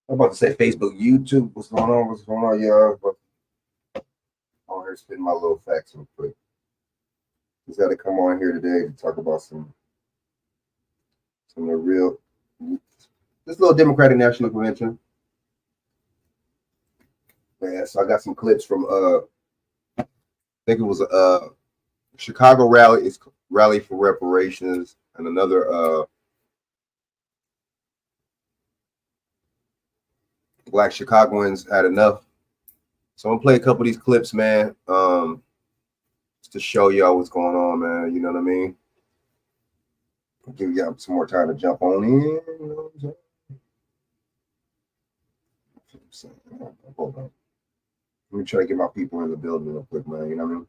I'm about to say Facebook, YouTube. What's going on? What's going on, y'all? But I'm here spitting my little facts real quick. Just got to come on here today to talk about some of the real this little Democratic National Convention. Yeah, so I got some clips from I think it was a Chicago rally. It's rally for reparations, and another Black Chicagoans had enough. So I'm gonna play a couple of these clips, man. Just to show y'all what's going on, man. You know what I mean? I'll give y'all some more time to jump on in. You know what I'm saying? Hold on. Let me try to get my people in the building real quick, man. You know what I mean?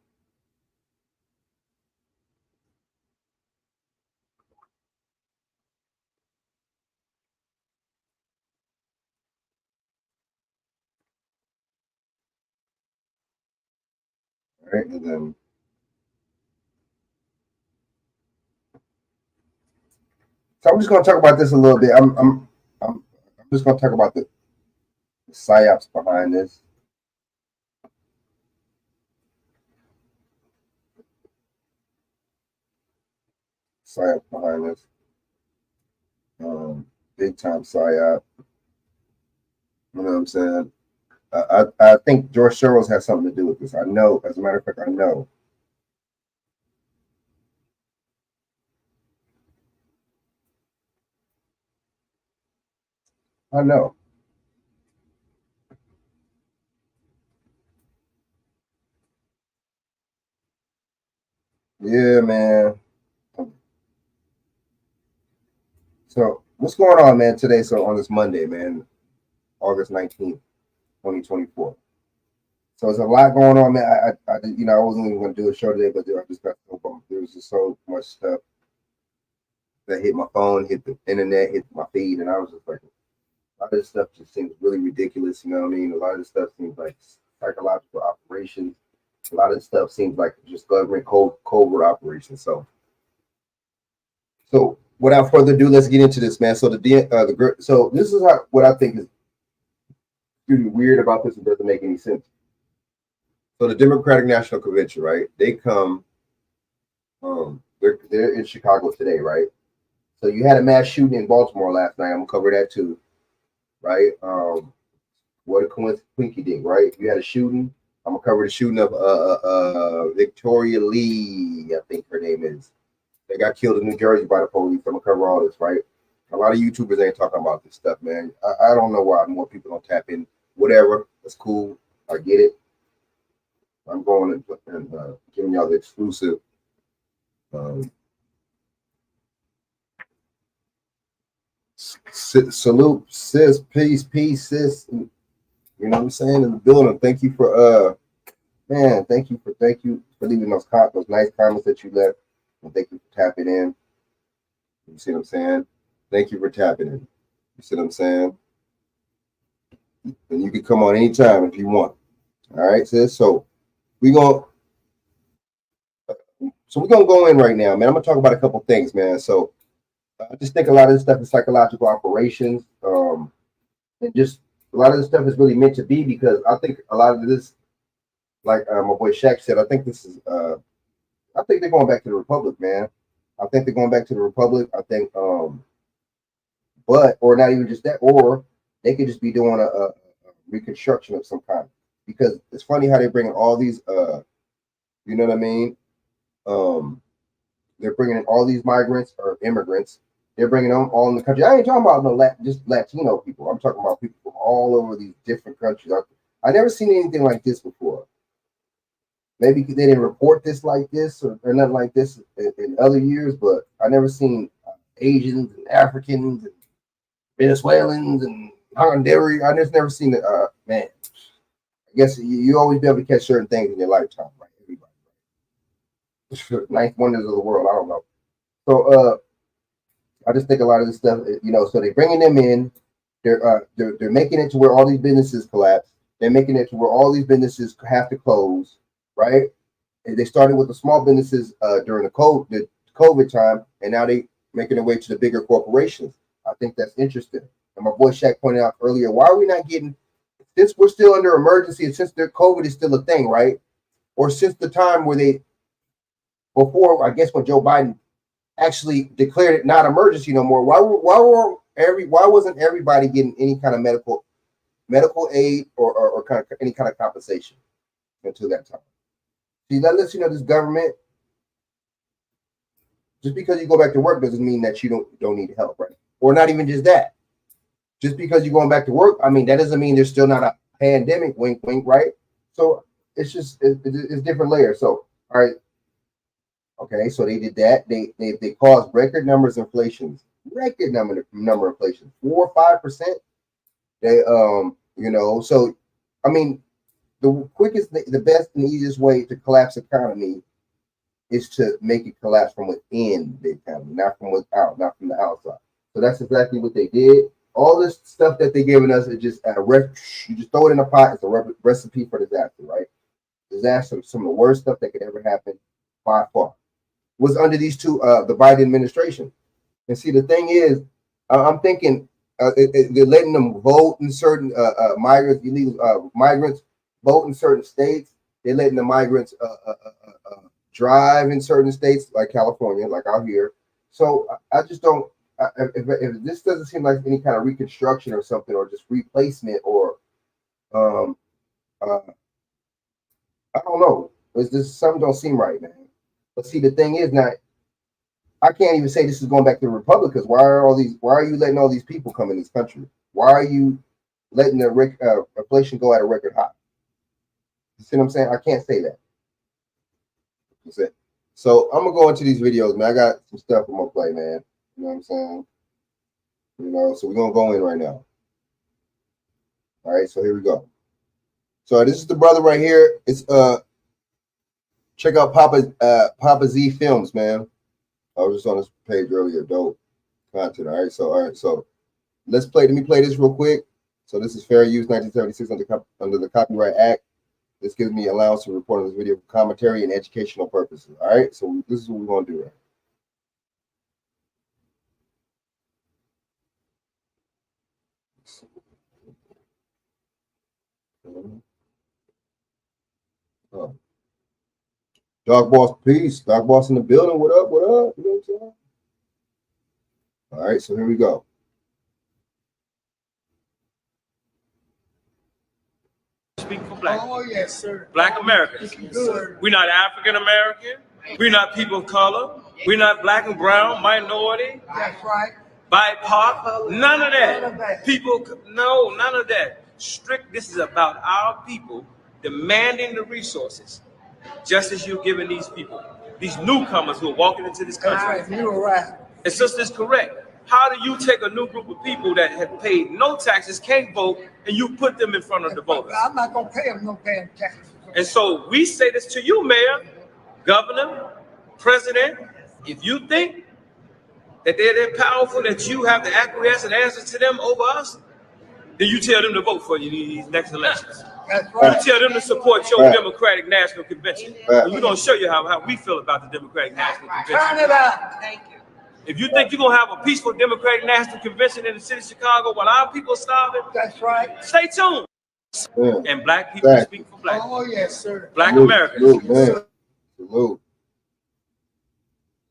All right, and then so I'm just gonna talk about this a little bit. I'm just gonna talk about the psyops behind this. Psyop behind this. Big time psyop. You know what I'm saying? I think George Soros has something to do with this. I know, as a matter of fact, I know. I know. Yeah, man. So what's going on, man, today? So on this Monday, man, August 19th, 2024. So there's a lot going on, man. I wasn't even going to do a show today, but I just got so bumped. There was just so much stuff that hit my phone, hit the internet, hit my feed, and I was just like, a lot of this stuff just seems really ridiculous. You know what I mean? A lot of this stuff seems like psychological operations. A lot of this stuff seems like just government covert operations. So without further ado, let's get into this, man. So so this is what I think is really weird about this. It doesn't make any sense. So the Democratic National Convention, right? They come, they're in Chicago today, right? So you had a mass shooting in Baltimore last night. I'm gonna cover that too, right? What a coinky dink, right? You had a shooting. I'm gonna cover the shooting of Victoria Lee, I think her name is. They got killed in New Jersey by the police. I'm gonna cover all this, right? A lot of YouTubers ain't talking about this stuff, man. I don't know why more people don't tap in. Whatever, that's cool. I get it. I'm going and giving y'all the exclusive. Um, Salute, sis. Peace, sis. You know what I'm saying in the building. Thank you for man. Thank you for leaving those nice comments that you left, and thank you for tapping in. You see what I'm saying? Thank you for tapping in. You see what I'm saying? And you can come on anytime if you want. All right, sis. We gonna we're gonna go in right now, man. I'm gonna talk about a couple things, man. So I just think a lot of this stuff is psychological operations, and just a lot of this stuff is really meant to be because I think a lot of this, like my boy Shaq said, I think this is, I think they're going back to the Republic, man. I think they're going back to the Republic. I think, but or not even just that, or they could just be doing a reconstruction of some kind because it's funny how they bring in all these, you know what I mean? Um, they're bringing in all these migrants or immigrants. They're bringing them all in the country. I ain't talking about just Latino people. I'm talking about people from all over these different countries. I never seen anything like this before. Maybe they didn't report this like this or nothing like this in other years, but I never seen Asians and Africans and Venezuelans and Hondurans. I just never seen it. Man, I guess you always be able to catch certain things in your lifetime, right? Everybody, right? Ninth wonders of the world. I don't know. So, I just think a lot of this stuff, so they're bringing them in. They're making it to where all these businesses collapse. They're making it to where all these businesses have to close, right? And they started with the small businesses during the COVID time, and now they making their way to the bigger corporations. I think that's interesting. and my boy Shaq pointed out earlier, why are we not getting, since we're still under emergency and since their COVID is still a thing, right? Or since the time where before, I guess when Joe Biden actually declared it not emergency no more, why wasn't everybody getting any kind of medical aid or kind of any kind of compensation until that time? See, that lets you know this government, just because you go back to work doesn't mean that you don't need help, right? Or not even just that. Just because you're going back to work, I mean, that doesn't mean there's still not a pandemic, wink, wink, right? So it's just, it's different layers. So, all right. Okay, so they did that. They caused record numbers of inflations, record number of inflation, 4 or 5%. They, so, I mean, the quickest, the best and easiest way to collapse economy is to make it collapse from within the economy, not from without, not from the outside. So that's exactly what they did. All this stuff that they're giving us is just you just throw it in a pot. It's a recipe for disaster, right? Disaster, some of the worst stuff that could ever happen by far was under these two, the Biden administration. And see, the thing is, I'm thinking they're letting them vote in certain migrants, illegal migrants vote in certain states. They're letting the migrants drive in certain states, like California, like out here. So I just don't. If this doesn't seem like any kind of reconstruction or something, or just replacement, or I don't know. It's just something don't seem right, man. But see, the thing is, now I can't even say this is going back to the Republic, because why are you letting all these people come in this country? Why are you letting the inflation go at a record high? You see what I'm saying? I can't say that. That's it. So I'm gonna go into these videos, man. I got some stuff I'm gonna play, man. You know what I'm saying? So we're gonna go in right now. All right, so here we go. So this is the brother right here. It's check out Papa Z Films, man. I was just on this page earlier. Dope content. All right, so let me play this real quick. So this is fair use 1976 under the Copyright Act. This gives me allowance to report on this video for commentary and educational purposes. All right, so this is what we're gonna do right. Oh. Dog Boss, peace. Dog Boss in the building. What up? What up? You know what I'm saying? All right, so here we go. Speak for black. Oh, yes, sir. Black Americans. We're not African American. We're not people of color. We're not black and brown, minority. That's right. BIPOC. None of that. People, no, none of that. This is about our people demanding the resources, just as you're giving these people, these newcomers who are walking into this country. That's right. You were right. And sister is correct. How do you take a new group of people that have paid no taxes, can't vote, and you put them in front of the voters? I'm not going to pay them no damn taxes. And so we say this to you, Mayor, Governor, President. If you think that they're that powerful that you have to acquiesce and answer to them over us, then you tell them to vote for you these next elections. That's right. You tell them to support your Democratic National Convention. And we're going to show you how we feel about the Democratic National Convention. Turn it up. Thank you. If you think you're going to have a peaceful Democratic National Convention in the city of Chicago while our people are starving, that's right. Stay tuned. Yeah. And black people speak for black. Oh, yes, sir. Black Americans.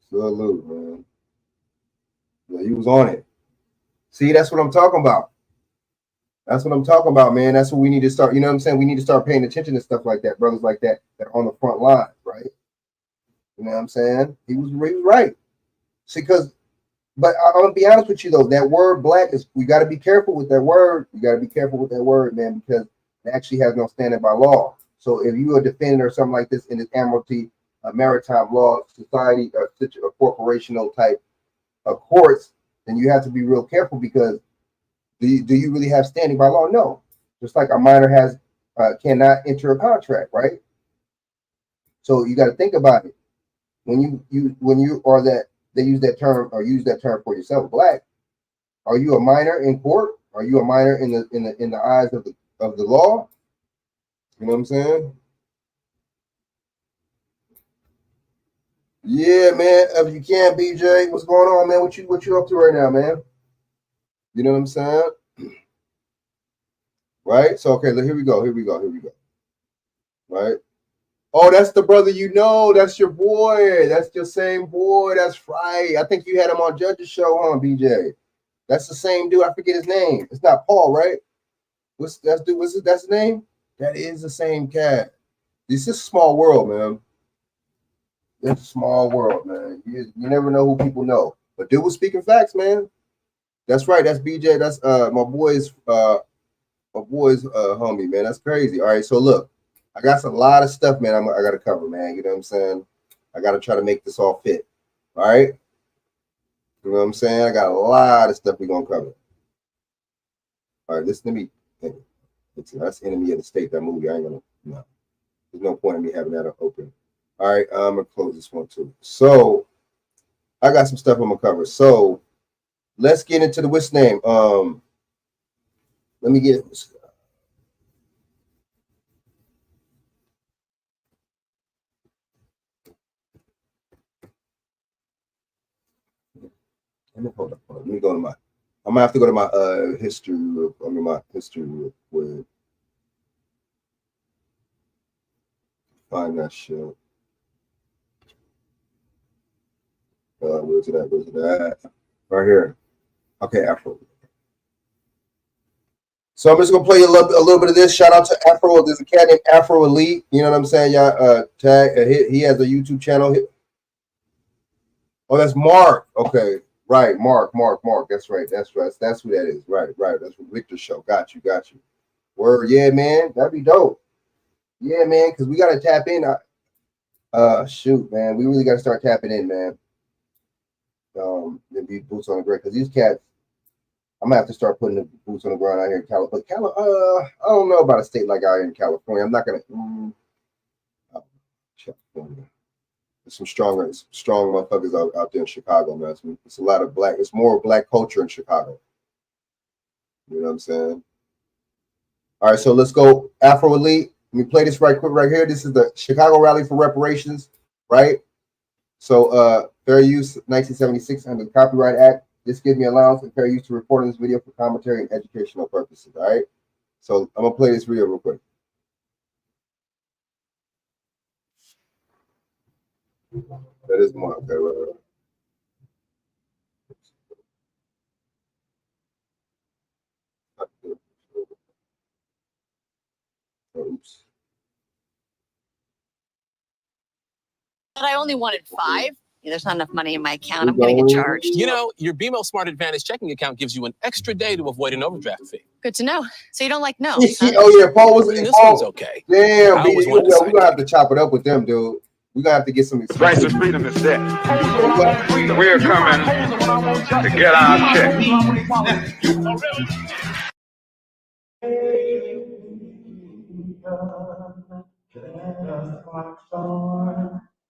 Salute, man. Yeah, he was on it. See, that's what I'm talking about. That's what I'm talking about, man. That's what we need to start. You know what I'm saying? We need to start paying attention to stuff like that, brothers like that are on the front lines, right? You know what I'm saying? He was right. See, but I'm gonna be honest with you though, that word black we got to be careful with that word. You got to be careful with that word, man, because it actually has no standing by law. So if you are defending or something like this in this Admiralty maritime law society or such a corporational type of courts, then you have to be real careful, because do you really have standing by law? No. Just like a minor cannot enter a contract, right? So you got to think about it when you are that. They use that term for yourself. Black. Are you a minor in court? Are you a minor in the eyes of the law? You know what I'm saying? Yeah, man. If you can, BJ, what's going on, man? What you up to right now, man? You know what I'm saying? Right? So okay, here we go. Right? Oh, that's the brother you know. That's your boy. That's your same boy. That's right. I think you had him on Judge's show, huh, BJ? That's the same dude. I forget his name. It's not Paul, right? What's his name? That is the same cat. This is a small world, man. It's a small world, man. You never know who people know. But dude was speaking facts, man. That's right. That's BJ. That's my boy's homie, man. That's crazy. All right, so look, I got a lot of stuff, man. I got to cover, man. You know what I'm saying? I got to try to make this all fit. All right. You know what I'm saying? I got a lot of stuff we're gonna cover. All right, listen to me. That's Enemy of the State, that movie. I ain't gonna, no. There's no point in me having that open. All right, I'm gonna close this one too. So I got some stuff I'm gonna cover. So let's get into the what's name. Let me get it. Hold up. Let me go to my. I'm gonna have to go to my history. My history real quick. Find that shit. Where's it at? Right here. Okay, Afro. So I'm just gonna play a little bit of this. Shout out to Afro. There's a cat named Afro Elite. You know what I'm saying? Y'all tag. He has a YouTube channel. Oh, that's Mark. Okay, right, Mark. That's right. That's who that is. Right. That's from Victor's show. Got you. Word, yeah, man. That'd be dope. Yeah, man, because we gotta tap in. Shoot, man, we really gotta start tapping in, man. Be boots on the ground, because these cats, I'm gonna have to start putting the boots on the ground out here in California. I don't know about a state like out here in California. I'm not gonna. California. There's some strong motherfuckers out there in Chicago, man. It's a lot of black. It's more black culture in Chicago. You know what I'm saying? All right, so let's go Afro Elite. Let me play this right quick right here. This is the Chicago Rally for Reparations, right? So fair use 1976 under the Copyright Act. This gives me allowance and fair use to report on this video for commentary and educational purposes. All right. So I'm gonna play this video real quick. That is more okay, right. Oops. But I only wanted 5. There's not enough money in my account. I'm going to get charged. You know, your BMO Smart Advantage checking account gives you an extra day to avoid an overdraft fee. Good to know. So you don't like no? Huh? Oh yeah, Paul was. I mean, this Paul, one's okay. Damn, we're gonna have to chop it up with them, dude. We're gonna have to get some. Price of freedom is dead. We're coming to get our check.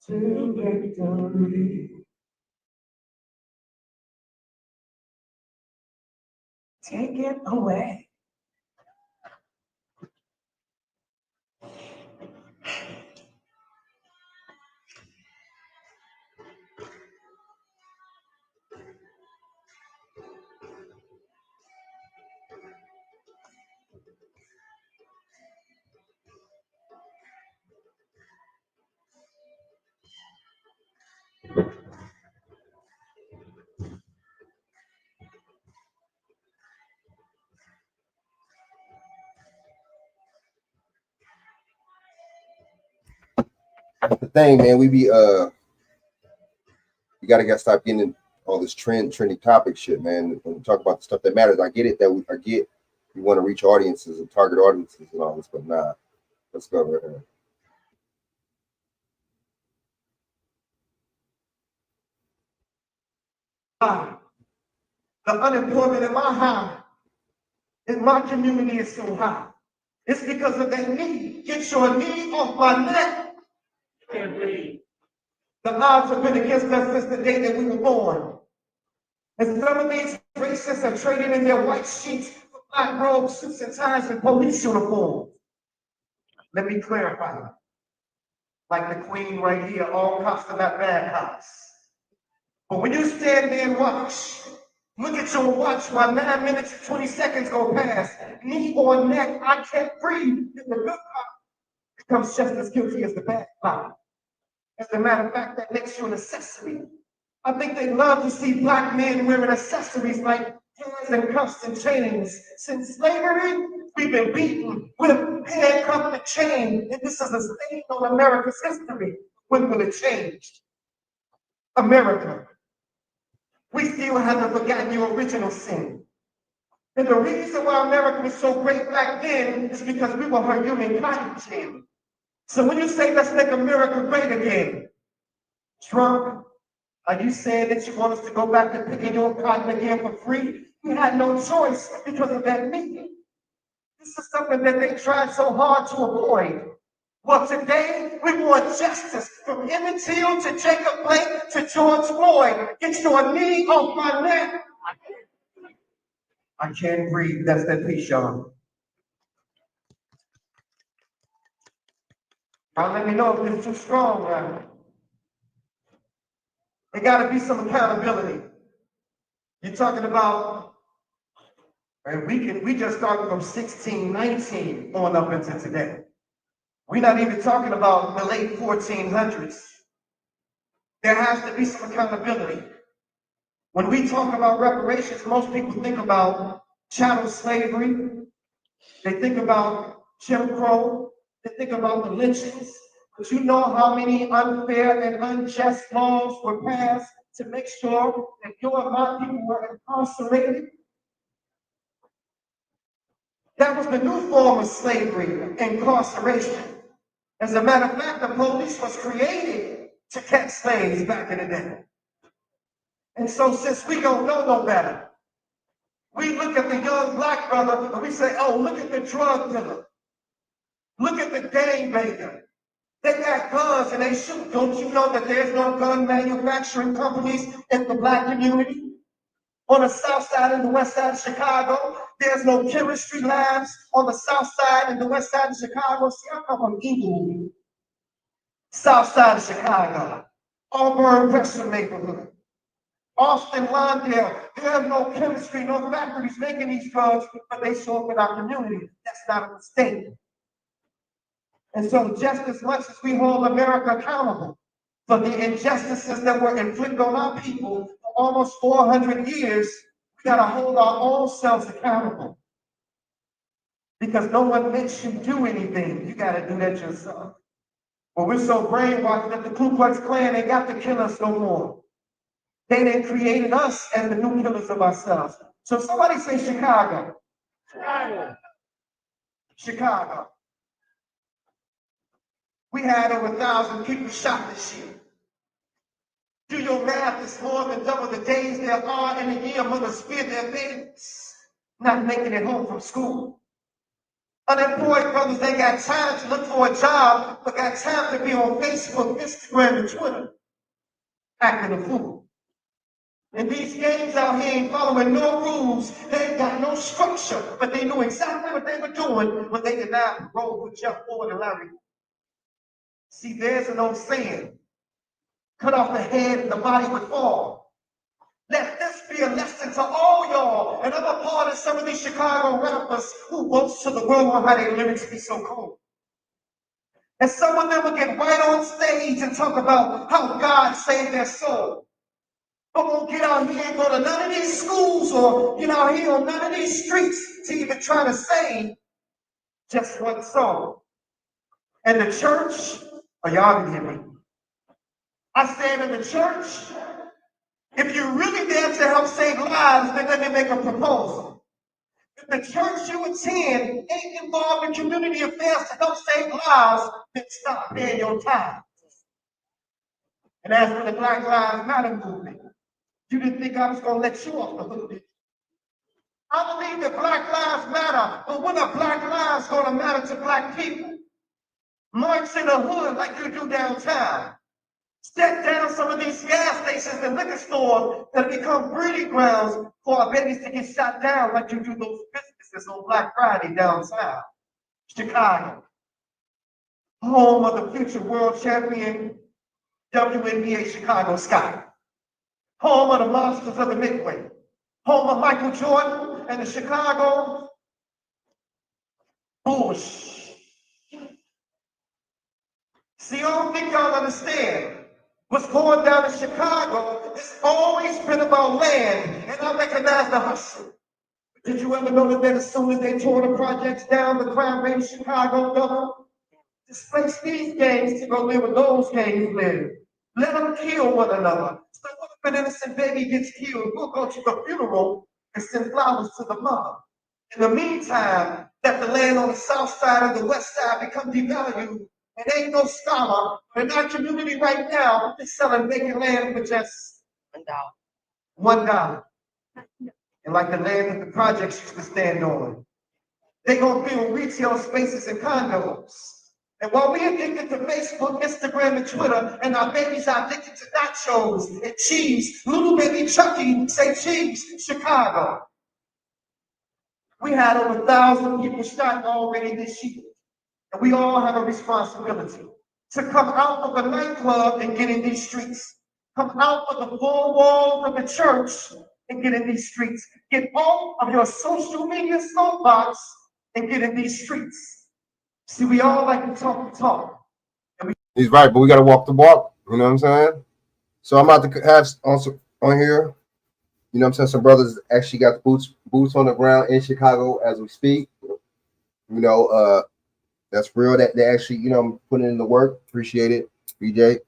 To victory. Take it away. The thing, man, we gotta stop getting all this trending topic shit, man. When we talk about the stuff that matters, I get it that we want to reach audiences and target audiences and all this, but nah. Let's go right here. The unemployment in my high, in my community is so high. It's because of that knee. Get your knee off my neck. Can't breathe. The odds have been against us since the day that we were born. And some of these racists are trading in their white sheets for black robes, suits and ties, and police uniforms. Let me clarify. Like the queen right here, all cops are not bad cops. But when you stand there and watch Look at your watch while 9 minutes and 20 seconds go past. Knee or neck, I can't breathe. The good part becomes just as guilty as the bad part. As a matter of fact, that makes you an accessory. I think they love to see black men wearing accessories like hands and cuffs and chains. Since slavery, we've been beaten with handcuffed and chained, and this is a stain on America's history. When will it change? America, we still haven't forgotten your original sin. And the reason why America was so great back then is because we were her human cotton gin. So when you say, let's make America great again, Trump, are you saying that you want us to go back to picking your cotton again for free? We had no choice because of that meeting. This is something that they tried so hard to avoid. Well, today we want justice from Emmett Till to Jacob Blake to George Floyd. Get your knee off my neck. I can't breathe. That's that piece, y'all. Now let me know if it's too strong now. There got to be some accountability. You're talking about, and we just started from 1619 on up into today. We're not even talking about the late 1400s. There has to be some accountability. When we talk about reparations, most people think about chattel slavery. They think about Jim Crow. They think about the lynchings. But you know how many unfair and unjust laws were passed to make sure that your and my people were incarcerated? That was the new form of slavery, incarceration. As a matter of fact, the police was created to catch slaves back in the day. And so since we don't know no better, we look at the young black brother and we say, oh, look at the drug dealer. Look at the gang banger. They got guns and they shoot. Don't you know that there's no gun manufacturing companies in the black community? On the south side and the west side of Chicago, there's no chemistry labs on the south side and the west side of Chicago. See, I come from Eagle, south side of Chicago, Auburn, Western neighborhood, Austin, Lawndale. There's no chemistry, no factories making these drugs, but they show up in our community. That's not a mistake. And so just as much as we hold America accountable for the injustices that were inflicted on our people for almost 400 years, we got to hold our own selves accountable. Because no one makes you do anything. You got to do that yourself. Well, we're so brainwashed that the Ku Klux Klan ain't got to kill us no more. They done created us as the new killers of ourselves. So somebody say Chicago. Chicago. Chicago. We had over 1,000 people shot this year. Do your math, it's more than double the days there are in a year mothers fear their babies not making it home from school. Unemployed brothers ain't got time to look for a job, but got time to be on Facebook, Instagram, and Twitter, acting a fool. And these gangs out here ain't following no rules. They ain't got no structure, but they knew exactly what they were doing when they denied the road with Jeff Ford and Larry. See, there's an old saying, cut off the head and the body would fall. Let this be a lesson to all y'all, and I'm a part of some of these Chicago rappers who boast to the world on how their lyrics be so cold. And some of them will get right on stage and talk about how God saved their soul. But won't get out here and go to none of these schools or get out here on none of these streets to even try to save just one soul. And the church, y'all can hear me. I stand in the church. If you're really there to help save lives, then let me make a proposal. If the church you attend ain't involved in community affairs to help save lives, then stop paying your tithes. And as for the Black Lives Matter movement, you didn't think I was going to let you off the hook, did you? I believe that Black Lives Matter, but when are Black lives going to matter to Black people? March in the hood like you do downtown. Shut down some of these gas stations and liquor stores that become breeding grounds for our babies to get shot down like you do those businesses on Black Friday downtown. Chicago, home of the future world champion WNBA Chicago Sky, home of the Monsters of the Midway, home of Michael Jordan and the Chicago Bulls. See, I don't think y'all understand. What's going down in Chicago, it's always been about land, and I recognize the hustle. Did you ever know that as soon as they tore the projects down, the crime rate in Chicago doubled? Displace these gangs to go live where those gangs live. Let them kill one another. So what if an innocent baby gets killed? We'll go to the funeral and send flowers to the mother. In the meantime, that the land on the south side and the west side become devalued, and ain't no scholar in our community right now is selling vacant land for just $1. And like the land that the projects used to stand on, they gonna build retail spaces and condos. And while we addicted to Facebook, Instagram, and Twitter, and our babies are addicted to nachos and cheese, little baby Chucky say cheese, Chicago. We had over 1,000 people shot already this year. And we all have a responsibility to come out of the nightclub and get in these streets. Come out of the four walls of the church and get in these streets. Get off of your social media soapbox and get in these streets. See, we all like to talk the talk. He's right, but we got to walk the walk. You know what I'm saying? So I'm about to have on here. You know what I'm saying? Some brothers actually got the boots on the ground in Chicago as we speak. You know, that's real that they actually, you know, putting in the work. Appreciate it, BJ,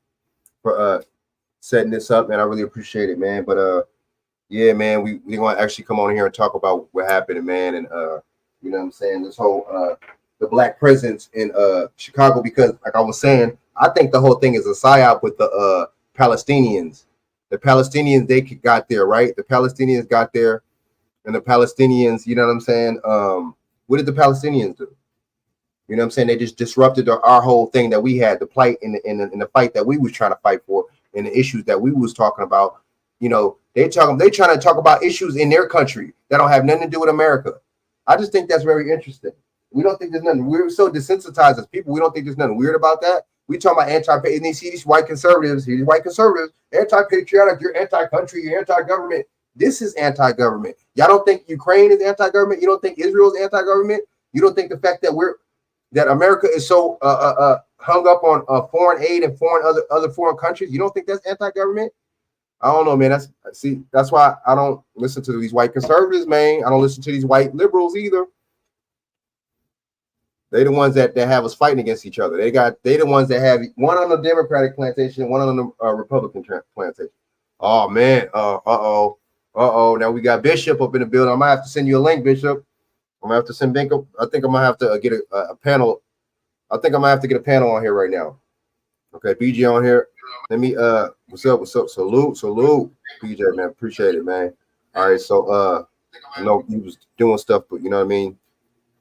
for setting this up, man. I really appreciate it, man. But yeah, man, we're gonna actually come on here and talk about what happened, man, and you know what I'm saying, this whole the black presence in Chicago, because like I was saying, I think the whole thing is a psyop with the Palestinians. The Palestinians, they got there, right? The Palestinians got there, and the Palestinians, you know what I'm saying? What did the Palestinians do? You know what I'm saying? They just disrupted our whole thing that we had, the plight in the fight that we was trying to fight for, and the issues that we was talking about. You know, they trying to talk about issues in their country that don't have nothing to do with America. I just think that's very interesting. We don't think there's nothing. We're so desensitized as people. We don't think there's nothing weird about that. We talk about and you see these white conservatives, anti-patriotic, you're anti-country, you're anti-government. This is anti-government. Y'all don't think Ukraine is anti-government? You don't think Israel is anti-government? You don't think the fact that America is so hung up on foreign aid and other foreign countries, you don't think that's anti-government? I don't know, man. That's why I don't listen to these white conservatives, man. I don't listen to these white liberals either. They the ones that have us fighting against each other. They the ones that have one on the Democratic plantation, one on the Republican plantation. Oh man, now we got Bishop up in the building. I might have to send you a link, Bishop. I'm gonna have to send Binko. I think I'm gonna have to get a panel. I think I'm gonna have to get a panel on here right now. Okay, BJ on here. Let me what's up? Salute, BJ, man. Appreciate it, man. All right, so I know you was doing stuff, but you know what I mean.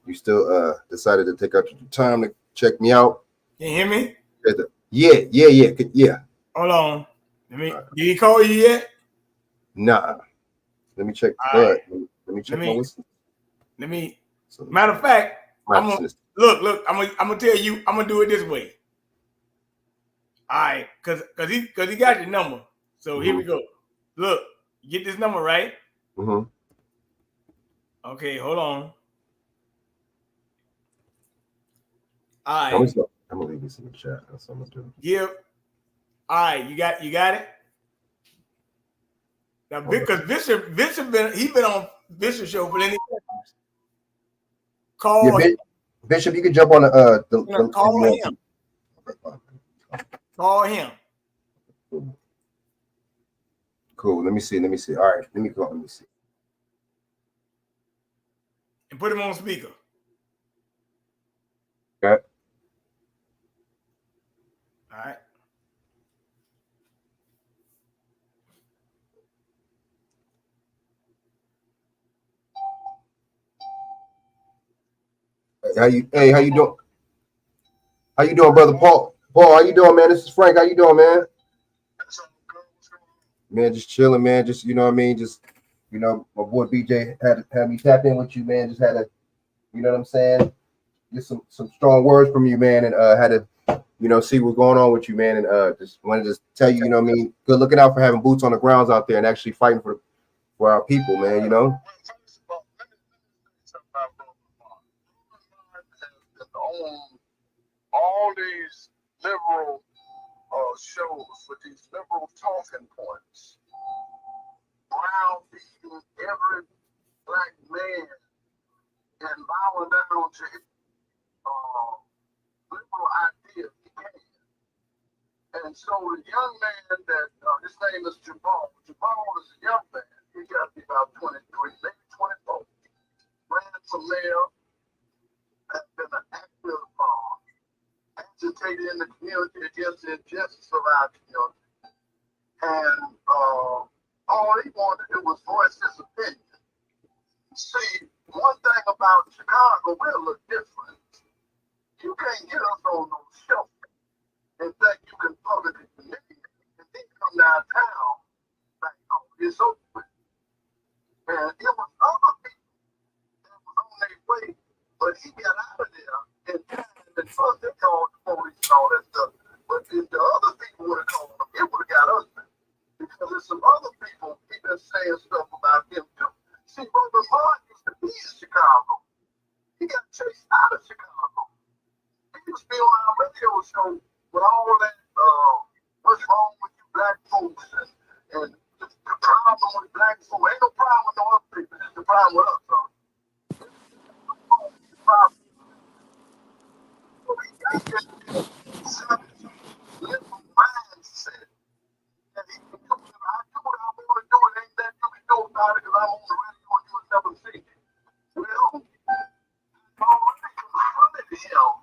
You still decided to take out your time to check me out. Can you hear me? Yeah. Hold on. Did he call you yet? Nah. Let me check. Right. Let me check my list. Matter of fact, look. I'm gonna tell you. I'm gonna do it this way. All right, cause he got your number. So Here we go. Look, you get this number right. Mm-hmm. Okay, hold on. All right. I'm gonna leave this in the chat. That's what I'm gonna do. All right, you got it. Now, because Bishop been on Bishop show for any call. Yeah, Bishop, you can jump on the call him. Call him. Cool. Let me see. All right, let me see. And put him on speaker. Okay. All right. How you doing? How you doing, brother Paul? Paul, how you doing, man? This is Frank. How you doing, man? Man, just chilling, man. Just, you know what I mean? Just, you know, my boy BJ had me tap in with you, man. Just had to, you know what I'm saying? Get some strong words from you, man, and had to, you know, see what's going on with you, man, and just wanted to tell you, you know what I mean? Good looking out for having boots on the grounds out there and actually fighting for for our people, man. You know. All these liberal shows with these liberal talking points, browbeating every black man and bowing down to liberal ideas he can. And so the young man that his name is Jabal. Jabal is a young man. He got to be about 23, maybe 24. Ran for mayor, has been an active agitator in the community against the injustice of our community. And all he wanted to do was voice his opinion. See, one thing about Chicago, we're a little different. You can't get us on no shelf and think you can publicly communicate and then come downtown like, oh, it's over. And it was other people that was on their way, but he got out of there in time. And first they called the police and all that stuff. But if the other people would have called him, it would have got us there. Because there's some other people he been saying stuff about him too. See, Brother Mark used to be in Chicago. He got chased out of Chicago. He used to be on our radio show with all that, what's wrong with you black folks and the problem with black folks. Ain't no problem with no other people. It's the problem with us, though. The problem. So he got that savage liberal mindset. And he can do it. I do what I want to do. It ain't that you can do about it because I'm on the radio and you'll never see it. Well, I already confronted him.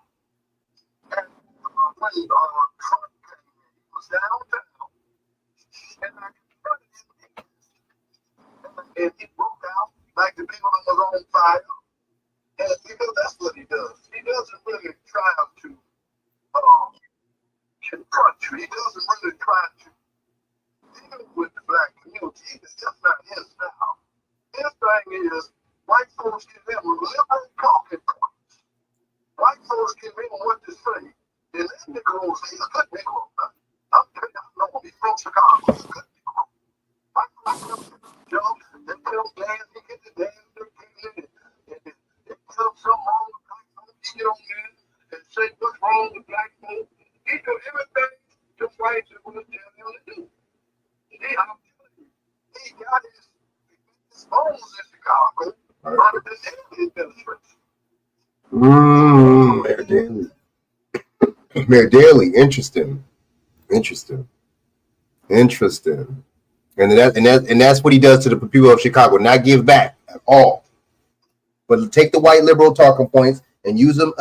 And when Trump came in, he was downtown. And I confronted him. And he broke out like the people that was on fire. And because that's what he does. He doesn't really try to confront you. He doesn't really try to deal with the black community. It's just not his style. His thing is white folks give him liberal talking points. White folks give him what to say. And this Negro, he's a good Negro. I'm telling you, I know him. He's from Chicago. He's a good Negro. White folks give him jobs. They tell him dance. He gets the dance. And they tell him something wrong with black folks. He get on there and say what's wrong with black folks. He do everything the whites are going to tell him to do. I'm telling you, he got his bones in Chicago under the Daley administration. Mayor Daley. Mayor Daley, interesting. And that's what he does to the people of Chicago, not give back at all. But take the white liberal talking points and use them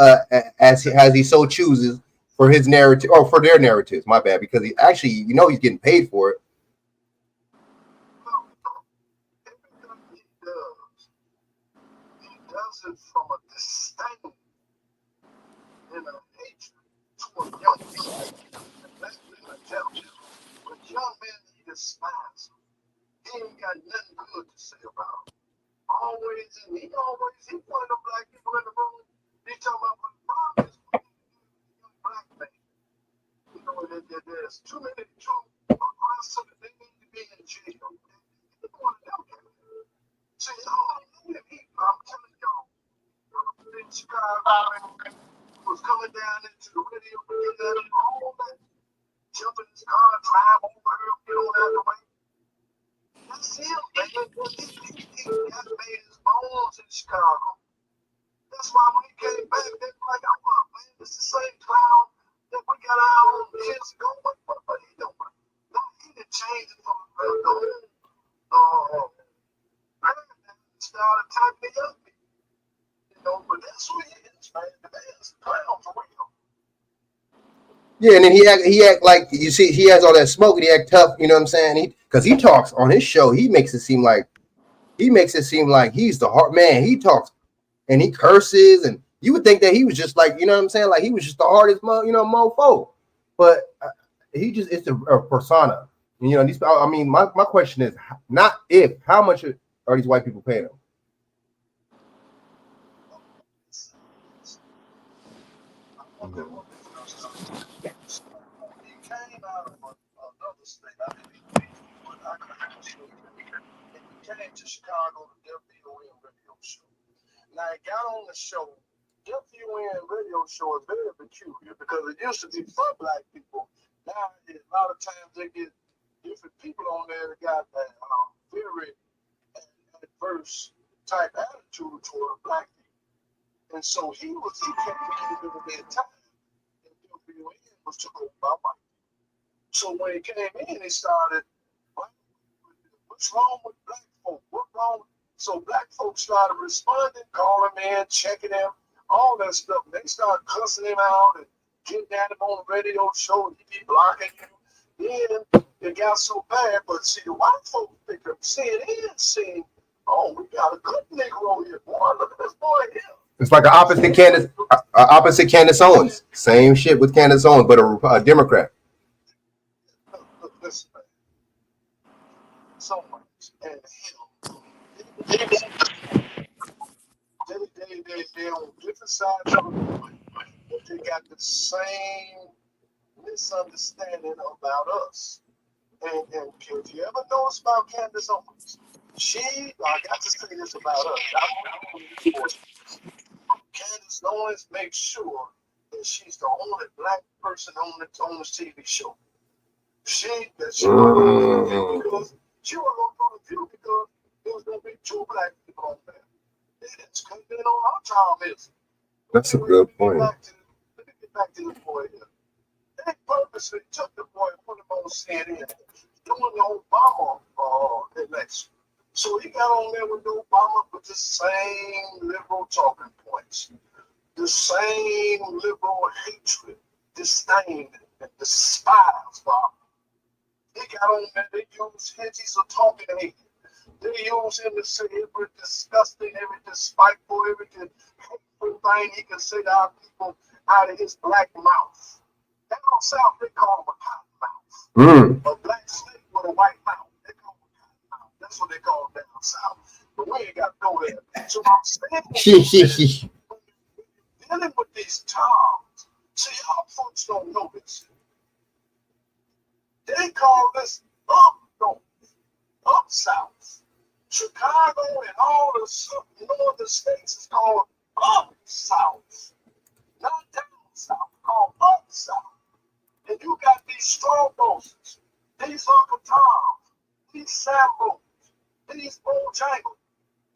as he so chooses for his narrative or for their narratives. My bad, because he actually, he's getting paid for it. He does it from a disdain and a hatred toward young people. And that's been a telltale. But young men, he despises them. He ain't got nothing good to say about them. He one of the black people in the room. He talking about what the problem is with young black men. There's too many too aggressive. They need to be in jail. They want to help them. See, I'm telling y'all, in Chicago, was coming down into the radio, all that, jumping in his car, drive over here, get on out of the way. That's him, man. He got made his bones in Chicago. That's why when he came back, they were like, oh, man, it's the same clown that we got our own years ago. What he doing? No, he didn't change it from the started typing up. But that's who he is, man. The man's a clown for real. Yeah, and then he act like, you see, he has all that smoke and he act tough, you know what I'm saying? Because he talks on his show, he makes it seem like he's the hard man. He talks and he curses, and you would think that he was just like, you know what I'm saying? Like he was just the hardest mofo. But it's a persona. And, my question is not if, how much are these white people paying him? He came out of another state. I didn't even but I could show you. came to Chicago to WVON radio show. Now he got on the show. WVON radio show is very peculiar because it used to be for black people. Now a lot of times they get different people on there that got that very adverse type attitude toward black people. And so he came in at that time, and WVON was took over by white people. So when he came in, he started, what's wrong with black folk? What's wrong? So black folks started responding, calling in, checking him, all that stuff. They started cussing him out and getting at him on the radio show, and he be blocking him. Then it got so bad, but see, the white folks picked up CNN saying, oh, we got a good Negro here, boy. Look at this boy here. It's like an opposite Candace Owens. Same shit with Candace Owens, but a Democrat. Look, listen, man. So much. And they on different sides of the coin, but they got the same misunderstanding about us. And if you ever notice about Candace Owens, I got to say this about us. Candace Owens makes sure that she's the only black person on this TV show. She was going to go to view because there was going to be 2 black people on there. They didn't come in on our time. That's a good point. Let me get back to the boy here. They purposely took the boy and put him on CNN during the Obama election. So he got on there with Obama with the same liberal talking points, the same liberal hatred, disdain, and despise Obama. He got on there, they use he's a talking hate. They use him to say every disgusting, every despiteful, every hateful thing he can say to our people out of his black mouth. Down south, they call him a cotton mouth. A black snake with a white mouth. They call him a cotton mouth. That's what they call him down south. But we ain't got to go there. So I'm saying, dealing with these terms, see, y'all folks don't know this. They call this up north, up south. Chicago and all the northern states is called up south. Not down south, called up south. And you got these strong bosses, these Uncle Toms, these Sambos, these Bojangles.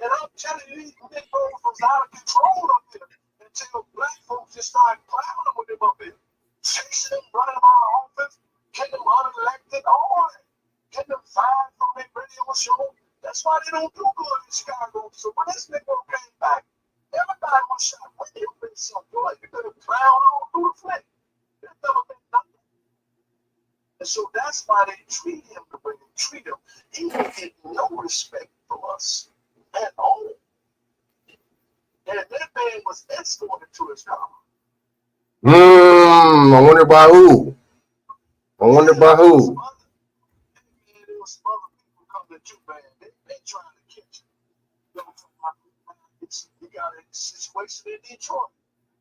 And I'm telling you, these Negroes was out of control up there until black folks just started clowning with them up there. Chasing them, running them out of office, getting them unelected, all that. Getting them fired from their radio show. That's why they don't do good in Chicago. So when this Negro came back, everybody was shocked. When you been so good, you could have clowned all through the flick. There's never been nothing. And so that's why they treat him the way they treat him. He will get no respect from us at all. And that man was escorted to his car. I wonder by who. There was some other people coming too, man. They trying to catch him. You got a situation in Detroit.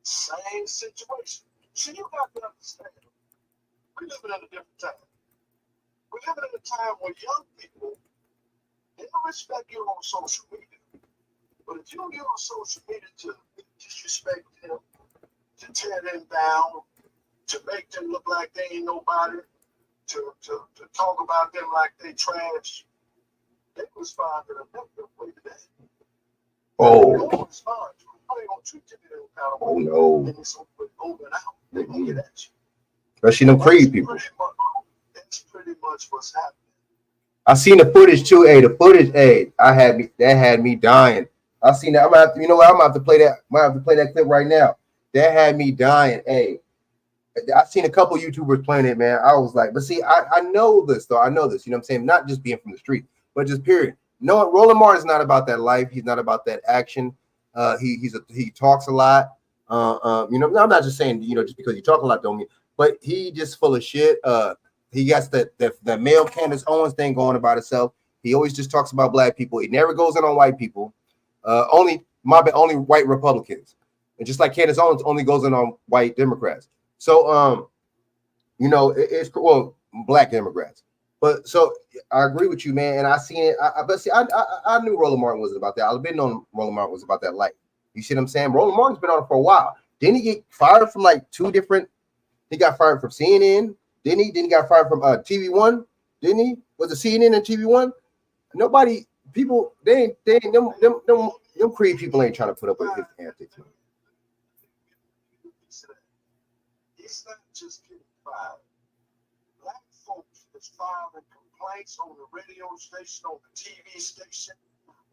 Same situation. See, you got to understand. We're living in a different time. We're living in a time where young people, they don't respect you on social media. But if you don't get on social media to disrespect them, to tear them down, to make them look like they ain't nobody, to talk about them like they trash, they respond in a negative way today. Oh. They don't respond to it. How they gonna treat you in that kind of way? Oh no. And it's over and out. They gonna get at you. Especially them Creed people. That's pretty much what's happening. I seen the footage too. The footage, that had me dying. I seen that. I'm gonna have to, you know what? I'm gonna have to play that. I'm gonna have to play that clip right now. That had me dying. I seen a couple YouTubers playing it, man. I was like, but see, I know this though. I know this. You know what I'm saying? Not just being from the street, but just period. No, Roland Martin is not about that life. He's not about that action. He talks a lot. I'm not just saying, just because you talk a lot don't mean, but he just full of shit. He got the male Candace Owens thing going about itself. He always just talks about black people. He never goes in on white people. Only white Republicans. And just like Candace Owens only goes in on white Democrats. So, it's black Democrats. But so I agree with you, man. And I seen it. But see, I knew Roland Martin wasn't about that. I've been knowing Roland Martin was about that life. You see what I'm saying? Roland Martin's been on it for a while. Didn't he get fired from like 2 different? He got fired from CNN. Didn't he? Then he got fired from TV1. Didn't he? Was it CNN and TV1? Nobody, people, they ain't them Creed people ain't trying to put up with his antics, man. It's not just getting fired. Black folks is filing complaints on the radio station, on the TV station.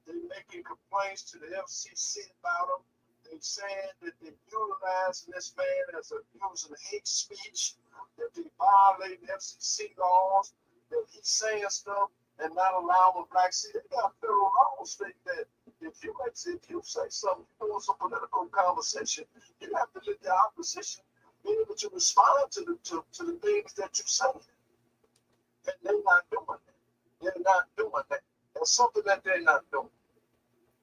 They're making complaints to the FCC about him. They're saying that they're utilizing this man as using hate speech, that they violate FCC laws, that he's saying stuff and not allowing blacks. See, they got federal laws state that if you say something, you doing some political conversation, you have to let the opposition be able to respond to the things that you say. And they're not doing that. They're not doing that. That's something that they're not doing.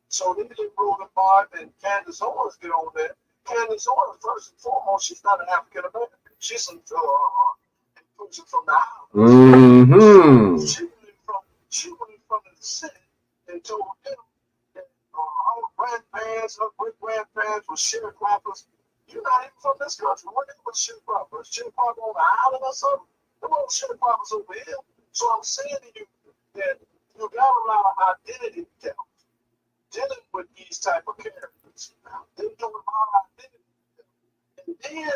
So they didn't Roland Martin and Candace Owens get on there. Candace Owens, first and foremost, she's not an African American. She's a person from the island. She went from the city and told them that our grandparents, her great grandparents were sharecroppers. You're not even from this country. What was sharecroppers? Sharecroppers on the island or something? There weren't sharecroppers over here. So I'm saying to you that you got a lot of identity theft dealing with these type of characters. They do a lot of identity theft. And then,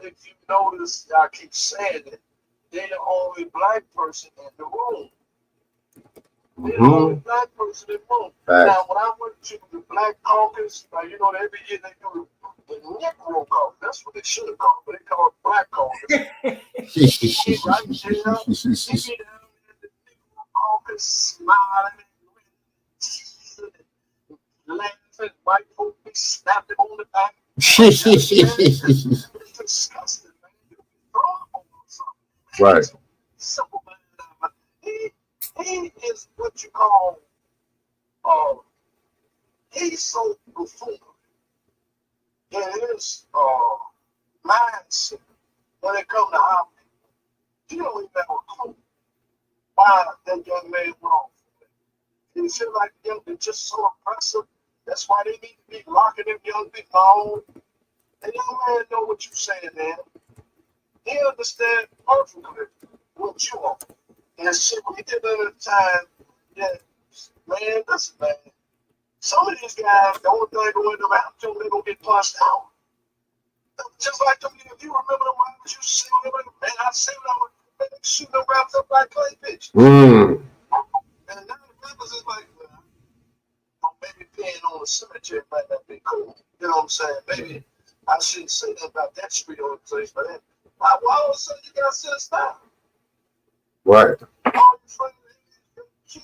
if you notice, I keep saying it, they're the only black person in the room. They're the only black person in the room. Now, when I went to the Black Caucus, you know, every year they do the Negro Caucus. That's what they should have called, but they call it Black Caucus. He right there, he be down in the Negro Caucus, smiling and laughing. White folks be snapping on the back. It's disgusting, man. Right. Simple man. He is what you call, he's so buffoon in his mindset when it comes to how he don't even have a clue why that young man went off. He feel like the young man just so oppressive. That's why they need to be locking them young people on. And young man know what you're saying, man. He understand perfectly what you want. And shit, we did at a time that, man, listen, man. Some of these guys, the only thing going around to them, they're going to get punched out. Just like them, if you remember the ones you see, man, I see them shooting them raps up like clay pitch. And now the members is like, maybe paying on the cemetery might not be cool. You know what I'm saying? Maybe I shouldn't say that about that street organization, but why all of a sudden you got to sit down? Right. All you friends, keep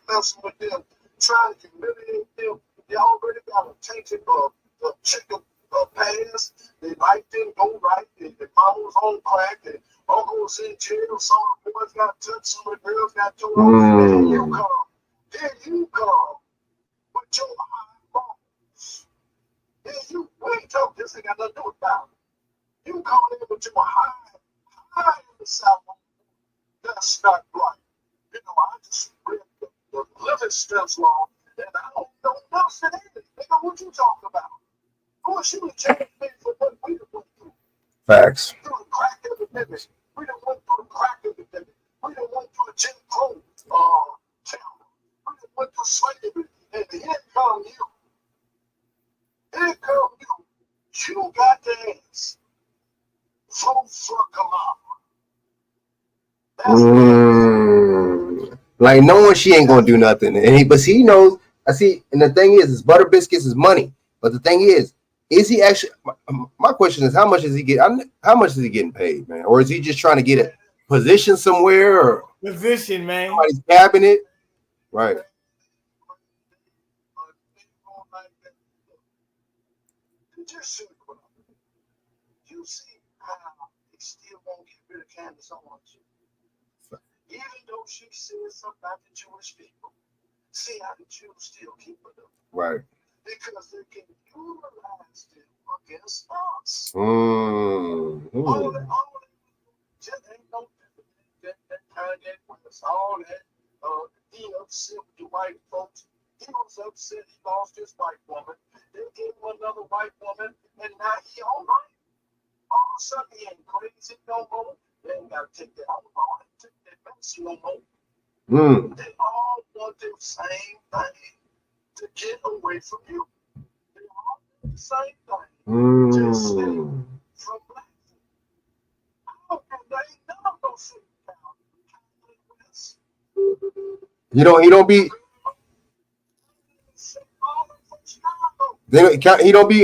messing with them, trying to humiliate them. They already got a tainted chicken past. They like them, go right. Their mama was on crack. Their uncle was in jail. Some of the boys got touched. Some of the girls got tore up. Then you come with your high balls. Then you ain't talking. This ain't got nothing to do with that. You come in with your high in the South. That's not right. You know, I just read the living steps law, and I don't know nothing in it. Nigga, what you talking about? Of course, you would change me for what we went through. Facts. Through the crack epidemic. We done went through the crack epidemic. We done went through the Jim Crow town. We done went through slavery. And here come you. Here come you. You got the ass. So fuck them up. Like knowing she ain't gonna do nothing, but he knows. I see, and the thing is Butter Biscuits is money. But the thing is he actually? My question is, how much is he getting? How much is he getting paid, man? Or is he just trying to get a position somewhere? Or position, man? Somebody's cabinet, right? You see how they still won't get rid of Candace Owens. Even though she said something about the Jewish people, see how the Jews still keep it up. Right. Because they can utilize them against us. All Just ain't no different Kanye West, all that. He upset with the white folks. He was upset he lost his white woman. They gave him another white woman, and now he all right. All of a sudden, he ain't crazy no more. They ain't got to take that out. Take that medicine no more. They all want the same thing to get away from you. They all want the same thing. Just stay from black people. And they ain't none of those things down. He don't be.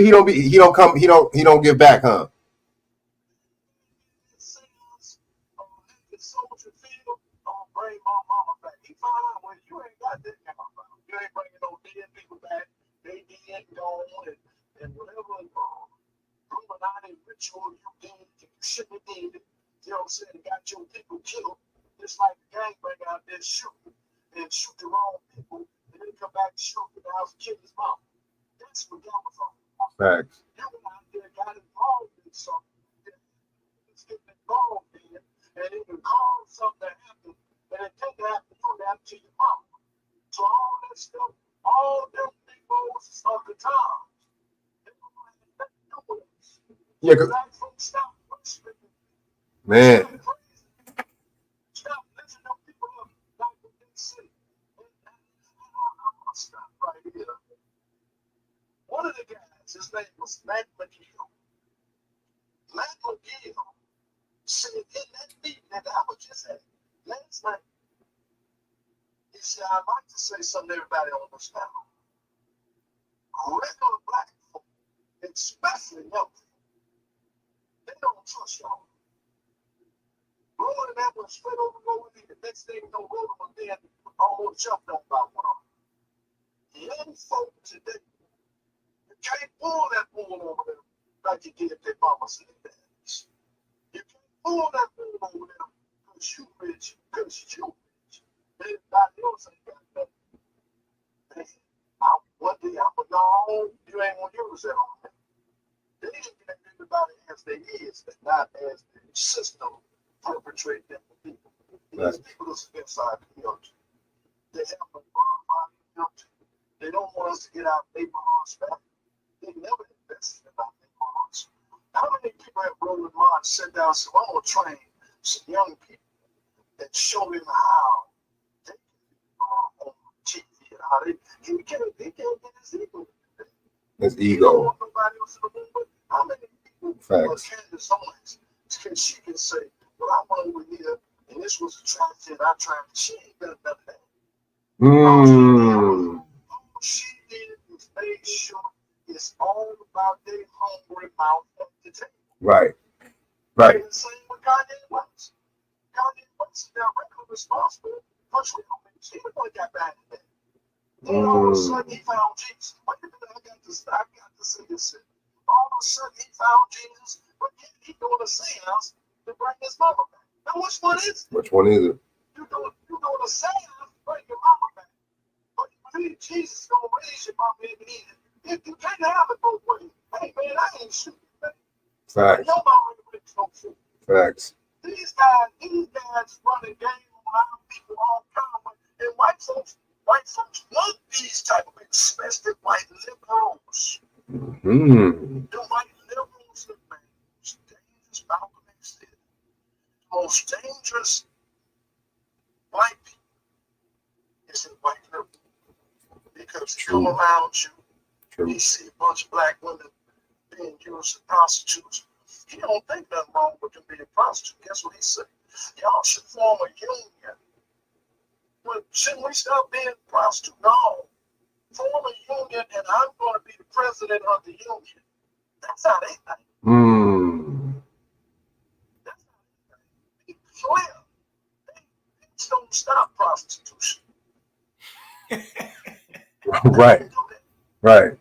He don't give back, huh? Bring my mama back. He found out when you ain't got that kind of power. You ain't bringing no dead people back. They dead gone and whatever Illuminati ritual you did, you shouldn't have did it. You know what I'm saying? Got your people killed. It's like the gangbanger out there shooting and shoot the wrong people and then come back to shoot the house and kill his mom. That's what y'all was on. Facts. You went out there, got involved in something. It's getting involved in it, and it can cause something to happen. And it take that to do that to your mom. So all that stuff, all them big boys of the time. Yeah, man. Stop listening to people like what they say. I'll stop right here. One of the guys, his name was Matt McGill. Matt McGill said in that meeting that I was just at last night, he said, I'd like to say something to everybody on this panel. Regular black folk, especially young people, they don't trust y'all. Blowing that one straight over the road, the next thing you know, roll them again, almost jumped on by one of them. Young folk today, you can't pull that bull over them like you did their mamas and their daddies. You can't pull that bull over them because you rich, because you rich. Everybody else ain't got nothing. One day I'm a no, you ain't gonna use that on them. They didn't get everybody as they is, but not as the system perpetrate them for people. These people is inside the community. They have a bonfire community. They don't want us to get out their bonds back. They never invested in our bonds. How many people have Roland Martin sit down and say, I'm gonna train some young people and show them how they can be on TV and how they can't get his ego. His ego. Nobody else in the room. How many people are Candace Owens can she can say, well, I went over here and this was attractive. I tried to, she ain't got none of that. All she did was make sure it's all about their hungry mouth at the table. Right. Right. And the same with Kanye West. Kanye West is directly responsible for Twitter. He the one got back in there. Then all of a sudden he found Jesus. Wait a minute, I got to say this. All of a sudden he found Jesus, but he doing a seance to bring his mama back. Now which one is it? Which one is it? You doing a seance to bring your mama back. But you believe Jesus is gonna raise your mama in the end. You can't have it both ways. Hey man, I ain't shooting, man. Facts. Your mama ain't with no food. Facts. These guys running game on our people all time. And white folks love these type of things, especially white liberals. The white liberals are the most dangerous, Malcolm X said, the most dangerous white people is in white liberal. Because you come around you see a bunch of black women being used as prostitutes. He don't think nothing wrong with them being prostitutes. Guess what he said? Y'all should form a union. But shouldn't we stop being prostitutes? No. Form a union and I'm going to be the president of the union. That's how they think. That's how they think. Be clear. They don't stop prostitution. Right. Right.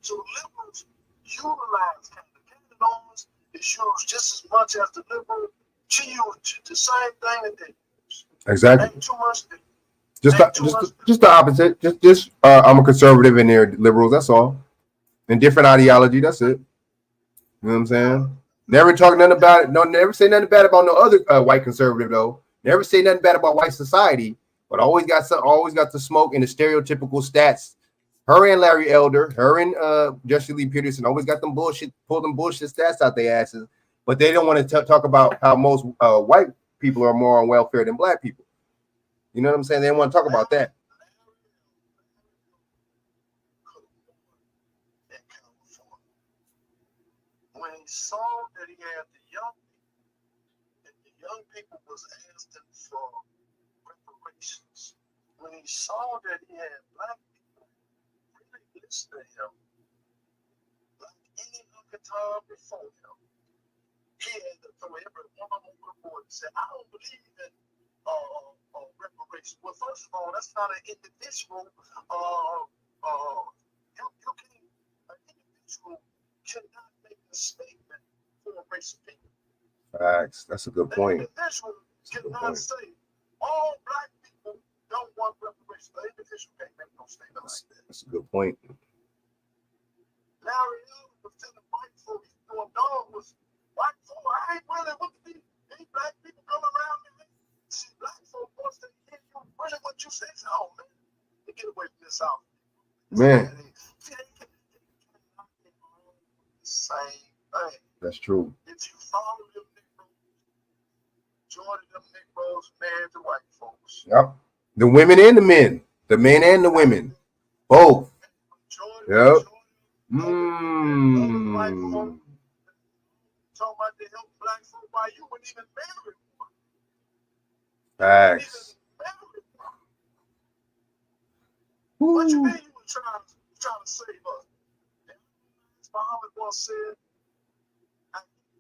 So liberals utilize Canada norms is used just as much as the liberal. She used the same thing that they use. Exactly. Ain't too much. Just the opposite. Just I'm a conservative and they're liberals. That's all. And different ideology. That's it. You know what I'm saying? Never talk nothing about it. No, never say nothing bad about no other white conservative though. Never say nothing bad about white society. But always got the smoke and the stereotypical stats. Her and Larry Elder, her and Jesse Lee Peterson always got them bullshit stats out their asses. But they don't want to talk about how most white people are more on welfare than black people. You know what I'm saying? They don't want to talk about that. When he saw that he had the young people, and the young people was asking for reparations, when he saw that he had black people really listen to him, like any other time before him, he had to throw every one of them overboard and say, I don't believe in reparations. Well, first of all, that's not an individual. An individual cannot make a statement for a race of people. Facts. That's a good point. An individual cannot say all black people don't want reparations. The individual can't make no statement like that. That's a good point. Larry Elder was telling white folks, doing dog was white folks. I ain't really with these black people come around me. See, black folks wants to hear you really what you say. Oh man, they get away from this out. Man. See, they cannot get on the same thing. That's true. If you follow them Negroes, majority of them Negroes married to white folks. Yep. The women and the men. The men and the women. Both. Yep. Talking about the help black folk while you wouldn't even marry one. Facts. What you mean you were trying to save us? Muhammad once said,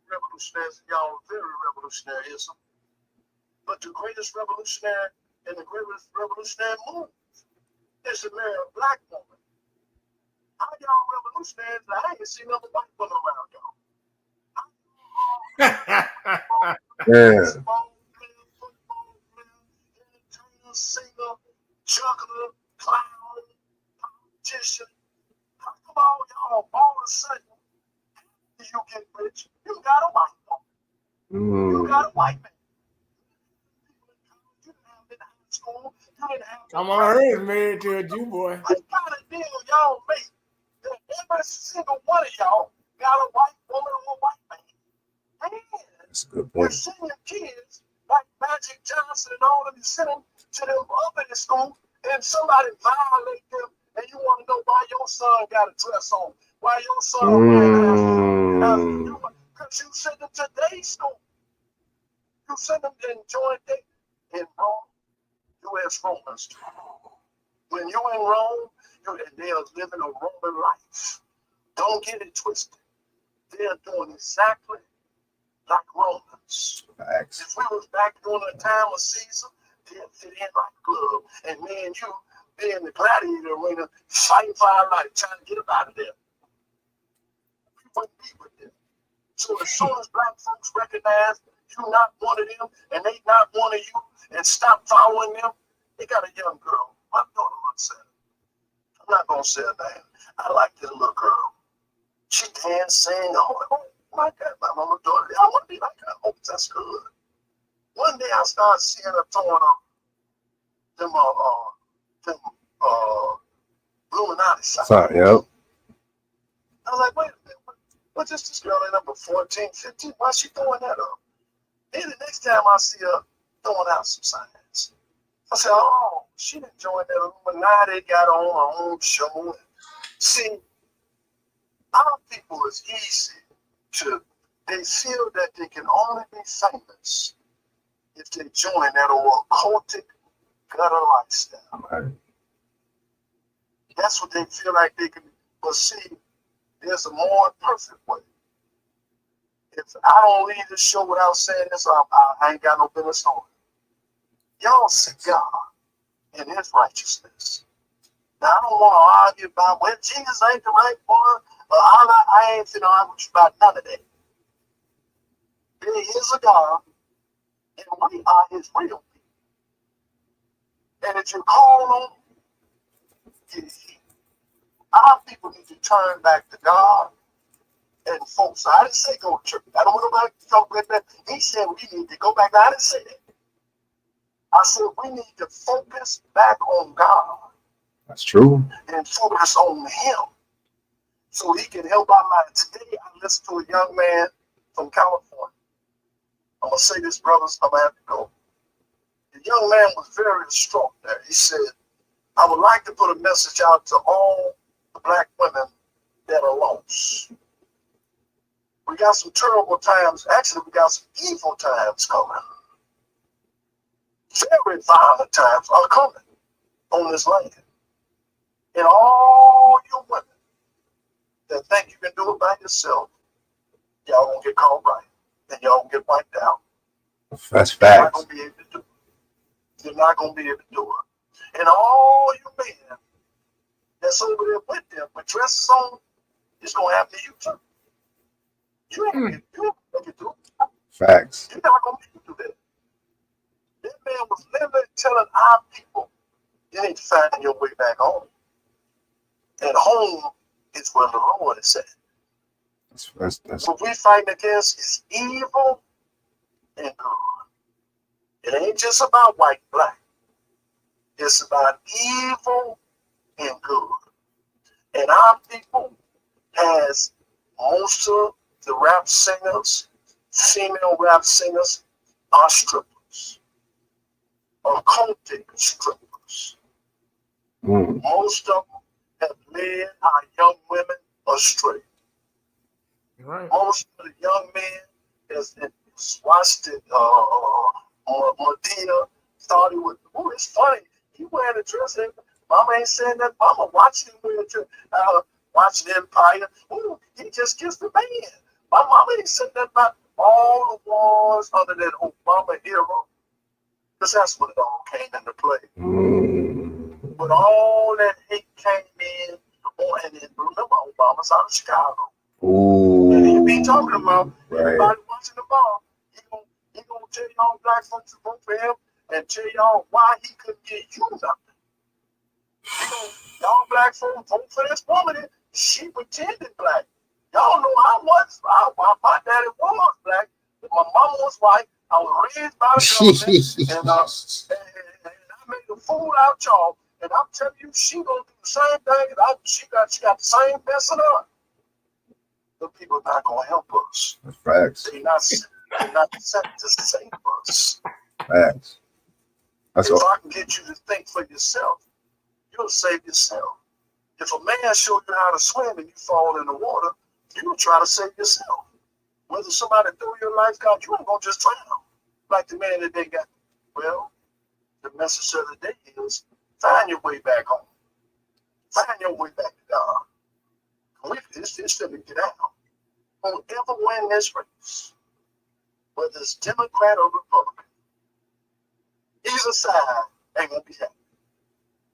revolutionaries, y'all are very revolutionaryism. But the greatest revolutionary and the greatest revolutionary move is to marry a black woman. How y'all revolutionaries? I ain't seen another white woman around y'all. Yeah. Singer, juggler, clown, politician. How come all of a sudden you get rich? You got a white woman. You got a white man. You didn't have in high school. You didn't have. I'm already married to a Jew boy. What kind of deal y'all make that every single one of y'all got a white woman or a white man? That's a good point. You send your kids like Magic Johnson and all of them, you send them to them up in the school, and somebody violate them, and you want to know why your son got a dress on, why your son because you send them to day school. You send them to enjoy day in Rome, U.S. Romans. When you're in Rome, they are living a Roman life. Don't get it twisted. They are doing exactly like Romans. Facts. If we was back during the time of Caesar, they'd fit in like a glove. And me and you be in the gladiator arena fighting for our life, trying to get up out of there. We wouldn't be with them. So as soon as black folks recognize you not one of them and they not one of you and stop following them, they got a young girl. My daughter once said, I'm not going to say her name. I like this little girl. She dance, sing, oh my God, my mama daughter, I want to be like her. I hope that's good. One day I started seeing her throwing them Illuminati signs. Sorry, yep. I was like, wait a minute, what's this girl in number 14, 15? Why is she throwing that up? Then the next time I see her throwing out some signs, I said, oh, she didn't join that Illuminati, got on her own show. See, our people is easy to, they feel that they can only be famous if they join that old occultic gutter lifestyle. Right. That's what they feel like they can. But see, there's a more perfect way. If I don't leave this show without saying this, I ain't got no business on it. Y'all see God and His righteousness. Now I don't want to argue about well, Jesus ain't the right one. I ain't finna argue about none of that. There is a God, and we are His real people. And if you call on Him, our people need to turn back to God And folks, I didn't say go to church. I don't want nobody to talk about that. He said we need to go back. I didn't say that. I said we need to focus back on God. That's true. And focus on Him, so He can help our mind. Today, I listened to a young man from California. I'm gonna say this, brothers. I'm gonna have to go. The young man was very strong there. He said, "I would like to put a message out to all the black women that are lost. We got some terrible times. Actually, we got some evil times coming. Very violent times are coming on this land. And all you women that think you can do it by yourself, y'all gonna get caught right, and y'all gonna get wiped out. That's You're not facts. gonna be able to do it. You're not gonna be able to do it. And all you men that's over there with them with dresses on, it's gonna happen to you too. You ain't gonna make it through. Facts. You're not gonna make it through that. That man was literally telling our people, you need to find your way back home. And home is where the Lord is at. That's What we fighting against is evil and good. It ain't just about white and black. It's about evil and good. And our people has most of the rap singers, female rap singers, are strippers, occultic strippers. Most of them have led our young women astray. Right. Most of the young men has watched it. Medina thought he would. Oh, it's funny. He wearing a dress. And Mama ain't saying that. Mama watching him wear a dress. Watching Empire. Oh, he just kissed the man. My mama ain't said that about all the wars under that Obama era. Because that's when it all came into play. But all that hate came in. Oh, and then remember, Obama's out of Chicago. And he be talking about everybody watching the ball. He gonna tell y'all black folks to vote for him and tell y'all why he couldn't get you nothing. Y'all black folks vote for this woman. She pretended black. Y'all know how much my daddy was black. My mama was white. I was raised by the government, and I made a fool out y'all. And I'm telling you, she gonna do the same thing. She got the same messing up. The people are not gonna help us. Facts. They're not sent to save us. Facts. That's if all. I can get you to think for yourself, you'll save yourself. If a man show you how to swim and you fall in the water, you'll try to save yourself. Whether somebody threw your lifeguard, you ain't gonna just drown like the man that they got. Well, the message of the day is find your way back home. Find your way back to God. It's to get out. Whoever win this race, whether it's Democrat or Republican, either side ain't gonna be happy.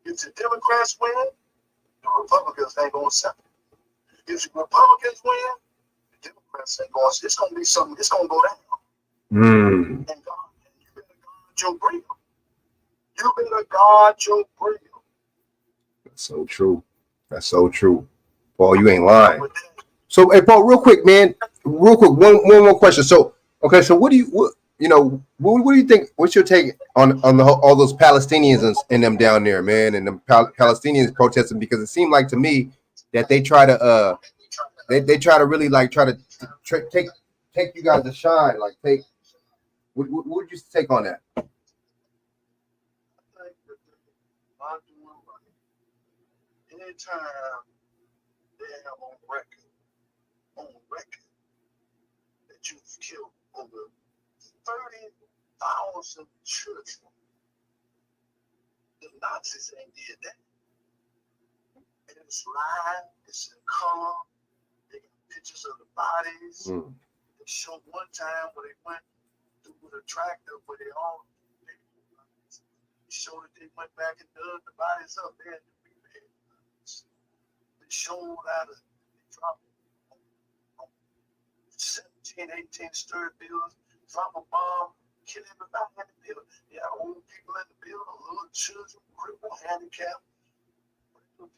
If the Democrats win, the Republicans ain't gonna accept it. If the Republicans win, the Democrats ain't gonna. It's gonna be something. It's gonna go down. And God, you better guard your grill. You better guard your grill. That's so true. That's so true. Paul, you ain't lying. So, hey, Paul, real quick, man. Real quick, one more question. So, okay, so what do you think? What's your take on all those Palestinians and them down there, man, and the Palestinians protesting? Because it seemed like to me that they try to they try to really like try to take you guys to shine. Like, take what would you take on that? Anytime they have on record that you've killed over 30,000 children, the Nazis ain't did that. And it's live, it's in color, they got pictures of the bodies. They showed one time where they went through with a tractor where they showed that they went back and dug the bodies up there. They showed how they dropped 17, 18 story buildings, drop a bomb, kill everybody in the building. Yeah, old people in the building, little children, crippled, handicapped. One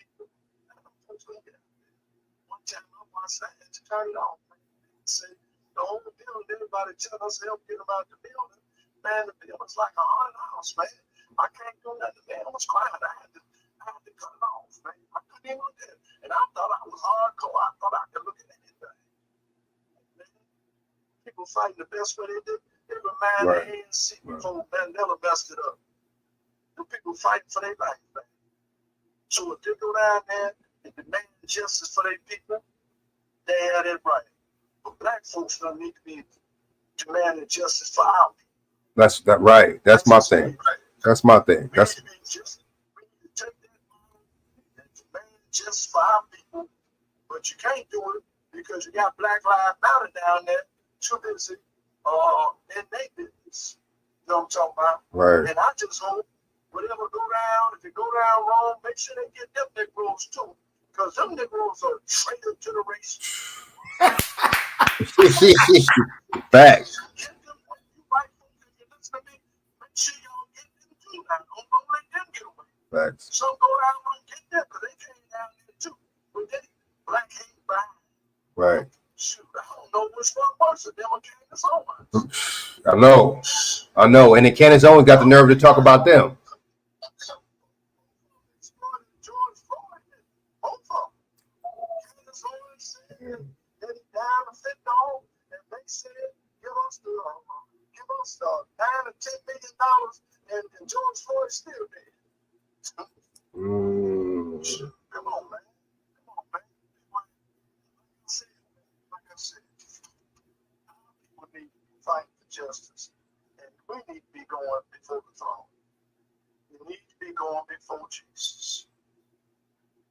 time I I said to turn it off. I said, the whole building, everybody tell us help get them out the building. Man, the building's like a haunted house, man. I can't do nothing. Man, I was crying. I had to cut it off, man. I couldn't even look at it. And I thought I was hardcore. I thought I could look at anything. Man, people fighting the best way they did. They were man Right. the ANC before Mandela messed it up. The people fighting for their life, man. So if they go down there and demand justice for their people, they had it right. But black folks don't need to be demanding justice for our people. That's that right. That's my thing. That's my thing. That's We need to take that and demand justice for our people, but you can't do it because you got Black Lives Matter down there too busy in their business. You know what I'm talking about? right. And I just hope whatever go down, if it go down wrong, make sure they get them Negroes too, because them Negroes are traitor to the race. Facts. Get them when you white folks, if you listen to me, make sure y'all get them too. Now, don't let them get away. Facts. Some go down and get them, because they came down there too. But they black hate behind. Right. Shoot, I don't know which one worse, them or Candace Owens. I know. And then Candace Owens got the nerve to talk about them. George Floyd, both of them. Candace Owens said that he died of fentanyl, and they said, give us $9 or $10 million, and George Floyd still dead. Come on, man. Come on, man. Like I said, people need to be fighting for justice, and we need to be going before the throne. We need to be going before Jesus.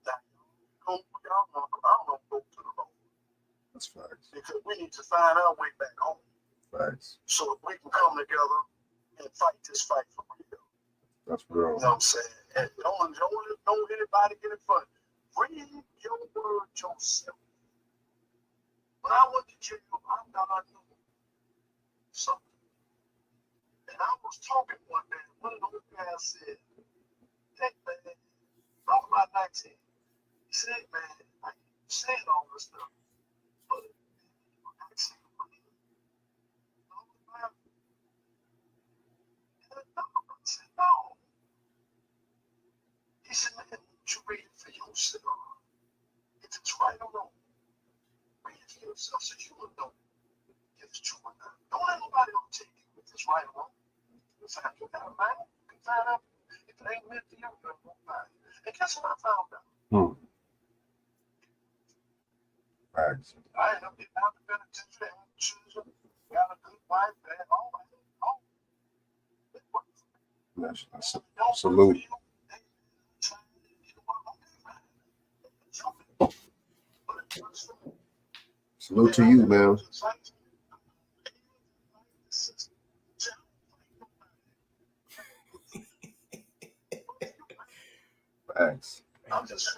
Now, y'all know, I'm going to go to the Lord. That's facts. Because we need to find our way back home. Facts. So we can come together and fight this fight for real. That's real. You know what I'm saying? And don't anybody get it funny. Read your word yourself. When I went to jail, I thought I knew something. And I was talking one day. One of those guys said, hey, man, talking about 19. He said, man, I ain't saying all this stuff. But I said, no. He said, man, won't you read it for yourself? If it's right or wrong, read it for yourself so you will know if it's true or not. Don't let nobody else take you if it's right or wrong. You find out, man. You can find out if it ain't meant for you, you won't find it. And guess what I found out? Facts. I ended up getting out the penitentiary and choosing, got a good wife, and all that. Salute. Salute to you, man. Thanks. I'm just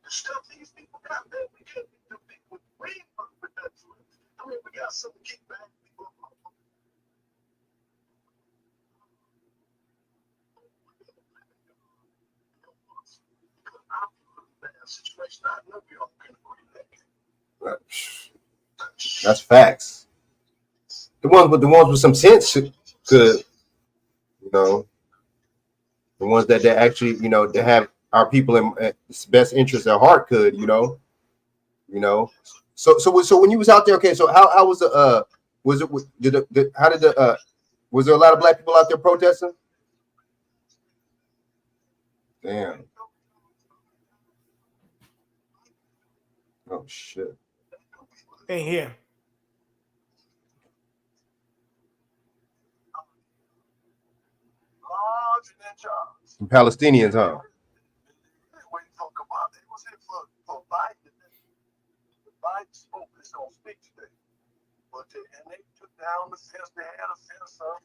the stuff these people got, man, we can't be the people way with that. I mean, we got some kickback people. Situation, I know we all can agree that. That's facts. The ones with some sense could, you know, the ones that actually, you know, that have our people in best interest at heart could, you know. So when you was out there, okay, so how was the was it was there a lot of black people out there protesting? Damn. Oh shit. Ain't here. Some Palestinians, huh? Biden spoke, this don't speak today. But they took down the fence, they had a fence up.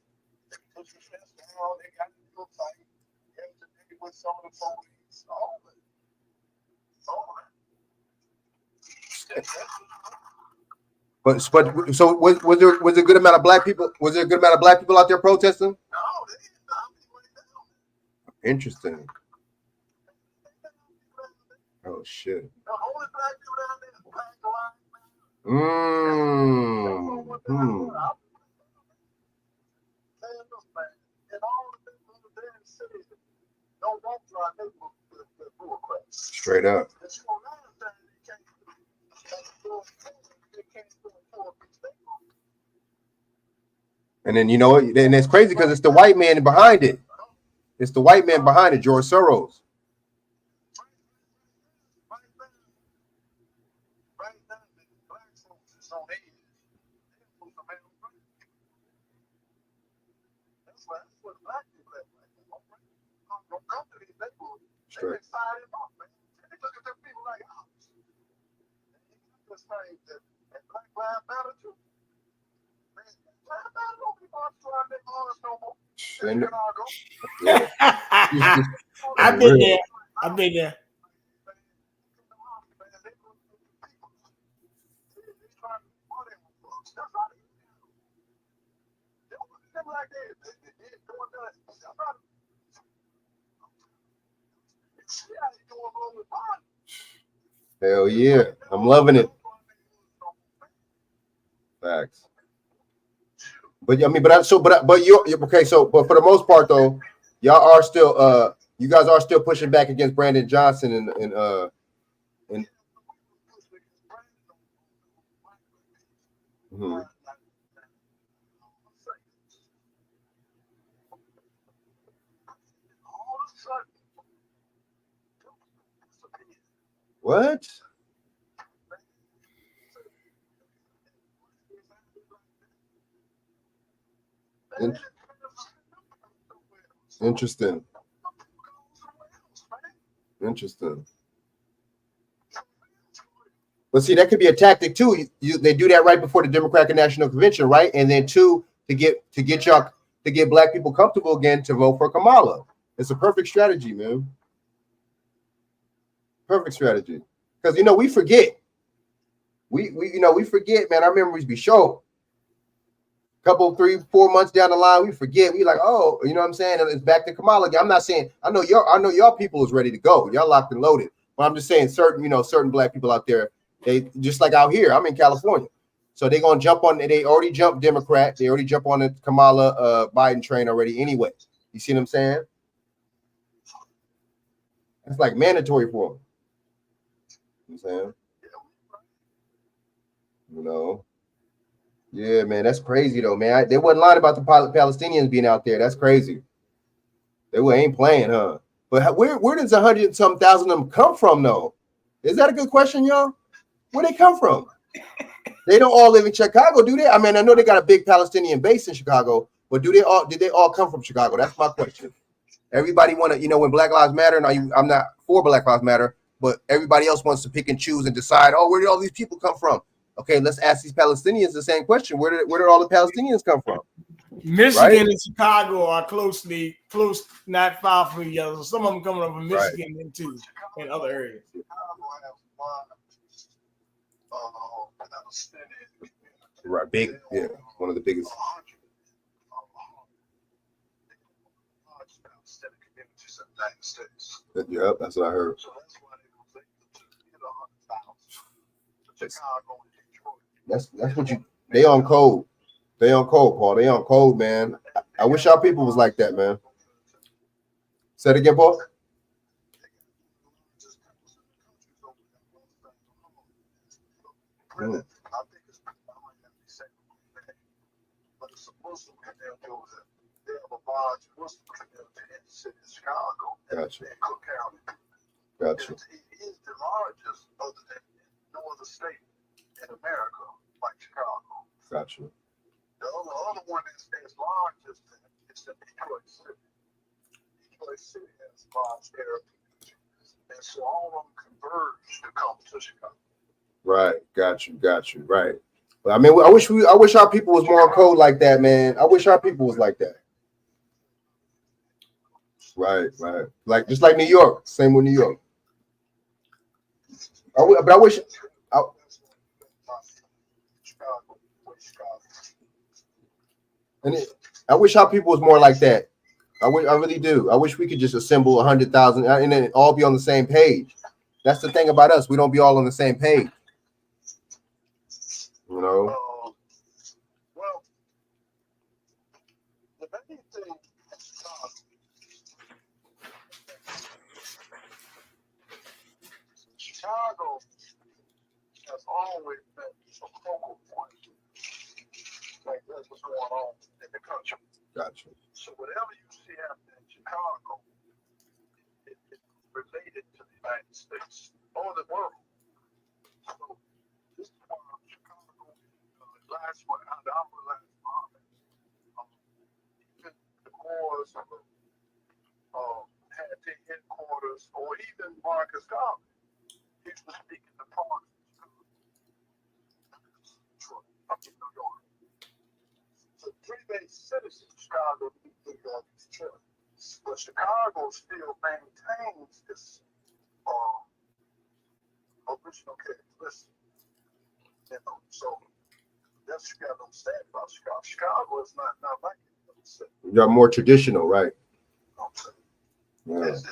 They took the fence down, they got into a fight. They with some of the police, all of it. But so was there a good amount of black people? Was there a good amount of black people out there protesting? Interesting. Oh shit. Straight up. And then you know what? And it's crazy because it's the white man behind it. It's the white man behind it, George Soros. Straight. Yeah. I've been there. I've been there. Hell yeah, I'm loving it. Facts. But I mean, but you're okay. So, but for the most part, though, y'all are still you guys are still pushing back against Brandon Johnson and What? Interesting. Interesting. But see, that could be a tactic too. They do that right before the Democratic National Convention, right? And then two, to get black people comfortable again to vote for Kamala. It's a perfect strategy, man. Perfect strategy. Because we forget. We forget, man. Our memories be short. Couple 3-4 months down the line, we forget. We like, oh, you know what I'm saying? It's back to Kamala again. I'm not saying I know y'all people is ready to go. Y'all locked and loaded. But I'm just saying certain black people out there, they just like out here. I'm in California. So they're gonna jump on, they already jumped Democrat, they already jump on the Kamala Biden train already anyway. You see what I'm saying? It's like mandatory for them. You know what I'm saying? Yeah, man, that's crazy though, man. They wasn't lying about the Palestinians being out there. That's crazy. They ain't playing, huh? But where does 100-some thousand of them come from, though? Is that a good question, y'all? Where they come from? They don't all live in Chicago, do they? I mean, I know they got a big Palestinian base in Chicago, but did they all come from Chicago? That's my question. Everybody want to, when Black Lives Matter, and I'm not for Black Lives Matter, but everybody else wants to pick and choose and decide, oh, where did all these people come from? Okay, let's ask these Palestinians the same question. Where did all the Palestinians come from? Michigan and Chicago are close, not far from each other. So some of them coming up from Michigan and too, and other areas. Right, big, yeah, one of the biggest. Yep, that's what I heard. That's what they on code. They on code, Paul. They on code, man. I wish our people was like that, man. Say it again, Paul. Gotcha. Gotcha. It is the largest other than no other state in America like Chicago. Gotcha. The other one is as large as it's the Detroit City. Detroit City has large Arab people, and so all of them converge to come to Chicago. Right, got you. Right. But I mean, I wish our people was more on code like that, man. I wish our people was like that. Right. Like just like New York. Same with New York. But I wish. Chicago. And I wish our people was more like that. I really do. I wish we could just assemble 100,000 and then all be on the same page. That's the thing about us. We don't be all on the same page. You know. Well, the main thing in Chicago has always been a focal point. Like that's what's going on in the country. Gotcha. So whatever you see happening in Chicago, it's related to the United States or the world. So this is why Chicago, last one, the last moment, even the Moors had their headquarters, or even Marcus Garvey, he was speaking to parts up in New York. So three main cities in Chicago, New York, and Detroit. But Chicago still maintains its original characteristics. You know, so that's what you got to understand about Chicago. Chicago is not like it. You're more traditional, right? Yeah. Most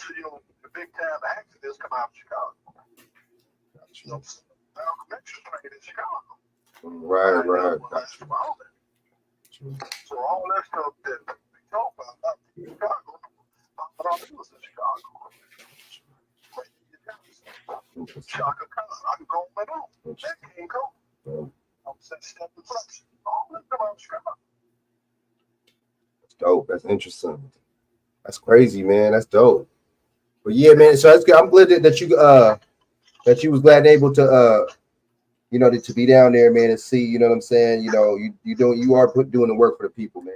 of the big time accidents come out of Chicago. You know, Malcolm X was trained in Chicago. Right. So all that stuff that we talk about Chicago, all it was in Chicago. Shaka Khan, I can go on my own. That can't go. I'm saying step in place. All that come out of Chicago. That's dope. That's interesting. That's crazy, man. That's dope. But yeah, man. So that's good. I'm glad that you was glad and able to you know, to be down there, man, and see, you know what I'm saying? You know, you are doing the work for the people, man.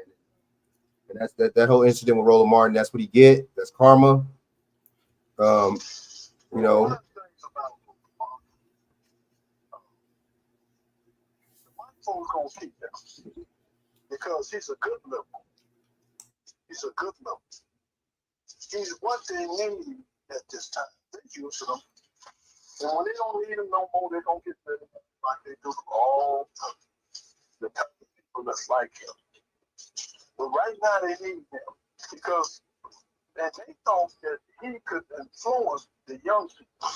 And that's that whole incident with Roland Martin, that's what he get. That's karma. You know. One of the things about the white folks gonna keep him because he's a good liberal. He's a good liberal. He's what they need at this time. They use him. And when they don't need him no more, they're going to get rid of him like they do all the type of people that's like him. But right now they need him because and they thought that he could influence the young people.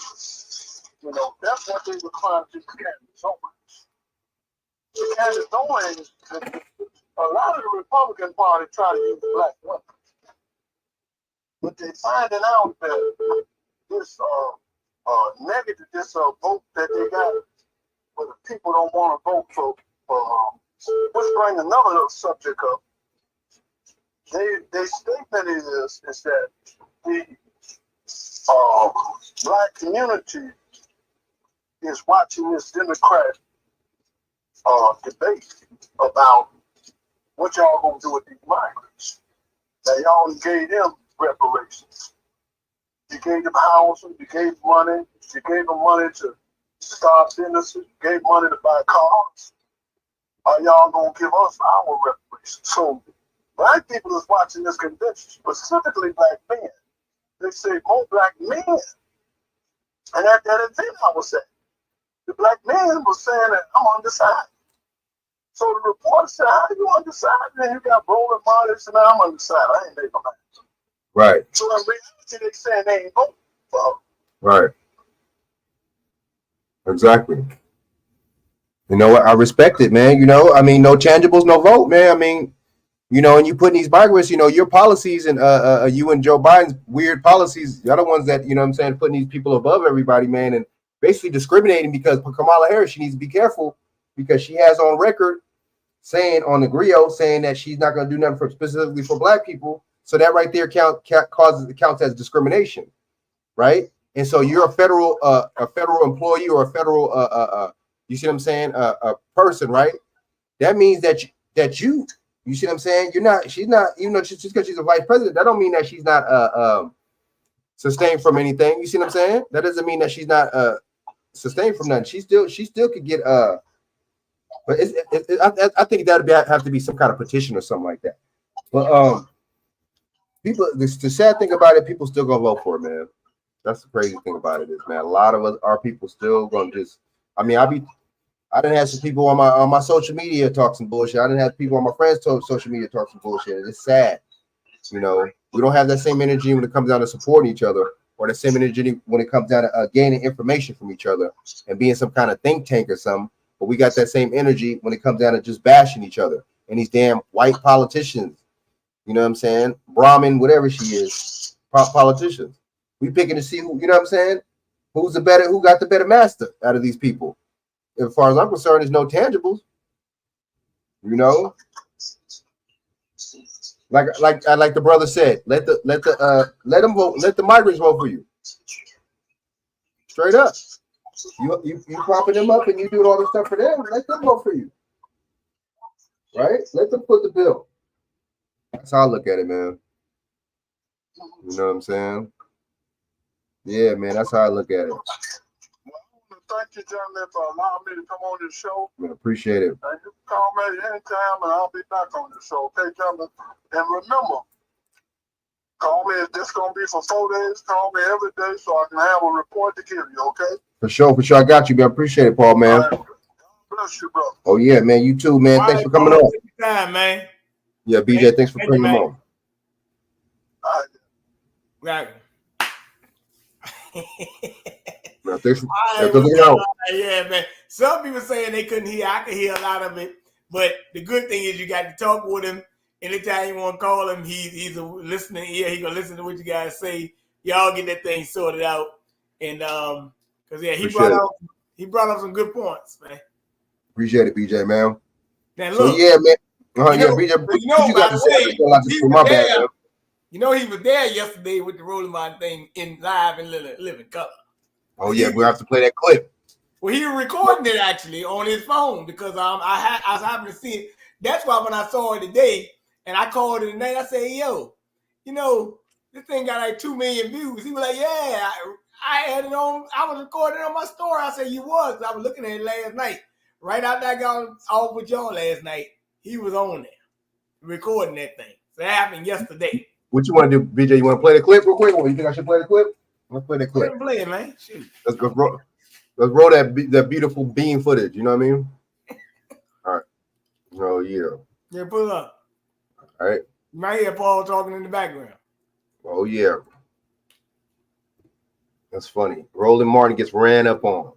You know, that's what they were trying to do with Candace Owens. The Candace Owens, a lot of the Republican Party try to use black women. But they're finding out that this negative, this vote that they got, where the people don't want to vote for, let's bring another little subject up. Their statement is that the black community is watching this Democrat debate about what y'all gonna do with these migrants. Now y'all gave them reparations. You gave them housing, you gave money, you gave them money to start businesses, you gave money to buy cars. Are y'all gonna give us our reparations? So black people is watching this convention, specifically black men. They say more black men. And at that event I was at, the black man was saying that I'm undecided. So the reporter said, how are you undecided? And you got Roland Martin, and I'm undecided. I ain't made no answer. Right. So in reality, they saying they ain't voting for her. Right. Exactly. You know what? I respect it, man. You know, I mean, no tangibles, no vote, man. I mean, you know, and you put in these migrants, you know, your policies and you and Joe Biden's weird policies, the other ones that, you know what I'm saying, putting these people above everybody, man, and basically discriminating because Kamala Harris, she needs to be careful because she has on record saying on the griot saying that she's not going to do nothing for specifically for black people. So that right there counts as discrimination, right? And so you're a federal employee or a federal you see what I'm saying, a person, right? That means that you see what I'm saying? She's not, even though just because she's a vice president, that don't mean that she's not sustained from anything. You see what I'm saying? That doesn't mean that she's not sustained from nothing. She still could get but I think that'd have to be some kind of petition or something like that. But people. The sad thing about it, people still gonna vote for it, man. That's the crazy thing about it is, man. A lot of our people still gonna just. I mean, I didn't have some people on my social media talk some bullshit. I didn't have people on my friends' social media talk some bullshit. And it's sad, you know. We don't have that same energy when it comes down to supporting each other, or the same energy when it comes down to gaining information from each other and being some kind of think tank or something. But we got that same energy when it comes down to just bashing each other and these damn white politicians. You know what I'm saying? Brahmin, whatever she is, politicians. We picking to see who, you know what I'm saying? Who got the better master out of these people? As far as I'm concerned, there's no tangibles. You know? Like the brother said, let them vote, let the migrants vote for you. Straight up. You propping them up and you doing all this stuff for them, let them vote for you. Right? Let them put the bill. That's how I look at it, man. You know what I'm saying? Yeah, man, that's how I look at it. Well, I want to thank you, gentlemen, for allowing me to come on this show. Man, appreciate it. And you can call me anytime, and I'll be back on the show. Okay, gentlemen? And remember, call me. If this is going to be for 4 days, call me every day so I can have a report to give you, okay? For sure. I got you, man. Appreciate it, Paul, man. Right. God bless you, brother. Oh, yeah, man. You too, man. Thanks for coming on. Time, man. Yeah, BJ, thanks for bringing him on. All Right. Man, thanks for yeah, man. Some people saying they couldn't hear. I could hear a lot of it. But the good thing is you got to talk with him. Anytime you want to call him, he's a listening ear. He gonna listen to what you guys say. Y'all get that thing sorted out. And because he brought up some good points, man. Appreciate it, BJ, man. Now look, so yeah, man. You know, he was there yesterday with the Rolling Mine thing in live and living color. Oh yeah, we'll have to play that clip. Well, he was recording it actually on his phone because I was happening to see it. That's why when I saw it today and I called it today, I said, "Yo, you know, this thing got like 2 million views." He was like, "Yeah, I had it on. I was recording on my story." I said, "You was." I was looking at it last night, right after I got off with y'all last night. He was on there recording that thing. So that happened yesterday. What you want to do, BJ? You want to play the clip real quick? Or you think I should play the clip? Let's play the clip. Play it, man. Shoot. Let's roll that beautiful beam footage. You know what I mean? All right. Oh yeah. Yeah, pull it up. All right. You might hear Paul talking in the background. Oh yeah. That's funny. Roland Martin gets ran up on.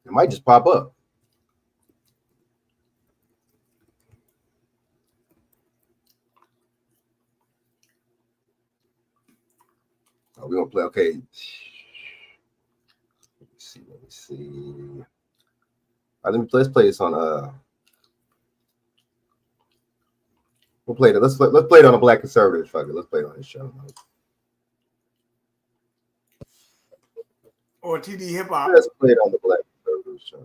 It might just pop up. Oh, we're gonna play. Okay. Let me see. All right, let's play this on we'll play it. Let's play it on a Black Conservative. Fuck it. Let's play it on this show. Or TD Hip Hop. Let's play it on the Black Conservative show.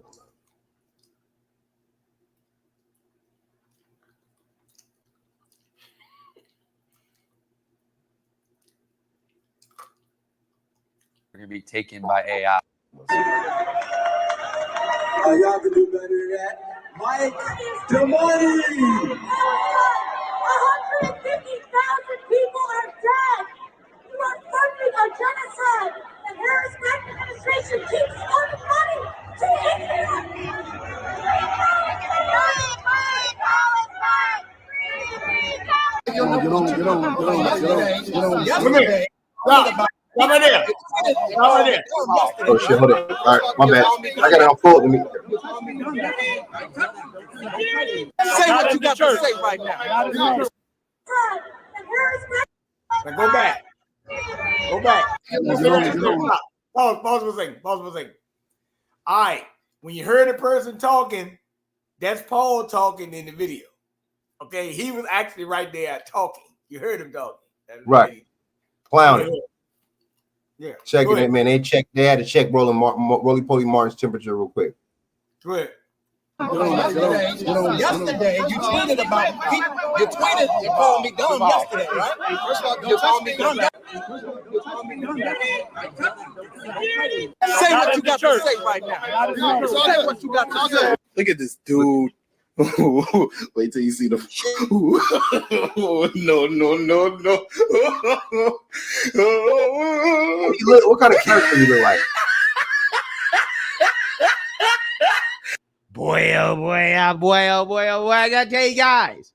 Going to be taken by AI. Y'all can do better than that. Mike, good morning. 150,000 people are dead. You are funding a genocide. The Harris administration keeps funding money to Israel. Come in there. Oh shit, hold on. All right, my bad. I got it on full to me. Say what you got to say right now. Now go back. Pause for a second. All right. When you heard a person talking, that's Paul talking in the video. Okay, he was actually right there talking. You heard him talking. Right. Clowning. Yeah. Checking it, man. They had to check Roly Poly Martin's temperature real quick. Go ahead. Yesterday, you tweeted about me. You tweeted and called me dumb yesterday, right? First of all, you called me dumb. Say what you got to say right now. Say what you got to say. Look at this dude. Wait till you see the. No. What kind of character you look like? Boy, oh boy, oh boy, oh boy, oh boy. I gotta tell you guys,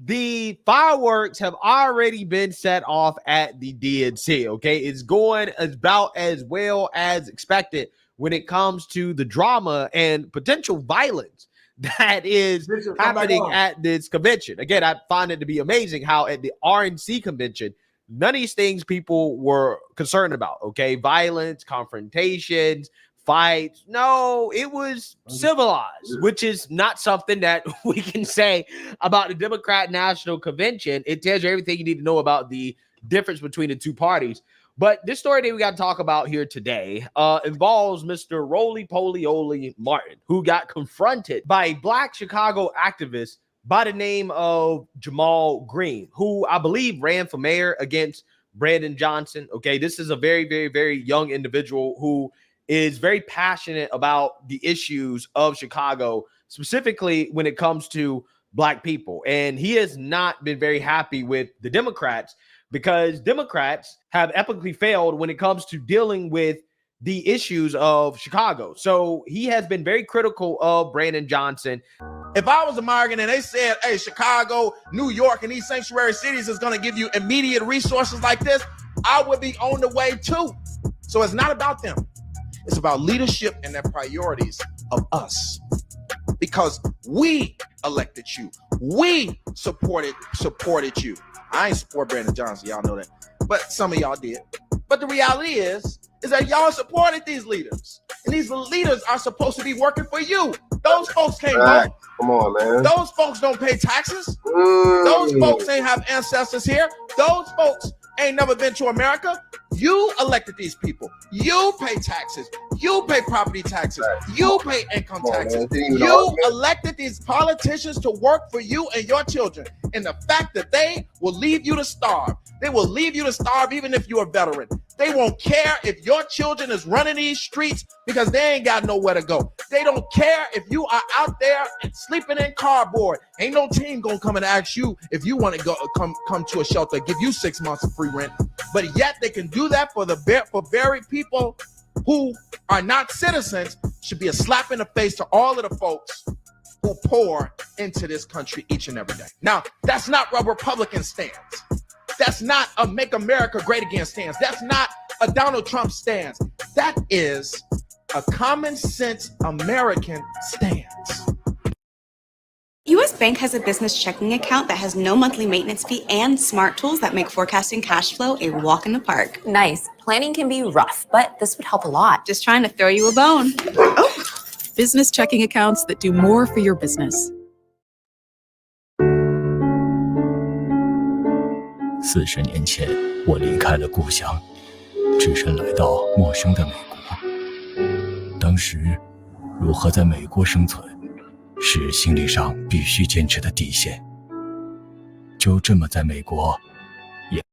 the fireworks have already been set off at the DNC. Okay, it's going about as well as expected when it comes to the drama and potential violence that is happening at this convention. Again, I find it to be amazing how at the RNC convention, none of these things people were concerned about. Okay, violence, confrontations, fights. No, it was civilized, which is not something that we can say about the Democrat National Convention. It tells you everything you need to know about the difference between the two parties. But this story that we got to talk about here today involves Mr. Roly-Poly-Oly Martin, who got confronted by a Black Chicago activist by the name of Jamal Green, who I believe ran for mayor against Brandon Johnson. Okay, this is a very, very, very young individual who is very passionate about the issues of Chicago, specifically when it comes to Black people. And he has not been very happy with the Democrats because Democrats have epically failed when it comes to dealing with the issues of Chicago. So he has been very critical of Brandon Johnson. If I was American and they said, hey, Chicago, New York, and these sanctuary cities is going to give you immediate resources like this, I would be on the way too. So it's not about them. It's about leadership and their priorities of us. Because we elected you. We supported you. I ain't support Brandon Johnson, y'all know that. But some of y'all did. But the reality is that y'all supported these leaders. And these leaders are supposed to be working for you. Those folks can't vote. Come on, man. Those folks don't pay taxes. Those folks ain't have ancestors here. Those folks ain't never been to America. You elected these people. You pay taxes. You pay property taxes. You pay income taxes. You elected these politicians to work for you and your children. And the fact that they will leave you to starve. They will leave you to starve even if you're a veteran. They won't care if your children is running these streets because they ain't got nowhere to go. They don't care if you are out there and sleeping in cardboard. Ain't no team gonna come and ask you if you want to go come to a shelter, give you 6 months of free rent. But yet they can do that for very people who are not citizens. Should be a slap in the face to all of the folks who pour into this country each and every day. Now, that's not a Republican stance. That's not a Make America Great Again stance. That's not a Donald Trump stance. That is a common sense American stance. U.S. Bank has a business checking account that has no monthly maintenance fee and smart tools that make forecasting cash flow a walk in the park. Nice. Planning can be rough, but this would help a lot. Just trying to throw you a bone. Oh. Business checking accounts that do more for your business. 40年前，我离开了故乡，只身来到陌生的美国。当时，如何在美国生存，是心理上必须坚持的底线。就这么在美国，也。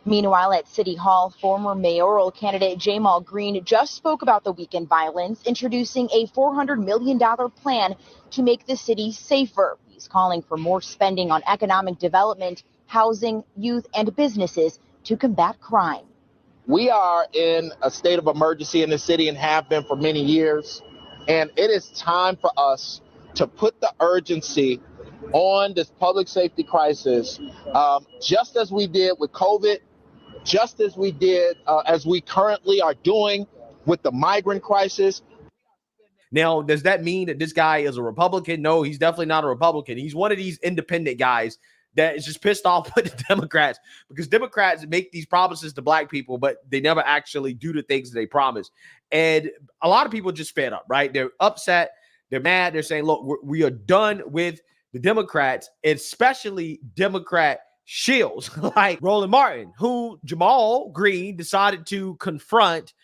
Meanwhile, at City Hall, former mayoral candidate Jamal Green just spoke about the weekend violence, introducing a $400 million plan to make the city safer. He's calling for more spending on economic development, housing, youth, and businesses to combat crime. We are in a state of emergency in the city and have been for many years. And it is time for us to put the urgency on this public safety crisis, just as we did with COVID, just as we did, as we currently are doing with the migrant crisis. Now, does that mean that this guy is a Republican? No, he's definitely not a Republican. He's one of these independent guys that is just pissed off with the Democrats because Democrats make these promises to Black people, but they never actually do the things they promise. And a lot of people just fed up, right? They're upset. They're mad. They're saying, look, we are done with the Democrats, especially Democrat shills like Roland Martin, who Jamal Green decided to confront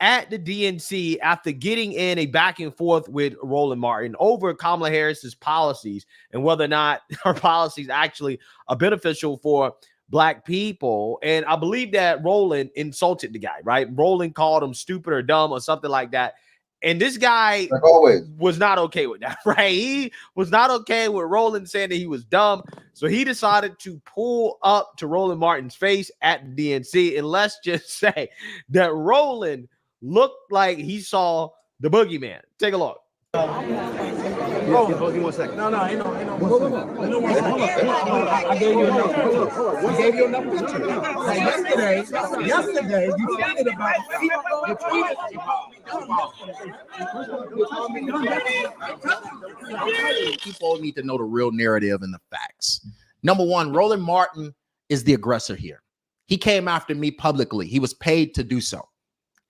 at the DNC after getting in a back and forth with Roland Martin over Kamala Harris's policies and whether or not her policies actually are beneficial for Black people. And I believe that Roland insulted the guy, right? Roland called him stupid or dumb or something like that. And this guy like always was not okay with that, right? He was not okay with Roland saying that he was dumb. So he decided to pull up to Roland Martin's face at the DNC. And let's just say that Roland looked like he saw the boogeyman. Take a look. Hold on 1 second. No, ain't no. Hold on. I gave you enough. I gave you enough pictures. Yesterday, you tweeted about people need to know the real narrative and the facts. Number one, Roland Martin is the aggressor here. He came after me publicly. He was paid to do so.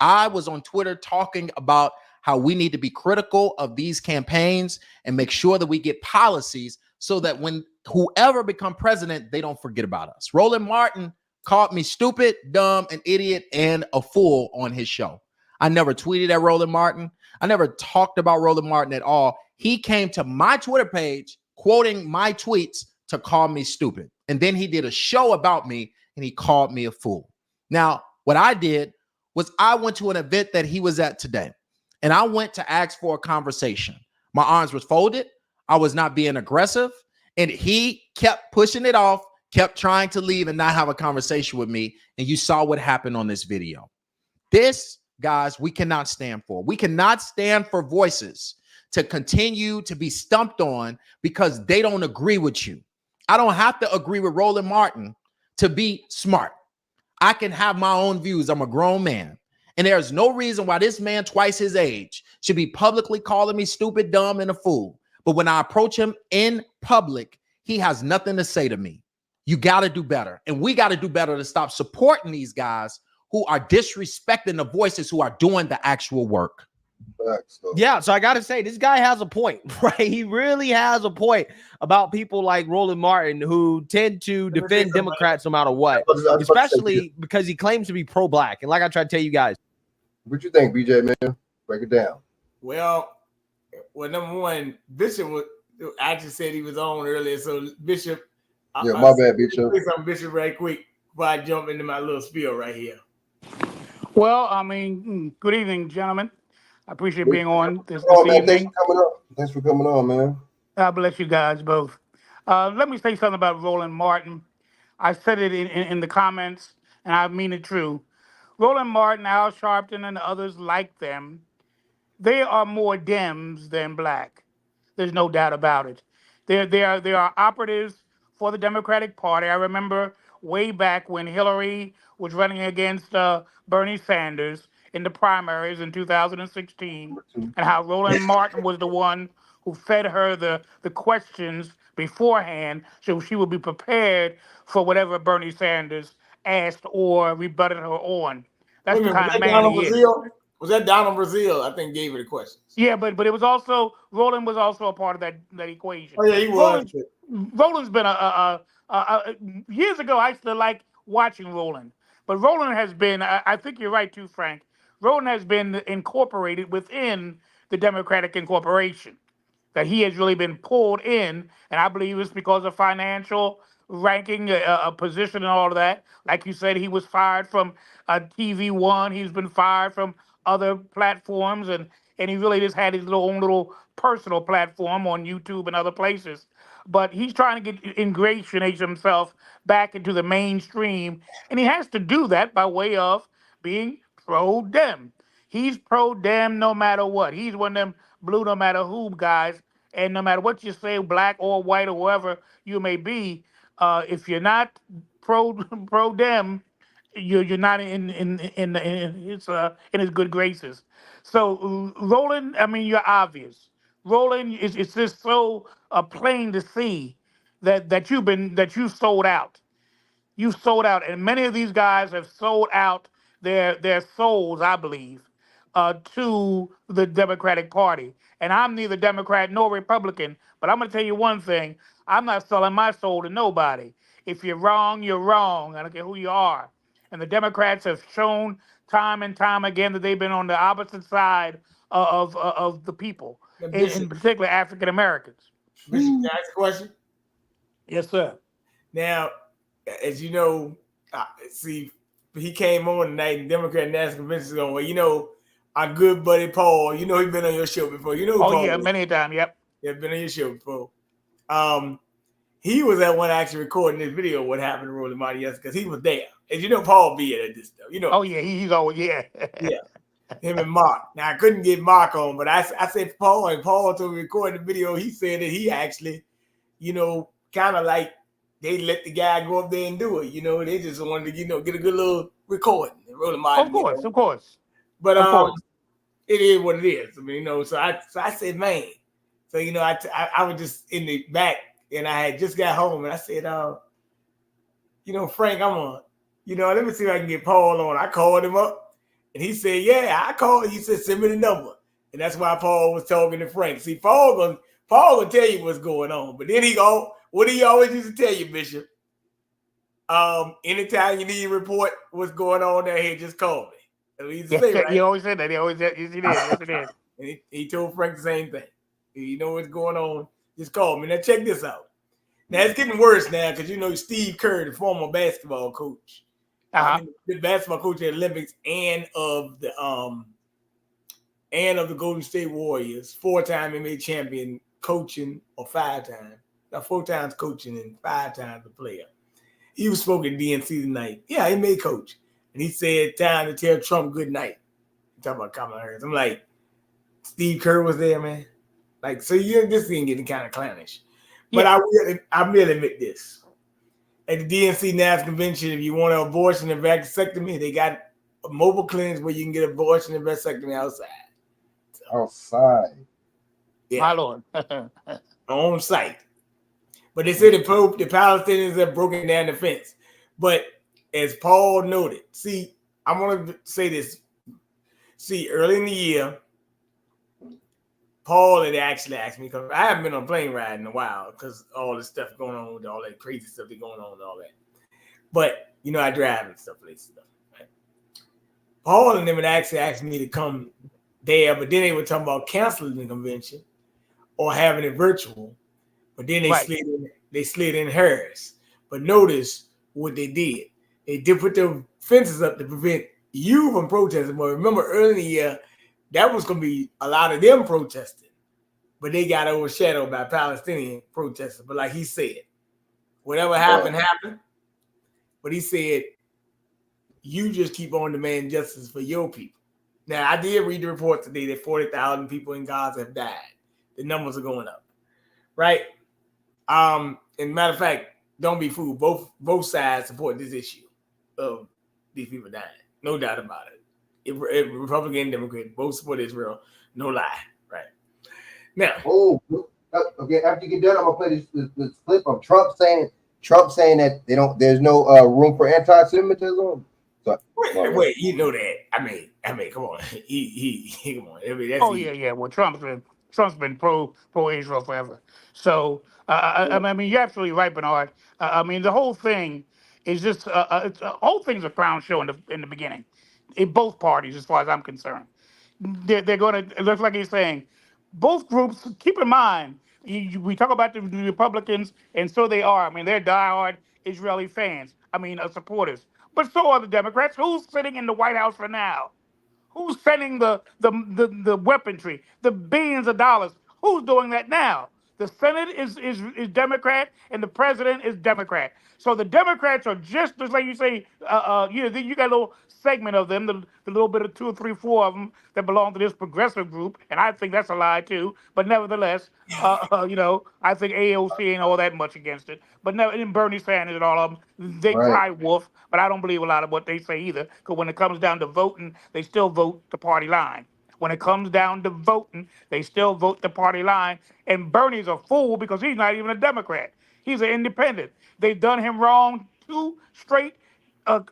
I was on Twitter talking about how we need to be critical of these campaigns and make sure that we get policies so that when whoever become president, they don't forget about us. Roland Martin called me stupid, dumb, an idiot, and a fool on his show. I never tweeted at Roland Martin. I never talked about Roland Martin at all. He came to my Twitter page quoting my tweets to call me stupid. And then he did a show about me and he called me a fool. Now, what I did was I went to an event that he was at today. And I went to ask for a conversation. My arms were folded. I was not being aggressive. And he kept pushing it off, kept trying to leave and not have a conversation with me. And you saw what happened on this video. This, guys, we cannot stand for. We cannot stand for voices to continue to be stumped on because they don't agree with you. I don't have to agree with Roland Martin to be smart. I can have my own views. I'm a grown man. And there's no reason why this man twice his age should be publicly calling me stupid, dumb, and a fool. But when I approach him in public, he has nothing to say to me. You got to do better. And we got to do better to stop supporting these guys who are disrespecting the voices who are doing the actual work. Yeah, so I got to say, this guy has a point, right? He really has a point about people like Roland Martin who tend to defend Democrats no matter what, especially because he claims to be pro-black. And like I try to tell you guys. What you think, BJ, man? Break it down. Well, number one, Bishop I just said he was on earlier, so Bishop. Yeah, my bad, Bishop. Say something, Bishop, right quick before I jump into my little spiel right here. Well, I mean, good evening, gentlemen. I appreciate being on this Man, evening. Thanks for coming on, man. God bless you guys both. Let me say something about Roland Martin. I said it in the comments, and I mean it true. Roland Martin, Al Sharpton, and others like them, they are more Dems than black. There's no doubt about it. They are operatives for the Democratic Party. I remember way back when Hillary was running against Bernie Sanders in the primaries in 2016, and how Roland Martin was the one who fed her the questions beforehand so she would be prepared for whatever Bernie Sanders asked or rebutted her on. That's the kind of man he is. Was that Donald Brazil? I think gave her the questions. Yeah, but it was also Roland was also a part of that equation. Oh yeah, he was. Roland's been years ago. I used to like watching Roland, but Roland has been. I think you're right too, Frank. Roland has been incorporated within the Democratic Incorporation. That he has really been pulled in, and I believe it's because of financial ranking, a position, and all of that. Like you said, he was fired from TV One. He's been fired from other platforms, and he really just had his own little personal platform on YouTube and other places. But he's trying to ingratiate himself back into the mainstream, and he has to do that by way of being pro-Dem. He's pro-Dem no matter what. He's one of them blue no matter who guys, and no matter what you say, black or white or whoever you may be, if you're not pro-Dem, you're not in his good graces. So Roland, I mean, you're obvious. Roland, it's just so plain to see that you've sold out. You sold out, and many of these guys have sold out their souls, I believe, to the Democratic Party. And I'm neither Democrat nor Republican, but I'm going to tell you one thing: I'm not selling my soul to nobody. If you're wrong, you're wrong. I don't care who you are. And the Democrats have shown time and time again that they've been on the opposite side of the people, in particular African Americans. Bishop, can I ask a question? Yes, sir. Now, as you know, see, he came on tonight, and Democrat National Convention is going, well, our good buddy Paul. You know he's been on your show before. You know who Oh Paul yeah, is. many a time. Yep. Yeah, been on your show before. He was at one actually recording this video of what happened to Rolling Marty yesterday because he was there. And you know Paul be at this stuff. You know. Oh yeah, he's always yeah. Him and Mark. Now I couldn't get Mark on, but I said Paul, and Paul told me to record the video. He said that he actually, you know, kind of like they let the guy go up there and do it. You know, they just wanted to, you know, get a good little recording and Rolling Marty. Of course, of course. But of course. it is what it is. I mean, you know, so I said, man. So, you know, I was just in the back and I had just got home and I said, you know, Frank, I'm on, you know, let me see if I can get Paul on. I called him up and he said, yeah, I called. He said, send me the number. And that's why Paul was talking to Frank. See, Paul will tell you what's going on. But then what he always used to tell you, Bishop, anytime you need to report what's going on there, he just call me. That's what he used to say, right? He always said that. He always said, yes, he did. Yes, he did. And he told Frank the same thing. You know what's going on, just call me. Now check this out. Now it's getting worse now because you know Steve Kerr, the former basketball coach, the basketball coach at the Olympics and of the Golden State Warriors, 4-time NBA champion coaching, or 5-time, now 4 times coaching and 5 times a player. He was spoken at DNC tonight. Yeah, he made coach, and he said time to tell Trump good night. Talking about Kamala Harris. I'm like, Steve Kerr was there, man. Like, so this thing getting kind of clownish. But I will admit this. At the DNC National Convention, if you want an abortion and vasectomy, they got mobile clinics where you can get abortion and vasectomy outside. Outside. Yeah. My Lord. On site. But they said the Palestinians have broken down the fence. But as Paul noted, see, I want to say this. See, early in the year, Paul had actually asked me, because I haven't been on a plane ride in a while because all this stuff going on with all that crazy stuff that's going on and all that. But, you know, I drive and stuff like that. Right? Paul and them had actually asked me to come there, but then they were talking about canceling the convention or having it virtual. But then they slid in Harris. But notice what they did. They did put their fences up to prevent you from protesting. But remember earlier in the year, that was going to be a lot of them protesting, but they got overshadowed by Palestinian protesters. But like he said, whatever happened, happened. But he said, you just keep on demanding justice for your people. Now, I did read the report today that 40,000 people in Gaza have died. The numbers are going up, right? And matter of fact, don't be fooled. Both sides support this issue of these people dying. No doubt about it. Republican and Democrat both support Israel, no lie, right? Now, okay. After you get done, I'm gonna play this clip of Trump saying that there's no room for anti-Semitism. So, wait, you know that? I mean, come on, he come on. I mean, Oh yeah. Well, Trump's been pro Israel forever. So I mean, you're absolutely right, Bernard. I mean, the whole thing is just whole thing's a clown show in the beginning. In both parties, as far as I'm concerned, they're going to. It looks like he's saying, both groups. Keep in mind, we talk about the Republicans, and so they are. I mean, they're diehard Israeli fans. I mean, supporters. But so are the Democrats. Who's sitting in the White House for now? Who's sending the weaponry, the billions of dollars? Who's doing that now? The Senate is Democrat and the president is Democrat. So the Democrats are just like you say. You got a little segment of them, the little bit of 2 or 3, 4 of them that belong to this progressive group, and I think that's a lie too. But nevertheless, I think AOC ain't all that much against it. But and Bernie Sanders and all of them, they cry wolf. But I don't believe a lot of what they say either. Because when it comes down to voting, they still vote the party line. When it comes down to voting, they still vote the party line. And Bernie's a fool because he's not even a Democrat. He's an independent. They've done him wrong 2 straight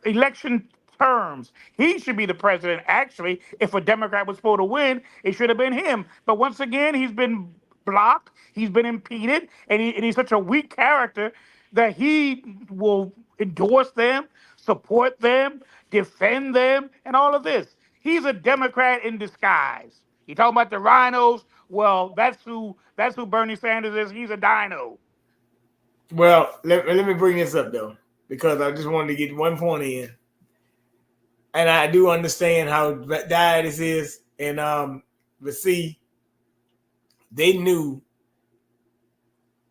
election terms. He should be the president. Actually, if a Democrat was supposed to win, it should have been him. But once again, he's been blocked. He's been impeded. And he's such a weak character that he will endorse them, support them, defend them, and all of this. He's a Democrat in disguise. You talking about the rhinos? Well, that's who Bernie Sanders is. He's a dino. Well, let me bring this up though, because I just wanted to get one point in, and I do understand how dire this is. And but see, they knew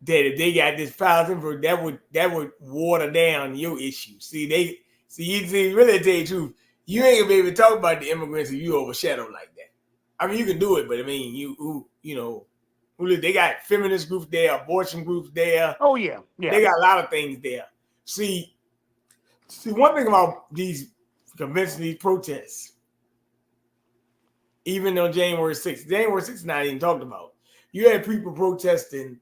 that if they got this power, that would water down your issue. See, really to tell you the truth, you ain't gonna be able to talk about the immigrants if you overshadow like that. I mean, you can do it, but I mean, they got feminist groups there, abortion groups there. Oh yeah, yeah. They got a lot of things there. See, one thing about these conventions, these protests, even on January 6th is not even talked about. You had people protesting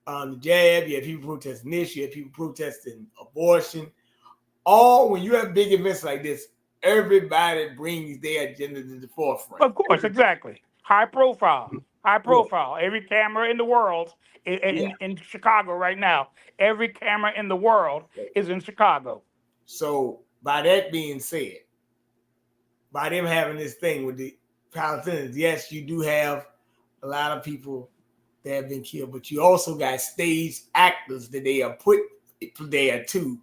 the jab, you had people protesting this, you had people protesting abortion. All when you have big events like this, everybody brings their agenda to the forefront. Of course, exactly. High profile. Every camera in the world in Chicago right now. Every camera in the world is in Chicago. So by that being said, by them having this thing with the Palestinians, yes, you do have a lot of people that have been killed, but you also got stage actors that they are put there to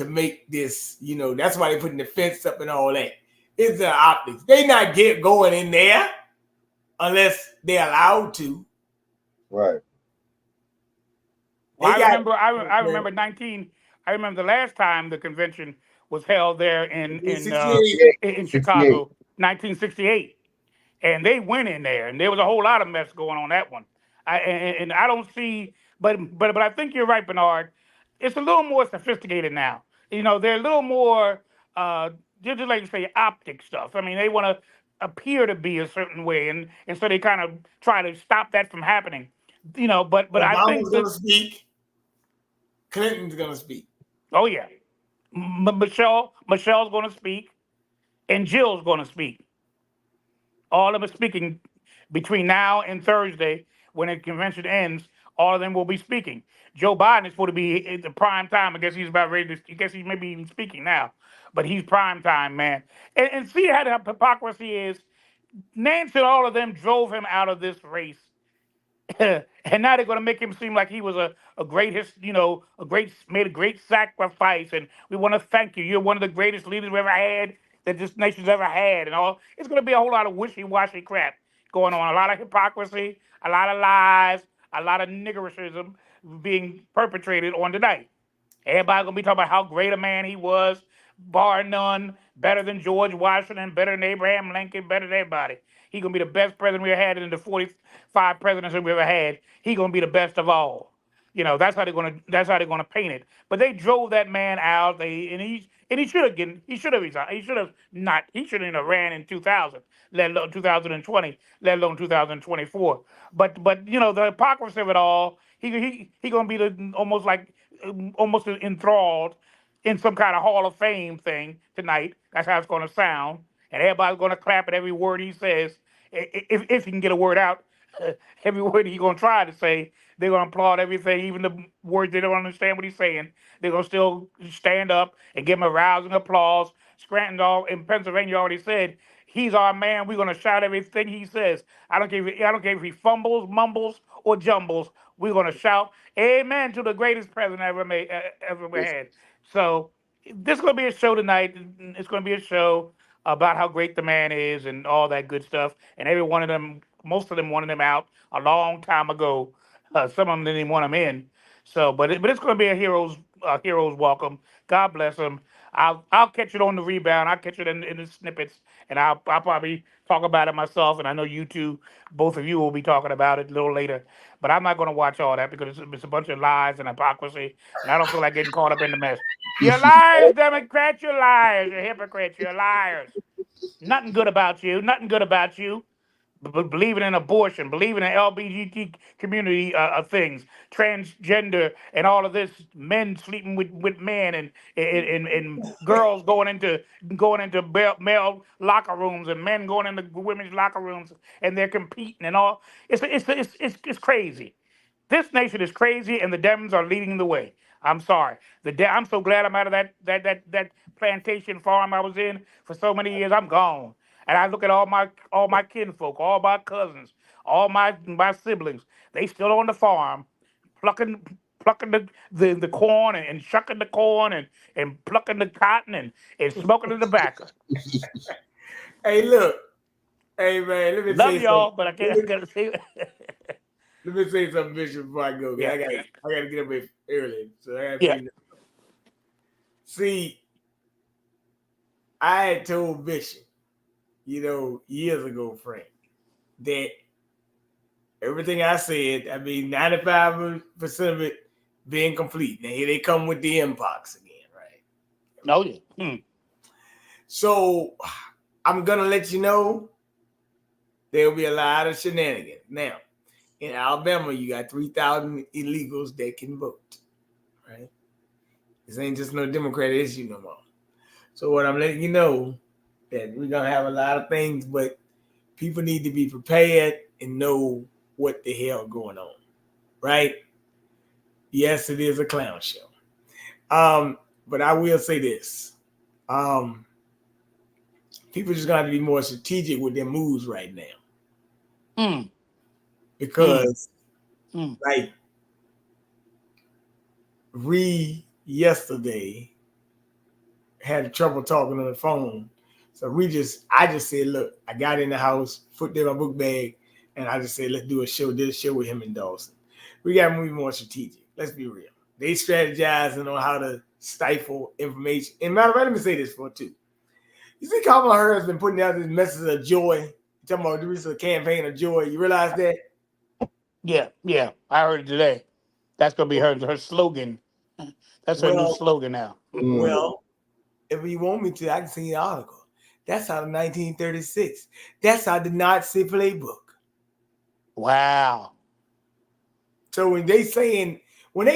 make this, that's why they're putting the fence up and all that. It's the optics. They not going in there unless they're allowed to. Right. Well, I remember the last time the convention was held there in Chicago, 1968. And they went in there, and there was a whole lot of mess going on that one. I don't see, but I think you're right, Bernard. It's a little more sophisticated now. They're a little more, just like you say, optic stuff. I mean, they want to appear to be a certain way, and so they kind of try to stop that from happening. But I think going to speak. Clinton's going to speak. Oh yeah, Michelle's going to speak, and Jill's going to speak. All of them are speaking between now and Thursday when the convention ends. All of them will be speaking. Joe Biden is supposed to be at the prime time. I guess he's about ready to. I guess he's maybe even speaking now, but he's prime time, man. And see how the hypocrisy is. Nancy and all of them drove him out of this race. And now they're going to make him seem like he was made a great sacrifice, and we want to thank you. You're one of the greatest leaders we've ever had, that this nation's ever had, and all. It's going to be a whole lot of wishy-washy crap going on. A lot of hypocrisy, a lot of lies, a lot of niggerism being perpetrated on tonight. Everybody going to be talking about how great a man he was, bar none, better than George Washington, better than Abraham Lincoln, better than everybody. He's going to be the best president we ever had in the 45 presidents that we ever had. He's going to be the best of all. That's how they're going to paint it. But they drove that man out. He shouldn't have resigned. Ran in 2000, let alone 2020, let alone 2024. But the hypocrisy of it all, he going to be almost enthralled in some kind of Hall of Fame thing tonight. That's how it's going to sound. And everybody's going to clap at every word he says. If he can get a word out, every word he's going to try to say, they're going to applaud everything, even the words they don't understand what he's saying. They're going to still stand up and give him a rousing applause. Scranton in Pennsylvania already said, he's our man. We're going to shout everything he says. I don't care if he fumbles, mumbles, or jumbles. We're going to shout, amen, to the greatest president ever had. So this is going to be a show tonight. It's going to be a show about how great the man is and all that good stuff. And most of them wanted him out a long time ago. Some of them didn't even want him in. So, but it's going to be a hero's welcome. God bless him. I'll catch it on the rebound. I'll catch it in the snippets, and I'll probably talk about it myself. And I know you two, both of you, will be talking about it a little later. But I'm not going to watch all that because it's a bunch of lies and hypocrisy, and I don't feel like getting caught up in the mess. You're liars, Democrats. You're liars. You're hypocrites. You're liars. Nothing good about you. Nothing good about you. Believing in abortion, believing in LGBT community things, transgender, and all of this, men sleeping with men, and girls going into male locker rooms, and men going into women's locker rooms, and they're competing and all. It's crazy. This nation is crazy, and the Dems are leading the way. I'm sorry. I'm so glad I'm out of that plantation farm I was in for so many years. I'm gone. And I look at all my kinfolk, all my cousins, all my siblings. They still on the farm, plucking the corn and shucking the corn and plucking the cotton and smoking the tobacco. Hey, look, Hey man, let me Love say y'all, something. but I can't. I gotta say. Let me say something, Bishop, before I go. Yeah. I gotta get up early, so I gotta Yeah. clean up. See, I had told Bishop, years ago, Frank, that everything I said, 95% of it being complete. Now here they come with the Mpox again, right? Oh yeah. So I'm gonna let you know there'll be a lot of shenanigans. Now, in Alabama, you got 3,000 illegals that can vote, right? This ain't just no Democrat issue no more. So what I'm letting you know that we're gonna have a lot of things, but people need to be prepared and know what the hell going on, right? Yes, it is a clown show. But I will say this. People just got to be more strategic with their moves right now. Because like yesterday had trouble talking on the phone. So I just said, look, I got in the house, put in my book bag, and I just said, let's do a show. Did a show with him and Dawson. We got to be more strategic. Let's be real. They strategizing on how to stifle information. And matter of fact, let me say this for too. You see, Kamala Harris has been putting out this message of joy. Talking about this a campaign of joy. You realize that? Yeah. I heard it today. That's gonna be her slogan. That's her new slogan now. Well, if you want me to, I can send you the article. That's out of 1936. That's out the Nazi playbook. Wow. So when they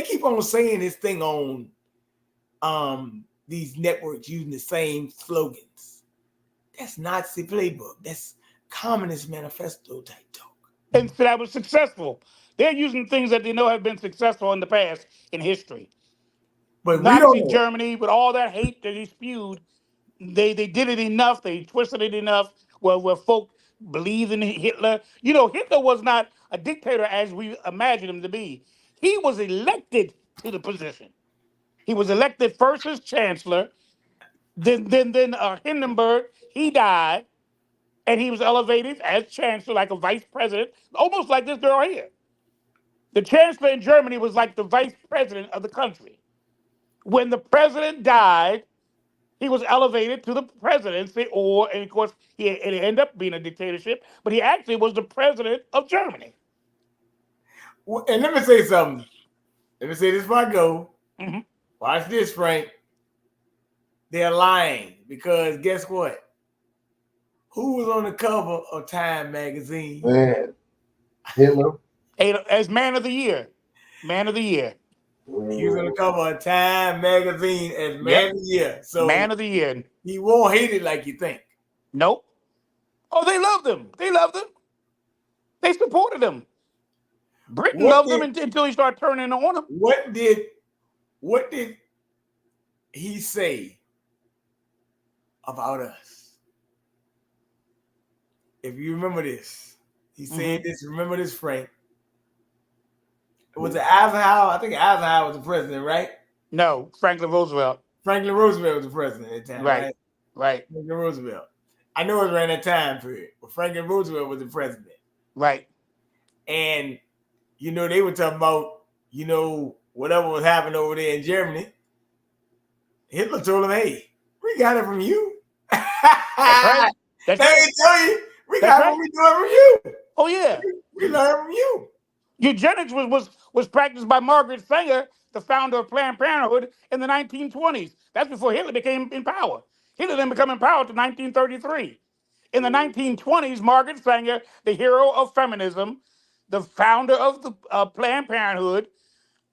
keep on saying this thing on these networks using the same slogans, that's Nazi playbook. That's Communist Manifesto type talk. And so that was successful. They're using things that they know have been successful in the past in history. But Nazi Germany, with all that hate that he spewed, they did it enough. They twisted it enough where folk believed in Hitler. Hitler was not a dictator as we imagined him to be. He was elected to the position. He was elected first as chancellor. Then Hindenburg, he died, and he was elevated as chancellor, like a vice president, almost like this girl here. The chancellor in Germany was like the vice president of the country. When the president died, he was elevated to the presidency, and of course, it ended up being a dictatorship, but he actually was the president of Germany. Well, and let me say something. Let me say this before I go. Mm-hmm. Watch this, Frank. They're lying because guess what? Who was on the cover of Time magazine? Man, Hitler. As man of the year. Man of the year. He was on the cover of Time magazine as man of the year. So man of the year. He won't hate it like you think. Nope. Oh, they loved him. They loved him. They supported him. Britain loved him until he started turning on him. What did he say about us? If you remember this, he said this. Remember this, Frank. Was it Eisenhower? I think Eisenhower was the president, right? No, Franklin Roosevelt. Franklin Roosevelt was the president at the time, right? Right. Franklin Roosevelt. I know it was around that time period, but Franklin Roosevelt was the president. Right. And, they were talking about, whatever was happening over there in Germany. Hitler told him, hey, we got it from you. That's right. That's right. Tell you, we got what we doing from you. Oh, yeah. We learned from you. Eugenics was practiced by Margaret Sanger, the founder of Planned Parenthood, in the 1920s. That's before Hitler became in power. Hitler didn't become in power until 1933. In the 1920s, Margaret Sanger, the hero of feminism, the founder of the Planned Parenthood,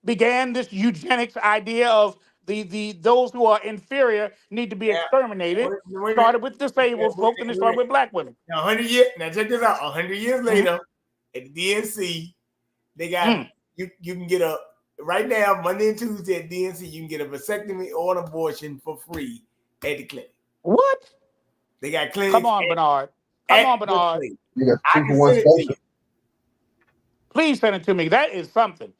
began this eugenics idea of those who are inferior need to be exterminated. Started with disabled folks, and it started with black women. Now, 100 years. Now check this out. 100 years later, at the DNC, they got you can get right now Monday and Tuesday at DNC. You can get a vasectomy or an abortion for free at the clinic. What? They got clinics. Come on, Bernard. Come on, Bernard. You got 2 for 1 special. Please send it to me. That is something.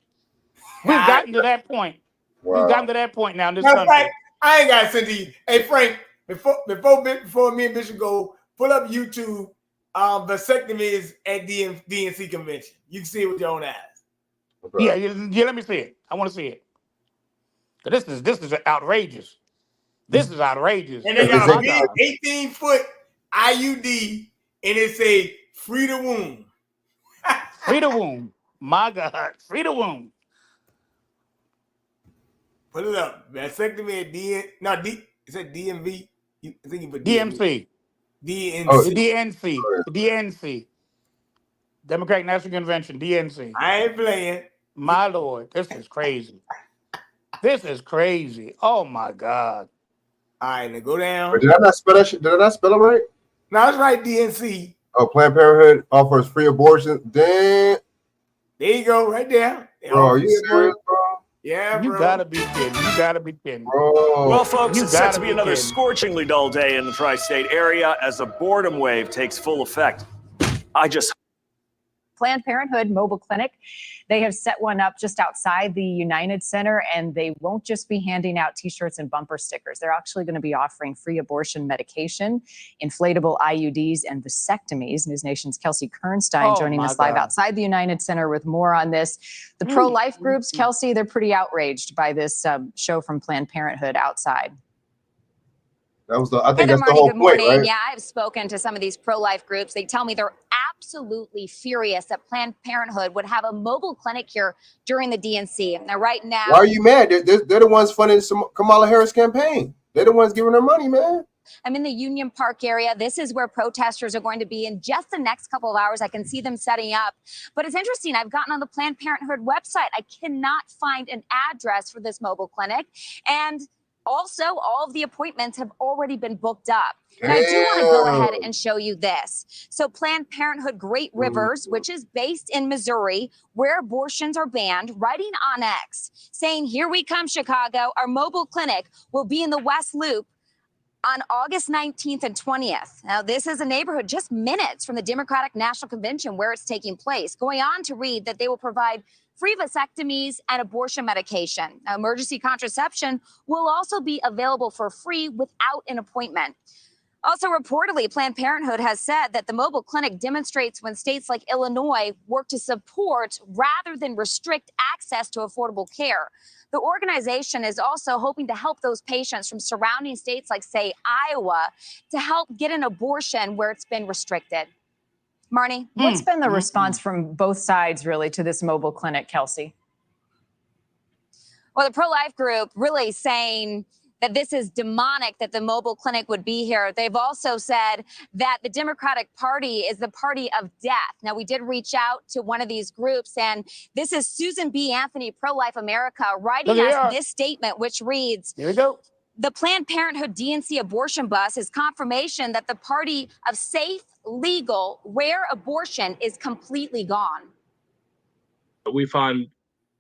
We've gotten to that point. Wow. We've gotten to that point now in this country. Frank, I ain't got to send to you. Hey, Frank, before me and Bishop go, pull up YouTube vasectomies at DNC convention. You can see it with your own eyes. Yeah, let me see it. I want to see it. This is outrageous. This is outrageous. And they got a big God. 18-foot IUD, and it say free the womb. Free the womb. My God. Free the womb. Put it up. Vasectomy at is that DMV? I think you put DMC. DNC. The DNC. The DNC. Democratic National Convention. DNC. I ain't playing. My Lord. This is crazy. This is crazy. Oh my God. All right, now go down. But did I not spell that shit? Did I not spell it right? No, it's right, DNC. Oh, Planned Parenthood offers free abortion. Damn. There you go, right there. Bro, are you serious, bro? Yeah, bro. You gotta be kidding. You gotta be kidding. Bro. Well, folks, You it's set gotta to be be another kidding. scorchingly dull day in the tri-state area as a boredom wave takes full effect. Planned Parenthood mobile clinic. They have set one up just outside the United Center, and they won't just be handing out T-shirts and bumper stickers. They're actually going to be offering free abortion medication, inflatable IUDs, and vasectomies. News Nation's Kelsey Kernstein joining us live outside the United Center with more on this. The pro-life groups, Kelsey, they're pretty outraged by this show from Planned Parenthood outside. That was I think Heather that's the Marnie, whole good point, morning. right? Yeah, I've spoken to some of these pro-life groups. They tell me they're absolutely furious that Planned Parenthood would have a mobile clinic here during the DNC. Now, right now, Why are you mad? They're the ones funding Kamala Harris campaign. They're the ones giving her money, man. I'm in the Union Park area. This is where protesters are going to be in just the next couple of hours. I can see them setting up. But it's interesting. I've gotten on the Planned Parenthood website. I cannot find an address for this mobile clinic. And also, all of the appointments have already been booked up. And I do want to go ahead and show you this. So Planned Parenthood Great Rivers, which is based in Missouri, where abortions are banned, writing on X, saying, "Here we come, Chicago. Our mobile clinic will be in the West Loop on August 19th and 20th. Now, this is a neighborhood just minutes from the Democratic National Convention where it's taking place. Going on to read that they will provide free vasectomies and abortion medication. Now, emergency contraception will also be available for free without an appointment. Also, reportedly, Planned Parenthood has said that the mobile clinic demonstrates when states like Illinois work to support rather than restrict access to affordable care. The organization is also hoping to help those patients from surrounding states like, say, Iowa, to help get an abortion where it's been restricted. Marnie? What's been the response from both sides, really, to this mobile clinic, Kelsey? Well, the pro-life group really saying that this is demonic that the mobile clinic would be here. They've also said that the Democratic Party is the party of death. Now, we did reach out to one of these groups, and this is Susan B. Anthony, Pro-Life America, writing us this statement, which reads, here we go. The Planned Parenthood DNC abortion bus is confirmation that the party of safe, legal, rare abortion is completely gone. We find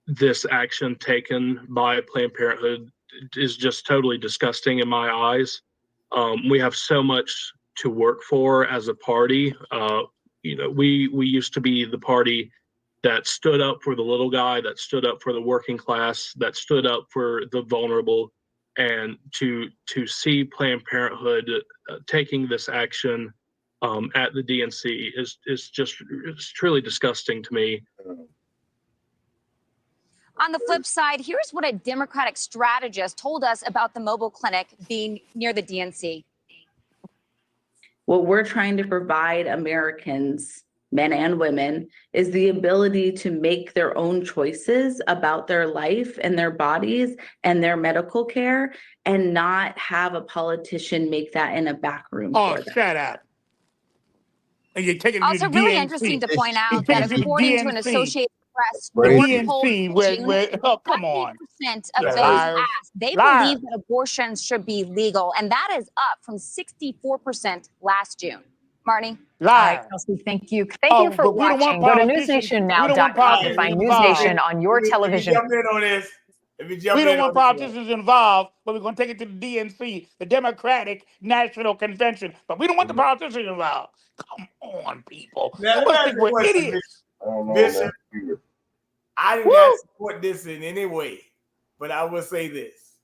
this action taken by Planned Parenthood is just totally disgusting in my eyes. We have so much to work for as a party. We used to be the party that stood up for the little guy, that stood up for the working class, that stood up for the vulnerable. And to see Planned Parenthood taking this action at the DNC it's truly disgusting to me. On the flip side, here's what a Democratic strategist told us about the mobile clinic being near the DNC. What we're trying to provide Americans, men and women, is the ability to make their own choices about their life and their bodies and their medical care, and not have a politician make that in a back room. Oh, shut up. And you're taking Also, it to really DNC. interesting to point You're out taking that it to according to an DNC. Associated Press, The North Pole DNC, come on. 70% of Yeah, those liars. asked, they Liars. believe that abortions should be legal, and that is up from 64% last June. Marnie? All right, Kelsey, thank you. Thank you for but we don't want watching. Go to politicians- newsnationnow.com and find News Nation on your television. Jump in on this. We don't want politicians involved, but we're going to take it to the DNC, the Democratic National Convention. But we don't want the politicians involved. Come on, people. Now, You let me must ask think you a we're question, idiots. Bishop, I do not support this in any way, but I will say this.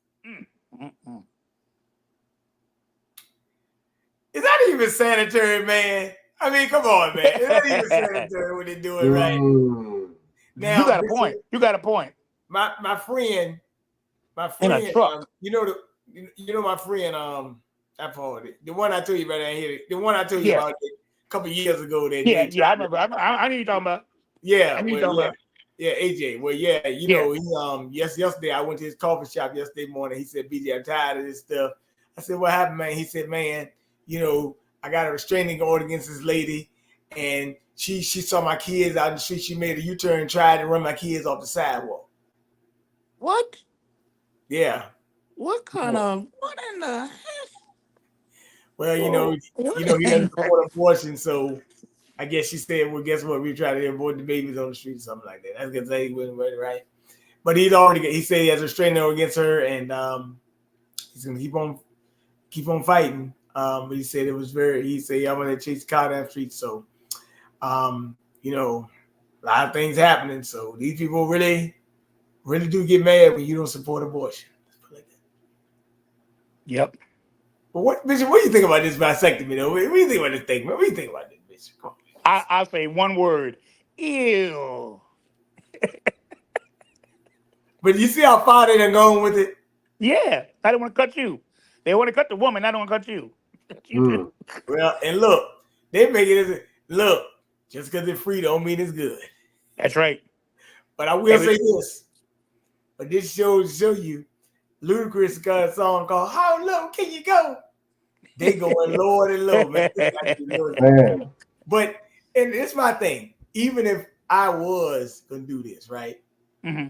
Is that even sanitary, man? I mean, come on, man. It's not even sanitary when they do it right. Now, you got a point. You got a point. My friend, in a truck. you know my friend, I followed it. The one I told you about here. The one I told you about a couple of years ago. That I remember. I know you're talking about. Yeah, I know you're talking about. Yeah, AJ. Well, yeah, you know, he yesterday I went to his coffee shop yesterday morning. He said, BJ, I'm tired of this stuff. I said, what happened, man? He said, man, you know, I got a restraining order against this lady, and she saw my kids out in the street. She made a U-turn and tried to run my kids off the sidewalk. What? Yeah. What kind of what in the Well, you know, he doesn't support abortion, so I guess she said, well, guess what? We try to avoid the babies on the street, something like that. That's because they wouldn't right. But he said he has a restraining order against her, and he's gonna keep on fighting. But he said I'm gonna chase cow down the street. So you know, a lot of things happening. So these people really, really do get mad when you don't support abortion. Yep. But what, Bishop, what do you think about this vasectomy though? What do you think about this thing, man? What do you think about this, Bishop? Come on. I'll say one word. Ew. But you see how far they done going with it? Yeah. I don't want to cut you. They want to cut the woman. I don't want to cut you. Well, and look, they make it as look, just because it's free don't mean it's good. That's right. But I will say this. But this show you, Ludacris got a song called How Low Can You Go? They going lower and low, man. Man. But and it's my thing. Even if I was gonna do this, right? Mm-hmm.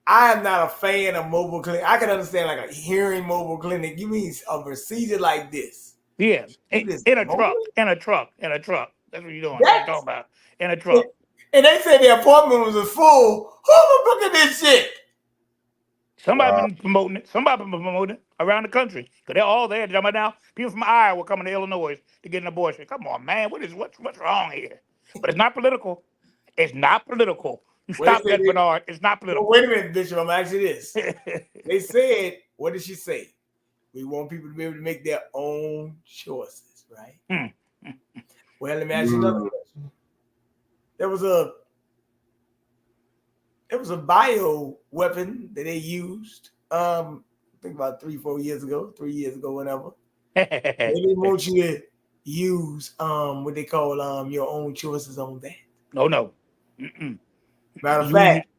I am not a fan of mobile clinic. I can understand like a hearing mobile clinic. You mean a procedure like this? Yeah, in a truck. That's what you're doing. What you're talking about. In a truck. And they said the appointment was full. Who was booking this shit? Somebody been promoting it. Somebody been promoting it around the country. Because they're all there. Now, people from Iowa coming to Illinois to get an abortion. Come on, man. What's wrong here? But it's not political. It's not political. You stop that, Bernard. It's not political. Well, wait a minute, Bishop. I'm asking this. They said, what did she say? We want people to be able to make their own choices, right? Well, let me ask you another question. There was a bio weapon that they used. I think about 3 years ago, whatever. They didn't want you to use what they call your own choices on that. No. Matter of fact,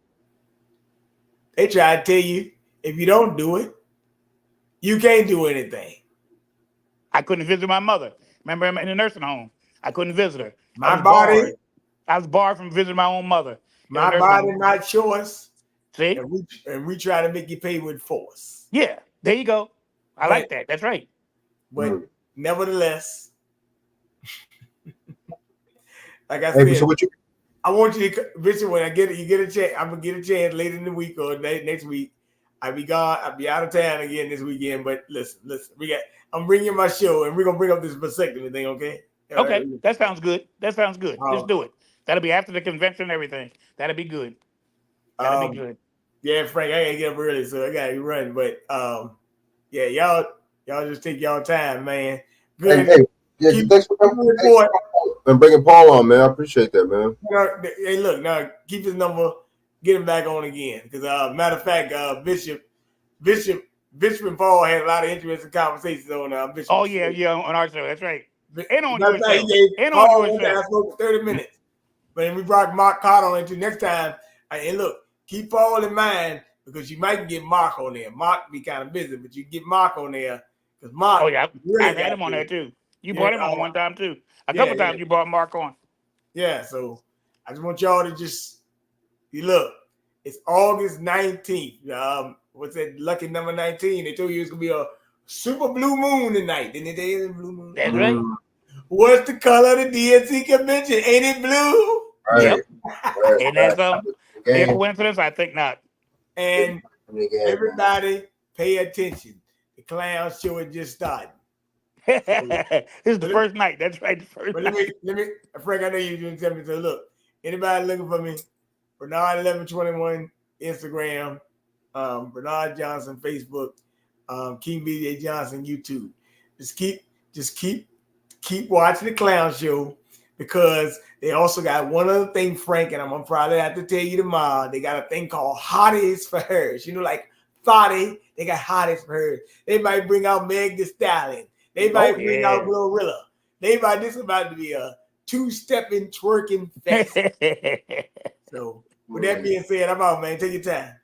they try to tell you if you don't do it, you can't do anything. I couldn't visit my mother. Remember in the nursing home? I couldn't visit her. I was barred from visiting my own mother. My body, my choice. See? And we try to make you pay with force. Yeah, there you go. I like that. That's right. But nevertheless, like I said, I want you to, Bishop, when you get a chance, I'm gonna get a chance later in the week or next week. I'll be gone. I'll be out of town again this weekend. But listen, I'm bringing my show, and we're gonna bring up this vasectomy thing, okay? Okay, right. That sounds good. Let's do it. That'll be after the convention and everything. That'll be good. That'll be good. Yeah, Frank, I gotta get up early, so I gotta run. But yeah, y'all just take y'all time, man. Good. Hey, yeah, thanks for coming and bringing Paul on, man. I appreciate that, man. Hey, look, now keep his number, get him back on again. Because matter of fact, Bishop and Paul had a lot of interesting conversations on Bishop. Oh yeah, on our show. That's right. And on your show. And on your show. For 30 minutes. But then we brought Mark Carter on into next time. And look, keep Paul in mind because you might get Mark on there. Mark be kind of busy, but you get Mark on there because Mark. Oh yeah, I've had him on there too. You brought him on one time too. A couple times you brought Mark on. Yeah, so I just want y'all to just look. It's August 19th. What's that? Lucky number 19. They told you it's gonna be a super blue moon tonight. Didn't they? Blue moon. That's right. What's the color of the DNC convention? Ain't it blue? Right. Yep. And that's a coincidence? I think not. And everybody pay attention. The clown show is just starting. This is the first night. That's right. The first but night. let me, Frank, I know you're going to tell me. So look, anybody looking for me, Bernard 1121 Instagram, Bernard Johnson Facebook, King BJ Johnson YouTube. Just keep keep watching the clown show because they also got one other thing, Frank, and I'm gonna probably have to tell you tomorrow. They got a thing called Hotties for Hers. You know, like Thotty, they got Hotties for Hers. They might bring out Meg Thee Stallion. They might bring out Glorilla. This is about to be a two-stepping twerking fest. So with that being said, I'm out, man. Take your time.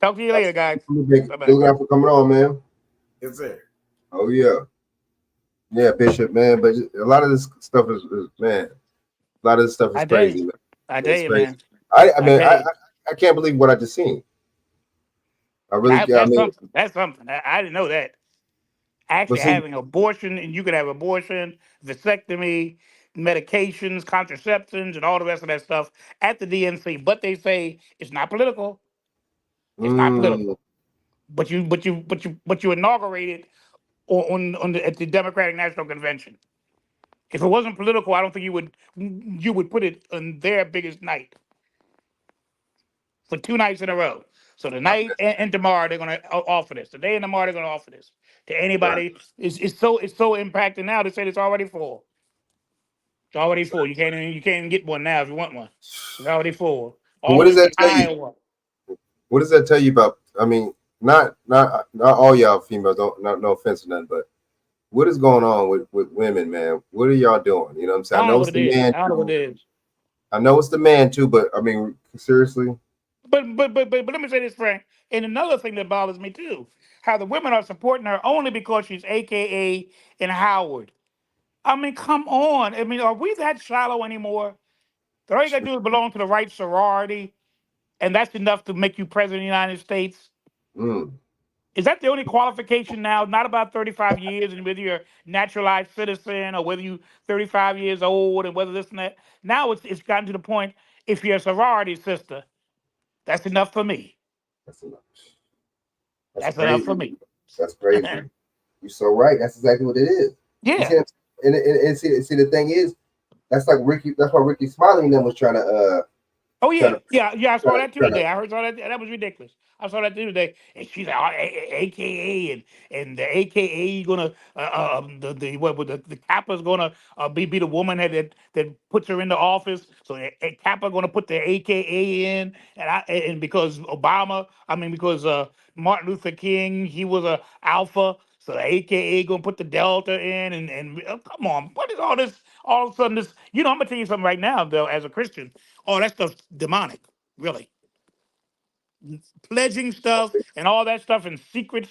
Talk to you later, guys. Bye-bye. Look out for coming on, man. Yes, sir. Oh yeah. Yeah, Bishop, man. But a lot of this stuff is man. A lot of this stuff is crazy, man. I tell you, man. I can't believe what I just seen. I really that's something. I didn't know that. Actually having abortion, and you could have abortion, vasectomy, medications, contraceptions, and all the rest of that stuff at the DNC. But they say it's not political. It's not political. But you inaugurated at the Democratic National Convention. If it wasn't political, I don't think you would put it on their biggest night for 2 nights in a row. So tonight and tomorrow they're going to offer this. Today and tomorrow they're going to offer this to anybody. Right. It's so impacting now. They said it's already full. It's already full. You can't even get one now if you want one. It's already full. What does that tell you? What does that tell you about? I mean, not all y'all females. No offense to nothing, but what is going on with women, man? What are y'all doing? You know what I'm saying? I know it's the man. I don't know what it is. I know it's the man too, but I mean, seriously. But let me say this, Frank. And another thing that bothers me too, how the women are supporting her only because she's AKA in Howard. I mean, come on. I mean, are we that shallow anymore? All you gotta do is belong to the right sorority, and that's enough to make you president of the United States. Is that the only qualification now? Not about 35 years and whether you're a naturalized citizen or whether you're 35 years old and whether this and that. Now it's gotten to the point, if you're a sorority sister, that's enough for me. That's enough. That's enough for me. That's crazy. You're so right. That's exactly what it is. Yeah. And see, the thing is, that's like Ricky. That's why Ricky Smiley and them was trying to. Oh yeah, I saw that too today. I saw that. That was ridiculous. I saw that too today. And she's like, AKA, and the AKA gonna the Kappa's gonna be the woman that puts her in the office. So Kappa gonna put the AKA in, and because because Martin Luther King, he was a alpha. So the AKA gonna put the Delta in, and come on, what is all this? All of a sudden, this, I'm gonna tell you something right now, though, as a Christian, all that stuff's demonic, really. Pledging stuff and all that stuff and secret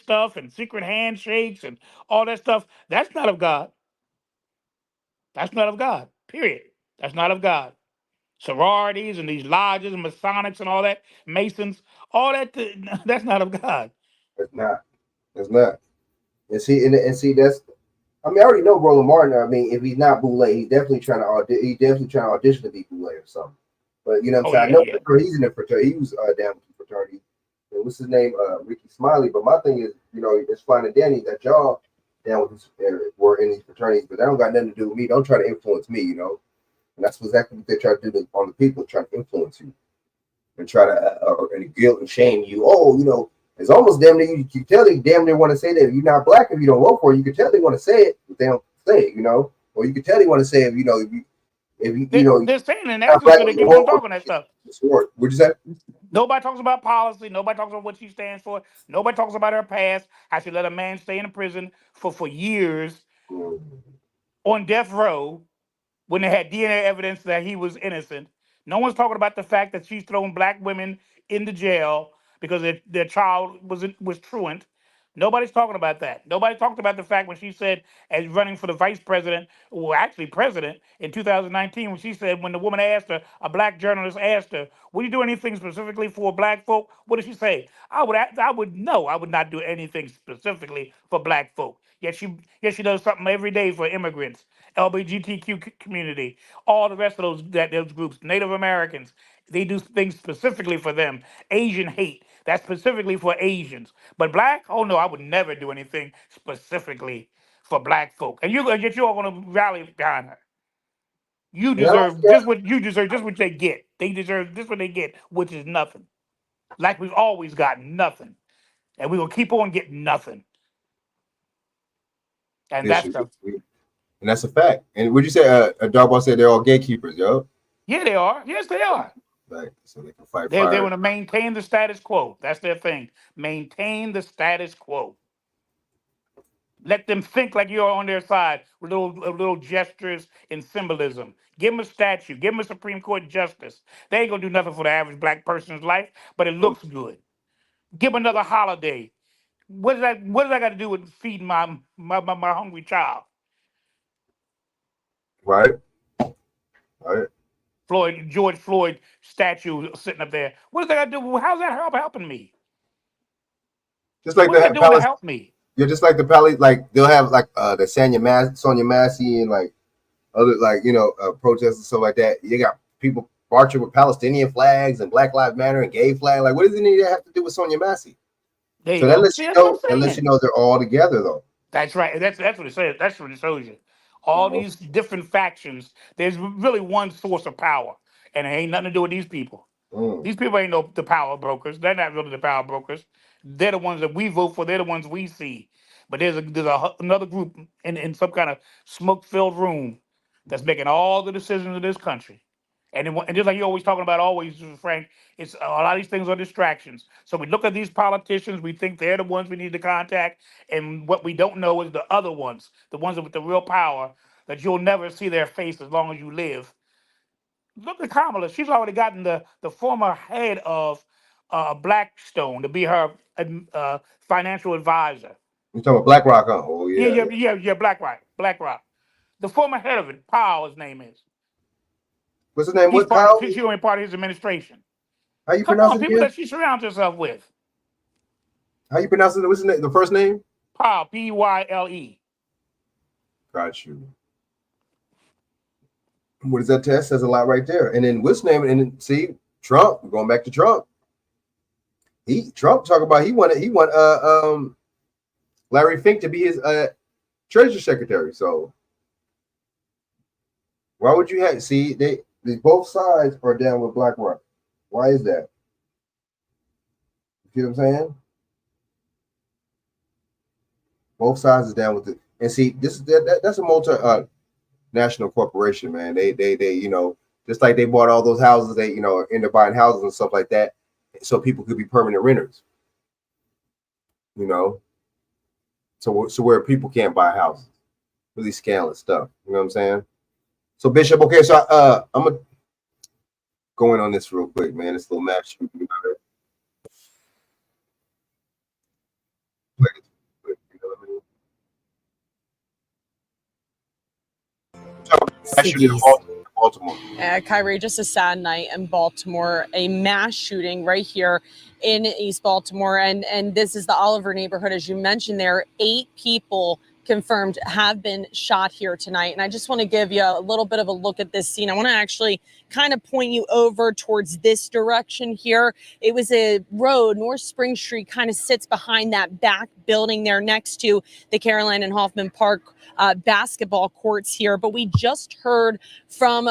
handshakes and all that stuff, that's not of God. That's not of God, period. That's not of God. Sororities and these lodges and Masonics and all that, Masons, all that, that's not of God. It's not. It's not. And see, that's. I mean, I already know Roland Martin. I mean, if he's not Boulay, he's definitely trying to audition to be Boulay or something. But you know what I'm saying? I know he's in the fraternity. He was down with the fraternity. And what's his name? Ricky Smiley. But my thing is, it's fine and dandy that y'all down with this were in these fraternities, but that don't got nothing to do with me. Don't try to influence me, And that's exactly what they try to do on the people, try to influence you and try to and guilt and shame you. Oh, it's almost damn near you can tell they damn near want to say that if you're not black, if you don't vote for it, you can tell they want to say it, but they don't say it, Or you can tell they want to say it, they're saying it now, so they keep on talking that stuff. What'd you say? Nobody talks about policy. Nobody talks about what she stands for. Nobody talks about her past, how she let a man stay in a prison for years on death row when they had DNA evidence that he was innocent. No one's talking about the fact that she's thrown black women into jail because their child was truant. Nobody's talking about that. Nobody talked about the fact when she said, as running for the vice president, well, actually president, in 2019, when she said, when the woman asked her, a black journalist asked her, would you do anything specifically for black folk? What did she say? I would not do anything specifically for black folk. Yet she does something every day for immigrants, LGBTQ community, all the rest of those groups, Native Americans. They do things specifically for them. Asian hate, that's specifically for Asians. But black, oh no, I would never do anything specifically for black folk. And you're all gonna rally behind her. You deserve just what they get. They deserve just what they get, which is nothing. Like we've always gotten nothing. And we're gonna keep on getting nothing. And that's the And that's a fact. And would you say a dog boss said they're all gatekeepers, yo? Yeah, they are. Yes, they are. Right. So they can fight They fire. want to maintain the status quo. That's their thing. Maintain the status quo. Let them think like you're on their side with little gestures and symbolism. Give them a statue. Give them a Supreme Court justice. They ain't gonna do nothing for the average black person's life, but it looks good. Give them another holiday. What does that got to do with feeding my hungry child? Right. Right. George Floyd statue sitting up there. What does that got to do? How's that helping me? Just like what the does that doing to help me? You're just like the Palace, like they'll have like the Sonia Massey and like other like protests and stuff like that. You got people marching with Palestinian flags and Black Lives Matter and gay flag. Like, what does it need to have to do with Sonia Massey? There you So go. that lets See, you that's what know. I'm That lets you saying. know they're all together though. That's right. That's what it says. That's what it shows you. All these different factions. There's really one source of power, and it ain't nothing to do with these people. These people ain't the power brokers. They're not really the power brokers. They're the ones that we vote for. They're the ones we see. But there's another group in some kind of smoke-filled room that's making all the decisions in this country. And just like you're always talking about, always, Frank, it's a lot of these things are distractions. So we look at these politicians, we think they're the ones we need to contact, and what we don't know is the other ones, the ones with the real power that you'll never see their face as long as you live. Look at Kamala. She's already gotten the former head of Blackstone to be her financial advisor. You talking about BlackRock? Huh? Oh yeah. Yeah, BlackRock. The former head of it, Powell, his name is. What's his name? She's What Powell? She's only part of his administration. How you Come pronounce on, it people again? that she surrounds herself with. How you pronounce it? What's his name? The first name? Powell, Pyle. Got you. What does that test? Says a lot right there. And then what's name? And then, see, Trump. We're going back to Trump. Trump talk about he want Larry Fink to be his Treasury Secretary. So why would you have they both sides are down with BlackRock? Why is that? You see what I'm saying? Both sides is down with it. And see, that's a multi-national corporation, man. They just like they bought all those houses, they end up buying houses and stuff like that, so people could be permanent renters. So where people can't buy houses, really scandalous stuff. You know what I'm saying? So Bishop, okay, so I'm gonna go in on this real quick, man. This little match. Baltimore. Kyrie, just a sad night in Baltimore. A mass shooting right here in East Baltimore. And this is the Oliver neighborhood. As you mentioned, there are 8 people confirmed have been shot here tonight. And I just want to give you a little bit of a look at this scene. I want to actually kind of point you over towards this direction here. It was a road, North Spring Street kind of sits behind that back building there next to the Caroline and Hoffman Park basketball courts here. But we just heard from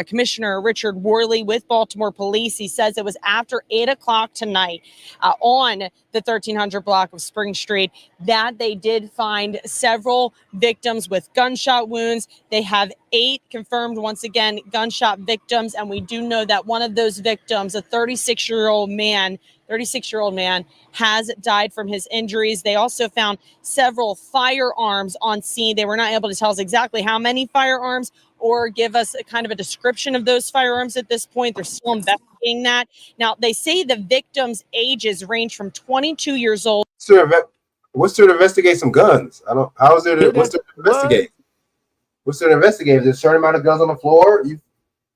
Commissioner Richard Worley with Baltimore Police. He says it was after 8 o'clock tonight on the 1300 block of Spring Street that they did find several victims with gunshot wounds. They have 8 confirmed, once again, gunshot victims. And we do know that one of those victims, a 36-year-old man, has died from his injuries. They also found several firearms on scene. They were not able to tell us exactly how many firearms or give us a kind of a description of those firearms at this point. They're still investigating that. Now, they say the victims' ages range from 22 years old. What's there to investigate some guns? What's there to investigate? What's there to investigate? There's a certain amount of guns on the floor.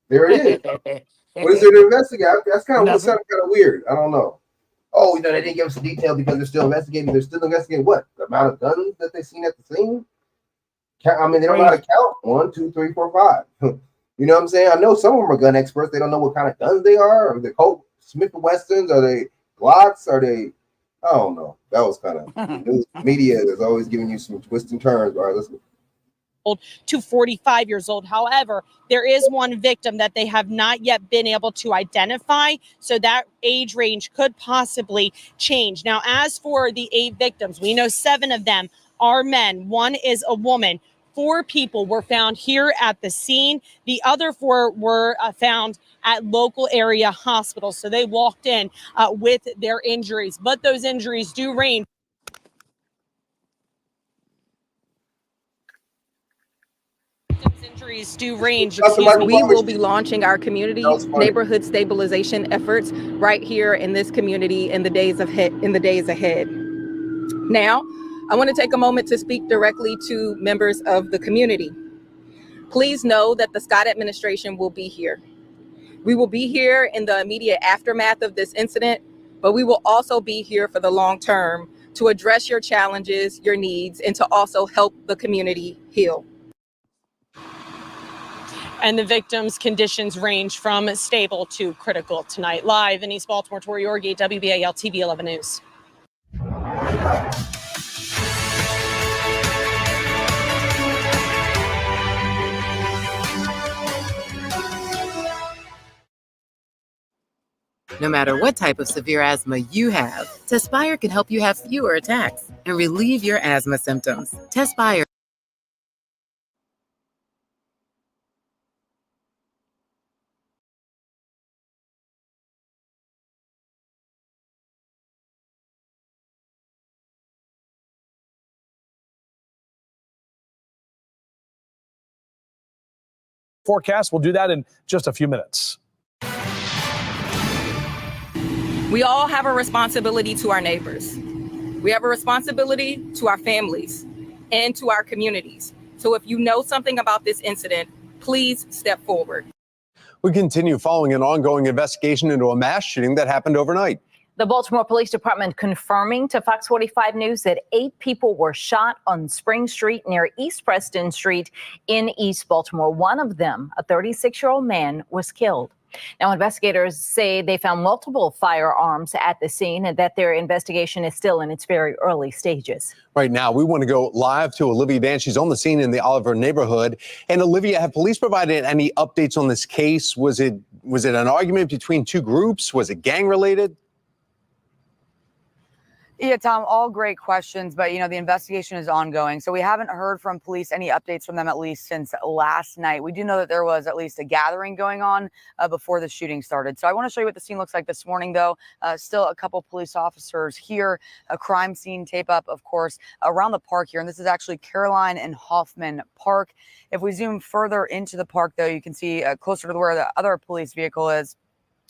There it is. What is there to investigate? That's kind of weird. I don't know. Oh, they didn't give us the detail because they're still investigating. They're still investigating what? The amount of guns that they've seen at the scene? I mean, they don't know how to count. 1, 2, 3, 4, 5. You know what I'm saying? I know some of them are gun experts. They don't know what kind of guns they are. Are they Colt Smith & Wessons? Are they Glocks? Are they? I don't know. That was kind of news media is always giving you some twists and turns. All right, listen. To 45 years old. However, there is one victim that they have not yet been able to identify, so that age range could possibly change. Now, as for the 8 victims, we know 7 of them are men. 1 is a woman. 4 people were found here at the scene. The other 4 were found at local area hospitals. So they walked in with their injuries, but those injuries do range. Injuries do range. We will be launching our community neighborhood stabilization efforts right here in this community in the days ahead. Now, I want to take a moment to speak directly to members of the community. Please know that the Scott administration will be here. We will be here in the immediate aftermath of this incident, but we will also be here for the long term to address your challenges, your needs, and to also help the community heal. And the victims' conditions range from stable to critical tonight. Live in East Baltimore, Tori Orgi, WBAL TV 11 News. No matter what type of severe asthma you have, Tespire can help you have fewer attacks and relieve your asthma symptoms. Tespire. Forecast. We'll do that in just a few minutes. We all have a responsibility to our neighbors. We have a responsibility to our families and to our communities. So if you know something about this incident, please step forward. We continue following an ongoing investigation into a mass shooting that happened overnight. The Baltimore Police Department confirming to Fox 45 News that 8 people were shot on Spring Street near East Preston Street in East Baltimore. One of them, a 36-year-old man, was killed. Now, investigators say they found multiple firearms at the scene and that their investigation is still in its very early stages. Right now, we want to go live to Olivia Dan. She's on the scene in the Oliver neighborhood. And Olivia, have police provided any updates on this case? Was it an argument between 2 groups? Was it gang related? Yeah, Tom, all great questions, but, the investigation is ongoing. So we haven't heard from police, any updates from them, at least since last night. We do know that there was at least a gathering going on before the shooting started. So I want to show you what the scene looks like this morning, though. Still a couple police officers here, a crime scene tape up, of course, around the park here. And this is actually Caroline and Hoffman Park. If we zoom further into the park, though, you can see closer to where the other police vehicle is.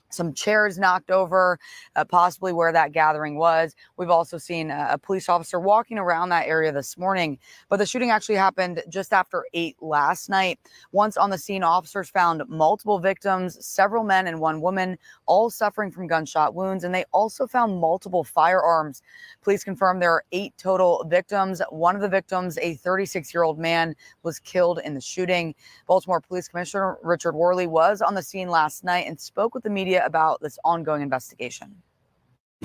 Some chairs knocked over, possibly where that gathering was. We've also seen a police officer walking around that area this morning. But the shooting actually happened just after 8 last night. Once on the scene, officers found multiple victims, several men and 1 woman, all suffering from gunshot wounds. And they also found multiple firearms. Police confirmed there are 8 total victims. One of the victims, a 36-year-old man, was killed in the shooting. Baltimore Police Commissioner Richard Worley was on the scene last night and spoke with the media about this ongoing investigation.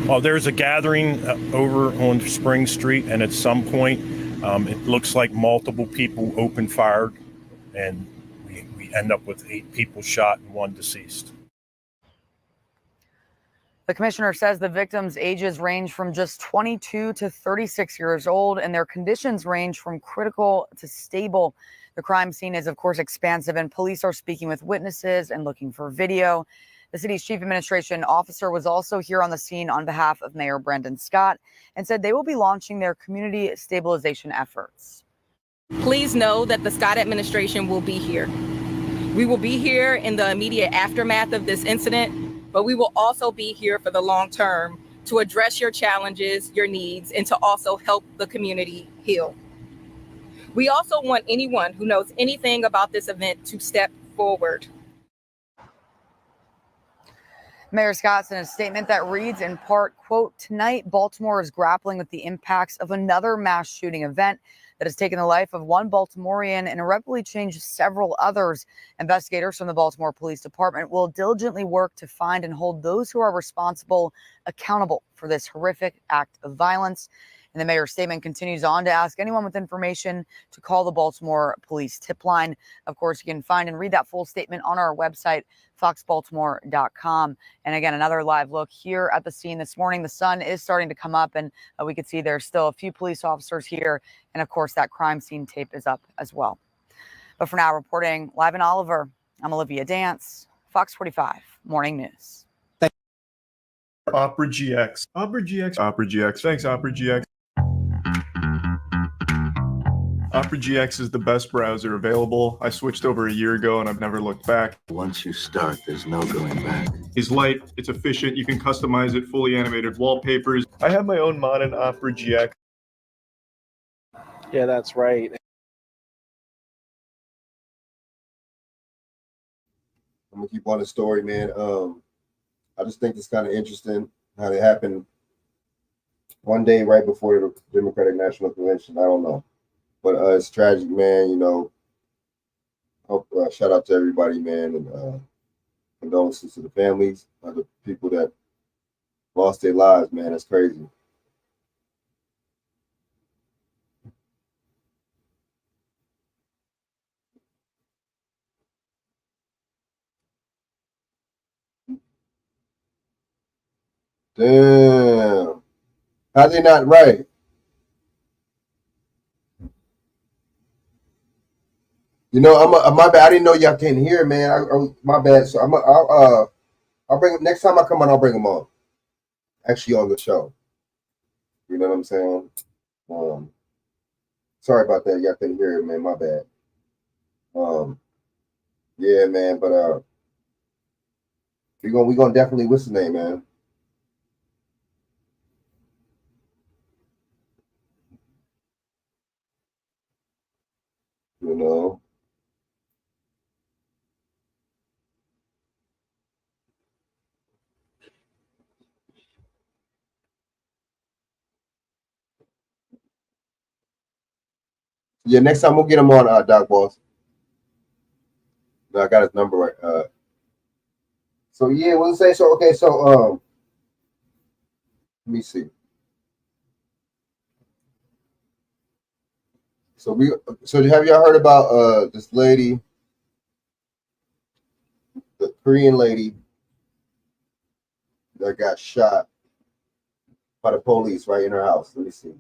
Well, there's a gathering over on Spring Street, and at some point, it looks like multiple people opened fire, and we end up with 8 people shot and 1 deceased. The commissioner says the victims' ages range from just 22 to 36 years old, and their conditions range from critical to stable. The crime scene is, of course, expansive, and police are speaking with witnesses and looking for video. The city's chief administration officer was also here on the scene on behalf of Mayor Brandon Scott and said they will be launching their community stabilization efforts. Please know that the Scott administration will be here. We will be here in the immediate aftermath of this incident, but we will also be here for the long term to address your challenges, your needs, and to also help the community heal. We also want anyone who knows anything about this event to step forward. Mayor Scott sent a statement that reads in part, quote, "Tonight, Baltimore is grappling with the impacts of another mass shooting event that has taken the life of 1 Baltimorean and irreparably changed several others. Investigators from the Baltimore Police Department will diligently work to find and hold those who are responsible accountable for this horrific act of violence." And the mayor's statement continues on to ask anyone with information to call the Baltimore police tip line. Of course, you can find and read that full statement on our website, foxbaltimore.com. And again, another live look here at the scene this morning. The sun is starting to come up, and we can see there's still a few police officers here. And of course, that crime scene tape is up as well. But for now, reporting live in Oliver, I'm Olivia Dance, Fox 45 Morning News. Opera GX. Opera GX. Opera GX. Thanks, Opera GX. Opera GX is the best browser available. I switched over a year ago and I've never looked back. Once you start, there's no going back. It's light, it's efficient, you can customize it, fully animated wallpapers. I have my own mod in Opera GX. Yeah, that's right. I'm gonna keep on the story, man. I just think it's kind of interesting how it happened one day right before the Democratic National Convention. I don't know, but it's tragic, man. You know, hope, shout out to everybody, man, and condolences to the families of the people that lost their lives, man. That's crazy. Damn. How they not right? You know, my bad. I didn't know y'all can't hear, man. My bad. So I'll bring next time I come on. I'll bring them on. Actually, on the show. You know what I'm saying? Sorry about that. Y'all couldn't hear it, man. My bad. Yeah, man. But we gonna definitely what's the name, man? You know. Yeah, next time we'll get him on Doc Boss. I got his number right. So yeah, we'll say so. Okay, so let me see. So have y'all heard about this lady, the Korean lady that got shot by the police right in her house? Let me see.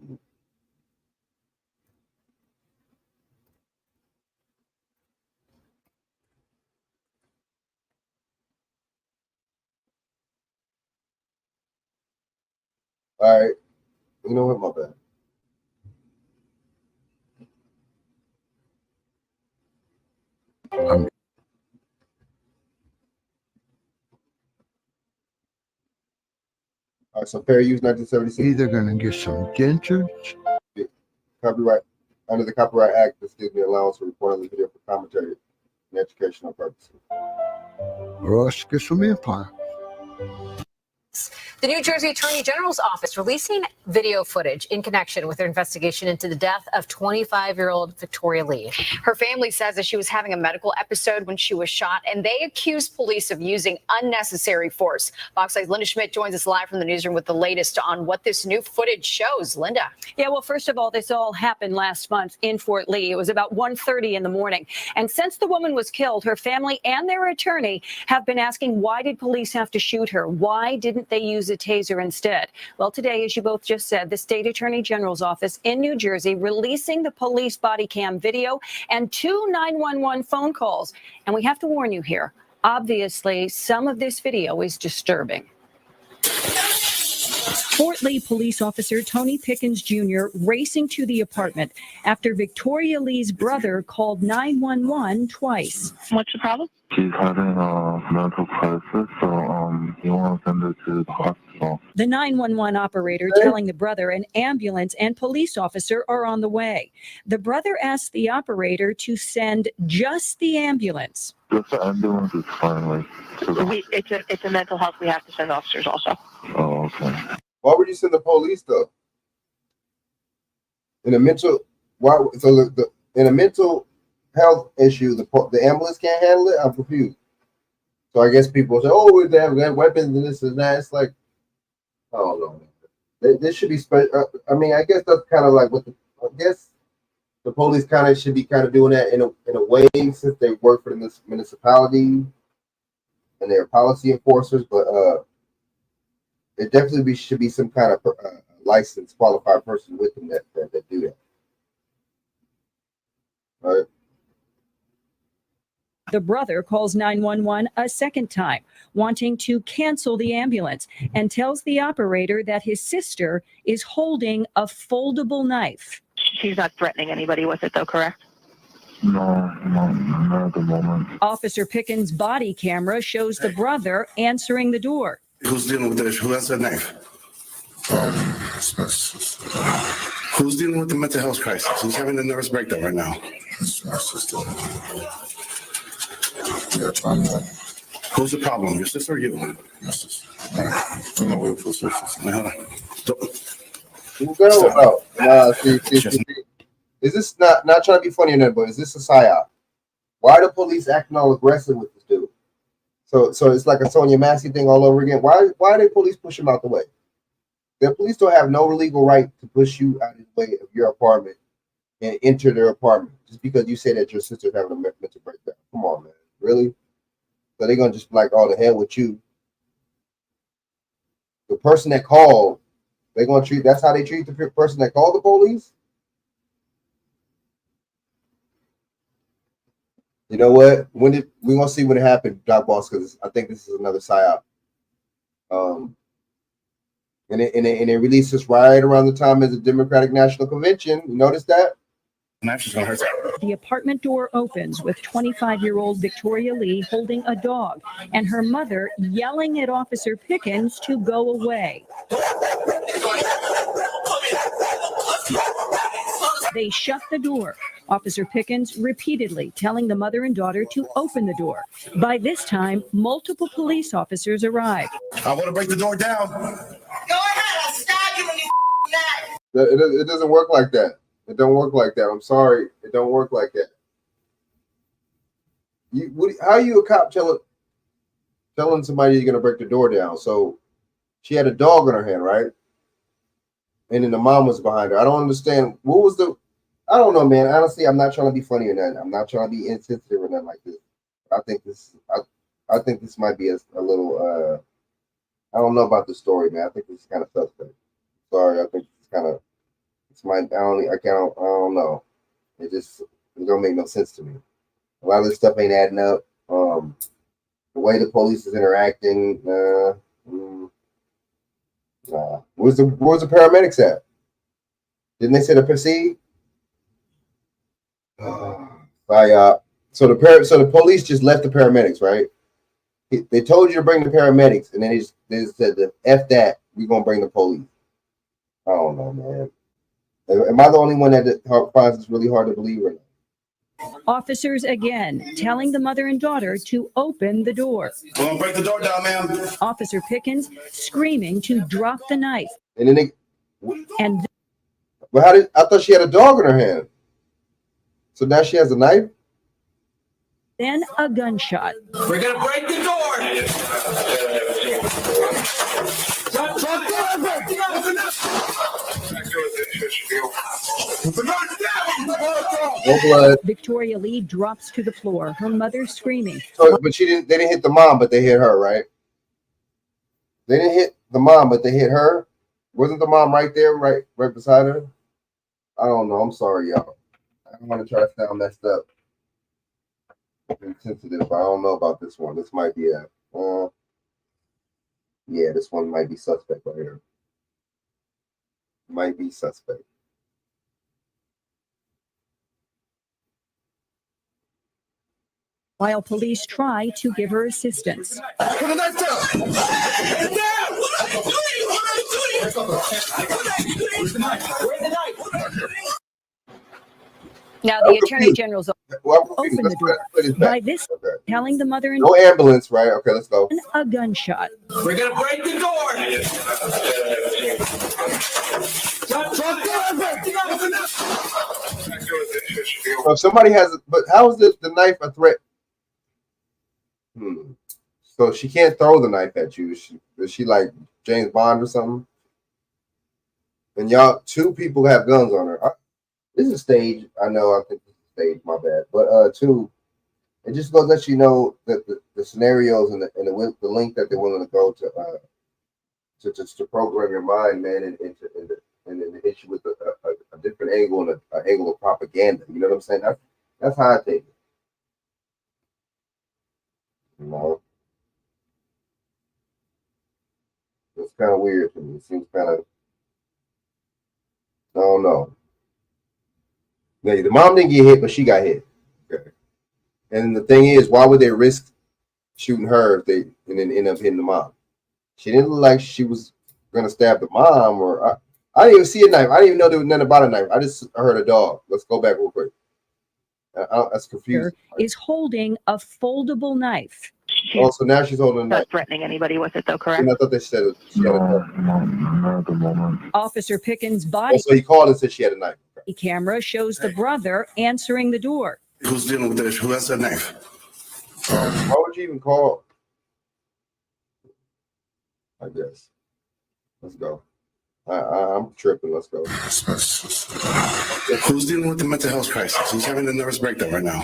All right. You know what? My bad. All right, so fair use 1976. Either gonna get some ginger. Copyright under the Copyright Act, this gives me allowance for recording the video for commentary and educational purposes. Or else get some empire. The New Jersey Attorney General's office releasing video footage in connection with their investigation into the death of 25-year-old Victoria Lee. Her family says that she was having a medical episode when she was shot, and they accused police of using unnecessary force. Fox 8's Linda Schmidt joins us live from the newsroom with the latest on what this new footage shows. Linda. Yeah, well, first of all, this all happened last month in Fort Lee. It was about 1:30 in the morning. And since the woman was killed, her family and their attorney have been asking, why did police have to shoot her? Why didn't they use a taser instead? Well, today, as you both just said, the state attorney general's office in New Jersey releasing the police body cam video and 2 911 phone calls. And we have to warn you here. Obviously, some of this video is disturbing. Fort Lee police officer Tony Pickens Jr. racing to the apartment after Victoria Lee's brother called 911 twice. What's the problem? She's having a mental crisis, so he wants to send her to the hospital. The 911 operator telling the brother an ambulance and police officer are on the way. The brother asked the operator to send just the ambulance. Just the ambulance is fine. Like, It's a mental health. We have to send officers also. oh, okay. Why would you send the police though? In a mental, why? So in a mental health issue, the ambulance can't handle it. I'm confused. So I guess people say, "Oh, they have weapons and this and that." It's like, I don't know, man. This should be special. I mean, I guess that's kind of like what I guess the police kind of should be kind of doing that in a way, since they work for the municipality and they're policy enforcers. But it definitely should be some kind of licensed, qualified person with them that do that. All right. The brother calls 911 a second time, wanting to cancel the ambulance, and tells the operator that his sister is holding a foldable knife. She's not threatening anybody with it, though, correct? No, not at the moment. Officer Pickens' body camera shows the brother answering the door. Who's dealing with this? Who has that knife? Who's dealing with the mental health crisis? Who's having the nervous breakdown right now? Who's the problem? Your sister or you? My sister. Hold on. Is this not trying to be funny or nothing, but is this a psyop? Why are the police acting all aggressive with this dude? So it's like a Sonia Massey thing all over again. Why are they police push him out the way? The police don't have no legal right to push you out of the way of your apartment and enter their apartment just because you say that your sister's having a mental breakdown. Come on, man. Really? So they're gonna just be like, oh, the hell with you. The person that called, they're gonna treat. That's how they treat the person that called the police. You know what? We're gonna see what happened, Doc Boss, because I think this is another psyop. And it released this right around the time as the Democratic National Convention. You notice that? The apartment door opens with 25-year-old Victoria Lee holding a dog and her mother yelling at Officer Pickens to go away. They shut the door. Officer Pickens repeatedly telling the mother and daughter to open the door. By this time, multiple police officers arrived. I want to break the door down. Go ahead, I'll stab you when you neck. It doesn't work like that. It don't work like that. I'm sorry. It don't work like that. How are you a cop telling somebody you're gonna break the door down? So she had a dog in her hand, right? And then the mom was behind her. I don't understand. I don't know, man. Honestly, I'm not trying to be funny or nothing. I'm not trying to be insensitive or nothing like this. I think this might be a little I don't know about the story, man. I think this is kind of suspect. Sorry, I think it's kind of I don't know. It don't make no sense to me. A lot of this stuff ain't adding up. The way the police is interacting, nah. Where's the paramedics at? Didn't they say to proceed? So the police just left the paramedics, right? They told you to bring the paramedics, and then they said, "F that, we're gonna bring the police." I don't know, man. Am I the only one that finds this really hard to believe or not? Officers again telling the mother and daughter to open the door. Don't break the door down, ma'am. Officer Pickens screaming to drop the knife. And then But I thought she had a dog in her hand. So now she has a knife? Then a gunshot. We're gonna break the door. No blood. Victoria Lee drops to the floor, her mother screaming. So, but they didn't hit the mom, but they hit her, right? They didn't hit the mom, but they hit her. Wasn't the mom right there, right beside her? I don't know. I'm sorry, y'all. I don't want to try to sound messed up and sensitive. I don't know about this one. This might be this one might be suspect right here. Might be suspect. While police try to give her assistance. Put the knife down. Where's the knife? Where's the knife? Now the Attorney General's open the door. By this, telling the mother and no ambulance, right? Okay, let's go. A gunshot. We're gonna break the door. So if somebody has, but how is the knife a threat? So she can't throw the knife at you. Is she like James Bond or something? And y'all, 2 people have guns on her. This is a stage. I know. I think this is a stage. My bad. But 2, it just goes to let you know that the scenarios and the length that they're willing to go to program your mind, man, and then hit you with a different angle and an angle of propaganda. You know what I'm saying? That's how I take it. You know, it's kind of weird to me. It seems kind of, I don't know. The mom didn't get hit, but she got hit. Okay. And the thing is, why would they risk shooting her if they and then end up hitting the mom? She didn't look like she was gonna stab the mom, or I didn't even see a knife. I didn't even know there was nothing about a knife. I just heard a dog. Let's go back real quick. That's confusing. Is holding a foldable knife. Oh, so now she's holding a knife. Not threatening anybody with it, though, correct? I thought they said she had a knife. Not at the moment. Officer Pickens' body So he called and said she had a knife. camera shows the brother answering the door. Who's dealing with this? Who has that knife? Why would you even call? I guess. Let's go. I'm tripping. Let's go. Who's dealing with the mental health crisis? Who's having a nervous breakdown right now?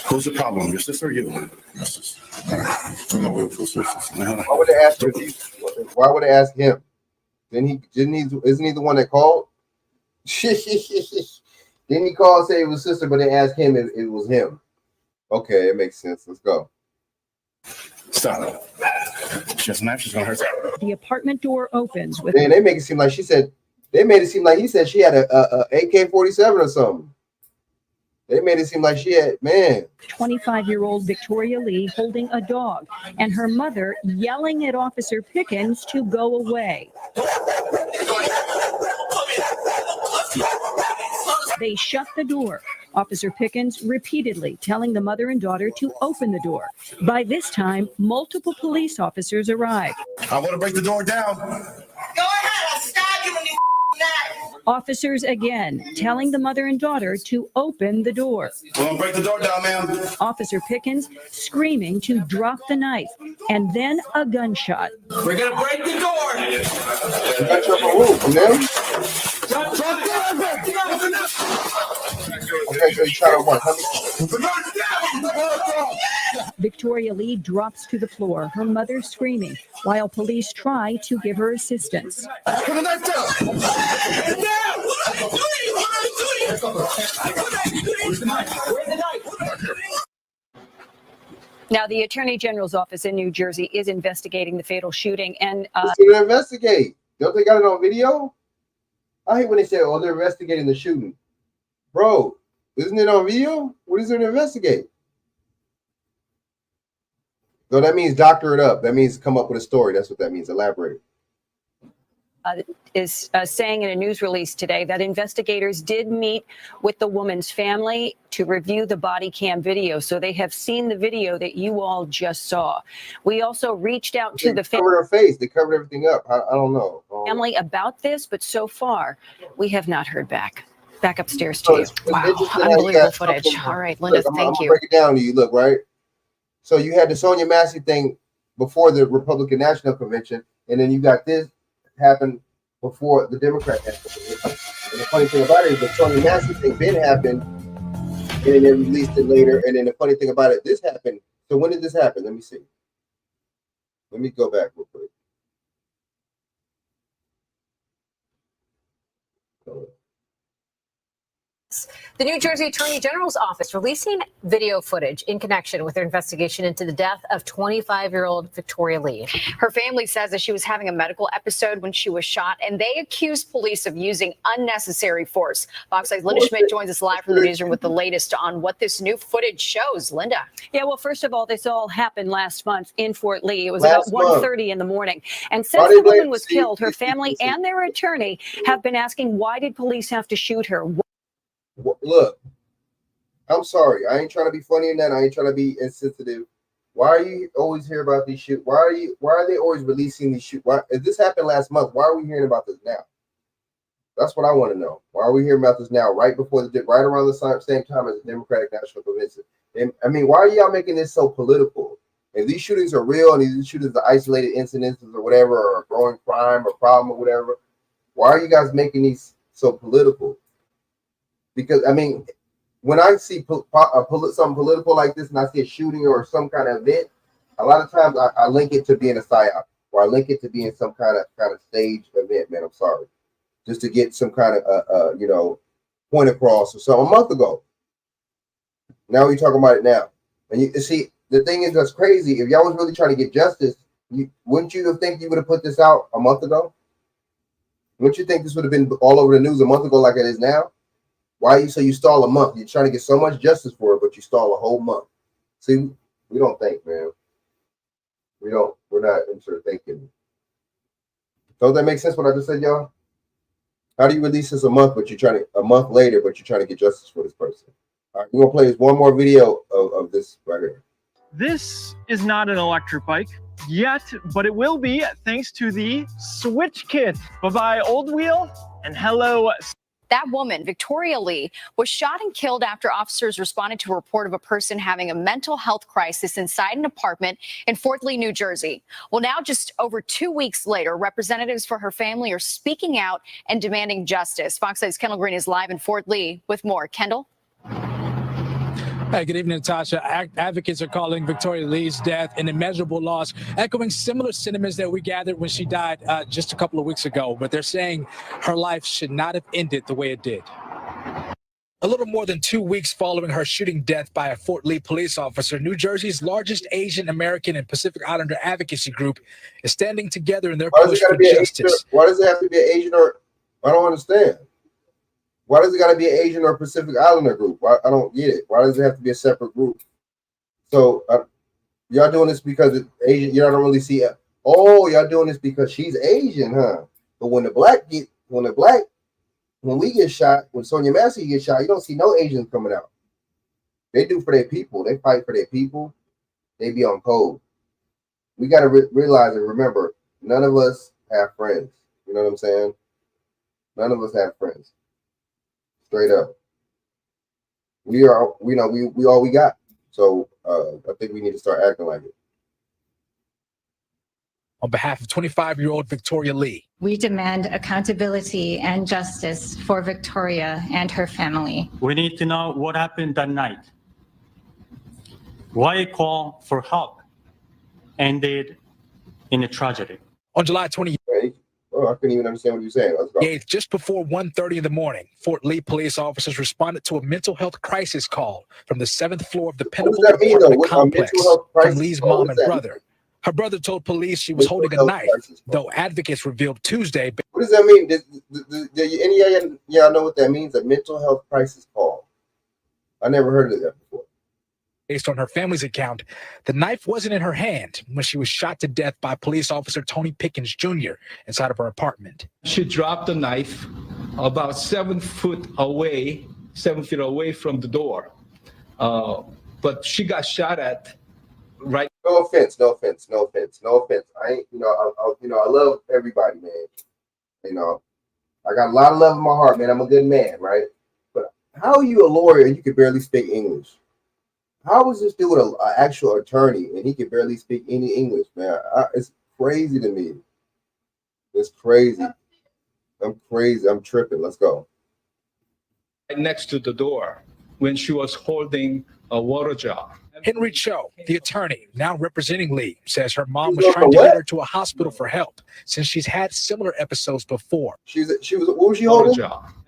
Who's the problem? Your sister or you? Why would they ask her? Why would they ask him? Isn't he the one that called? Didn't he call and say it was sister, but they asked him if it was him? Okay, it makes sense. Let's go. Stop. She has a knife. She's gonna hurt her. The apartment door opens with. Man, they make it seem like she said. They made it seem like he said she had a AK-47 or something. They made it seem like she had, man. 25-year-old Victoria Lee holding a dog and her mother yelling at Officer Pickens to go away. They shut the door. Officer Pickens repeatedly telling the mother and daughter to open the door. By this time, multiple police officers arrived. I want to break the door down. Go ahead, I'll stab you when you knife. Officers again telling the mother and daughter to open the door. We're gonna break the door down, ma'am. Officer Pickens screaming to drop the knife, and then a gunshot. We're gonna break the door. Okay, so you shot her once. Victoria Lee drops to the floor, her mother screaming, while police try to give her assistance. Put the knife down. Where's the knife? Now, the Attorney General's office in New Jersey is investigating the fatal shooting, and They're investigate. Don't they got it on video? I hate when they say, "Oh, they're investigating the shooting." Bro, isn't it on video? What is there to investigate? So that means doctor it up. That means come up with a story. That's what that means. Elaborate. is saying in a news release today that investigators did meet with the woman's family to review the body cam video. So they have seen the video that you all just saw. We also reached out to the covered her face. They covered everything up. I don't know. Family about this, but so far we have not heard back. Back upstairs to you. Wow, unbelievable footage. All right, Linda, thank you. Break it down to you. Look, right? So you had the Sonia Massey thing before the Republican National Convention, and then you got this happen before the Democrat National Convention. And the funny thing about it is the Sonia Massey thing did happen, and then they released it later. And then the funny thing about it, this happened. So when did this happen? Let me see. Let me go back real quick. The New Jersey Attorney General's office releasing video footage in connection with their investigation into the death of 25-year-old Victoria Lee. Her family says that she was having a medical episode when she was shot, and they accused police of using unnecessary force. Fox 5's Linda Schmidt joins us live from the newsroom with the latest on what this new footage shows. Linda. Yeah, well, first of all, this all happened last month in Fort Lee. It was about 1:30 in the morning. And since the woman was killed, her family and their attorney have been asking, why did police have to shoot her? Look, I'm sorry. I ain't trying to be funny in that. I ain't trying to be insensitive. Why are you always hear about these shit? Why are they always releasing these shit? Why if this happened last month? Why are we hearing about this now? That's what I want to know. Why are we hearing about this now? Right around the same time as the Democratic National Convention. And I mean, why are y'all making this so political If these shootings are real and these shootings are isolated incidences or whatever, or a growing crime or problem or whatever, why are you guys making these so political? Because I mean, when I see something political like this and I see a shooting or some kind of event, a lot of times I link it to being a psyop, or I link it to being some kind of stage event, man. I'm sorry. Just to get some kind of point across or something. A month ago. Now we're talking about it now. And you see, the thing is that's crazy. If y'all was really trying to get justice, wouldn't you have think you would have put this out a month ago? Wouldn't you think this would have been all over the news a month ago like it is now? Why you stall a month? You're trying to get so much justice for it, but you stall a whole month. See, we don't think, man. We're not into thinking. Don't that make sense what I just said, y'all? How do you release this a month later, but you're trying to get justice for this person? All right, we're gonna play this one more video of this right here. This is not an electric bike yet, but it will be thanks to the Switch Kit. Bye-bye, old wheel, and hello. That woman, Victoria Lee, was shot and killed after officers responded to a report of a person having a mental health crisis inside an apartment in Fort Lee, New Jersey. Well, now just over 2 weeks later, representatives for her family are speaking out and demanding justice. Fox 8's Kendall Green is live in Fort Lee with more. Kendall? Hey, good evening, Natasha. Advocates are calling Victoria Lee's death an immeasurable loss, echoing similar sentiments that we gathered when she died just a couple of weeks ago. But they're saying her life should not have ended the way it did. A little more than 2 weeks following her shooting death by a Fort Lee police officer, New Jersey's largest Asian American and Pacific Islander advocacy group is standing together in their push for justice. Why does it have to be an Asian or? I don't understand. Why does it got to be an Asian or Pacific Islander group? I don't get it. Why does it have to be a separate group? So y'all doing this because it's Asian? Y'all don't really see it. Oh, y'all doing this because she's Asian, huh? But when we get shot, when Sonia Massey gets shot, you don't see no Asians coming out. They do for their people. They fight for their people. They be on code. We got to realize and remember, none of us have friends. You know what I'm saying? None of us have friends. Straight up. We all we got. So I think we need to start acting like it. On behalf of 25-year-old Victoria Lee, we demand accountability and justice for Victoria and her family. We need to know what happened that night. Why a call for help ended in a tragedy. On July 28th, I couldn't even understand what you're saying. Let's go. Just before 1:30 in the morning, Fort Lee police officers responded to a mental health crisis call from the 7th floor of the Pinnacle apartment complex from Lee's mom and brother. Her brother told police she was holding a knife, though advocates revealed Tuesday. What does that mean? Do any of y'all know what that means? A mental health crisis call. I never heard of that before. Based on her family's account, the knife wasn't in her hand when she was shot to death by police officer Tony Pickens Jr. inside of her apartment. She dropped the knife about 7 feet away from the door. But she got shot at right. No offense. I ain't, I love everybody, man. I got a lot of love in my heart, man. I'm a good man, right? But how are you a lawyer and you can barely speak English? How is this dude an actual attorney and he can barely speak any English, man? It's crazy to me. It's crazy. I'm crazy. I'm tripping. Let's go. Right next to the door when she was holding a water jar. Henry Cho, the attorney now representing Lee, says her mom was trying to get her to a hospital for help since she's had similar episodes before. What was she holding?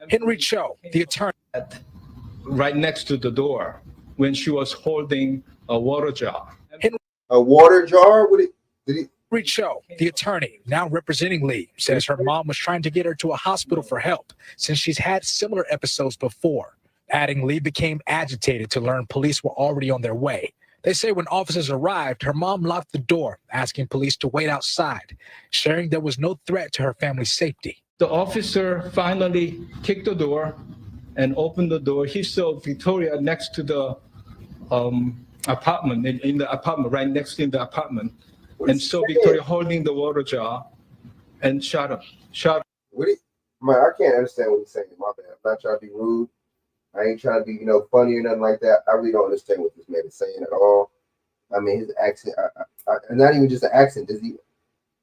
Henry Cho, the attorney. Right next to the door when she was holding a water jar. A water jar? Henry Cho, the attorney now representing Lee, says her mom was trying to get her to a hospital for help since she's had similar episodes before. Adding, Lee became agitated to learn police were already on their way. They say when officers arrived, her mom locked the door, asking police to wait outside, sharing there was no threat to her family's safety. The officer finally kicked the door and opened the door. He saw Victoria next to the apartment, in the apartment, right next in the apartment. And so Victoria holding the water jar and shot him. I can't understand what he's saying. My bad. I'm not trying to be rude. I ain't trying to be, funny or nothing like that. I really don't understand what this man is saying at all. I mean, his accent, not even just an accent. Does he?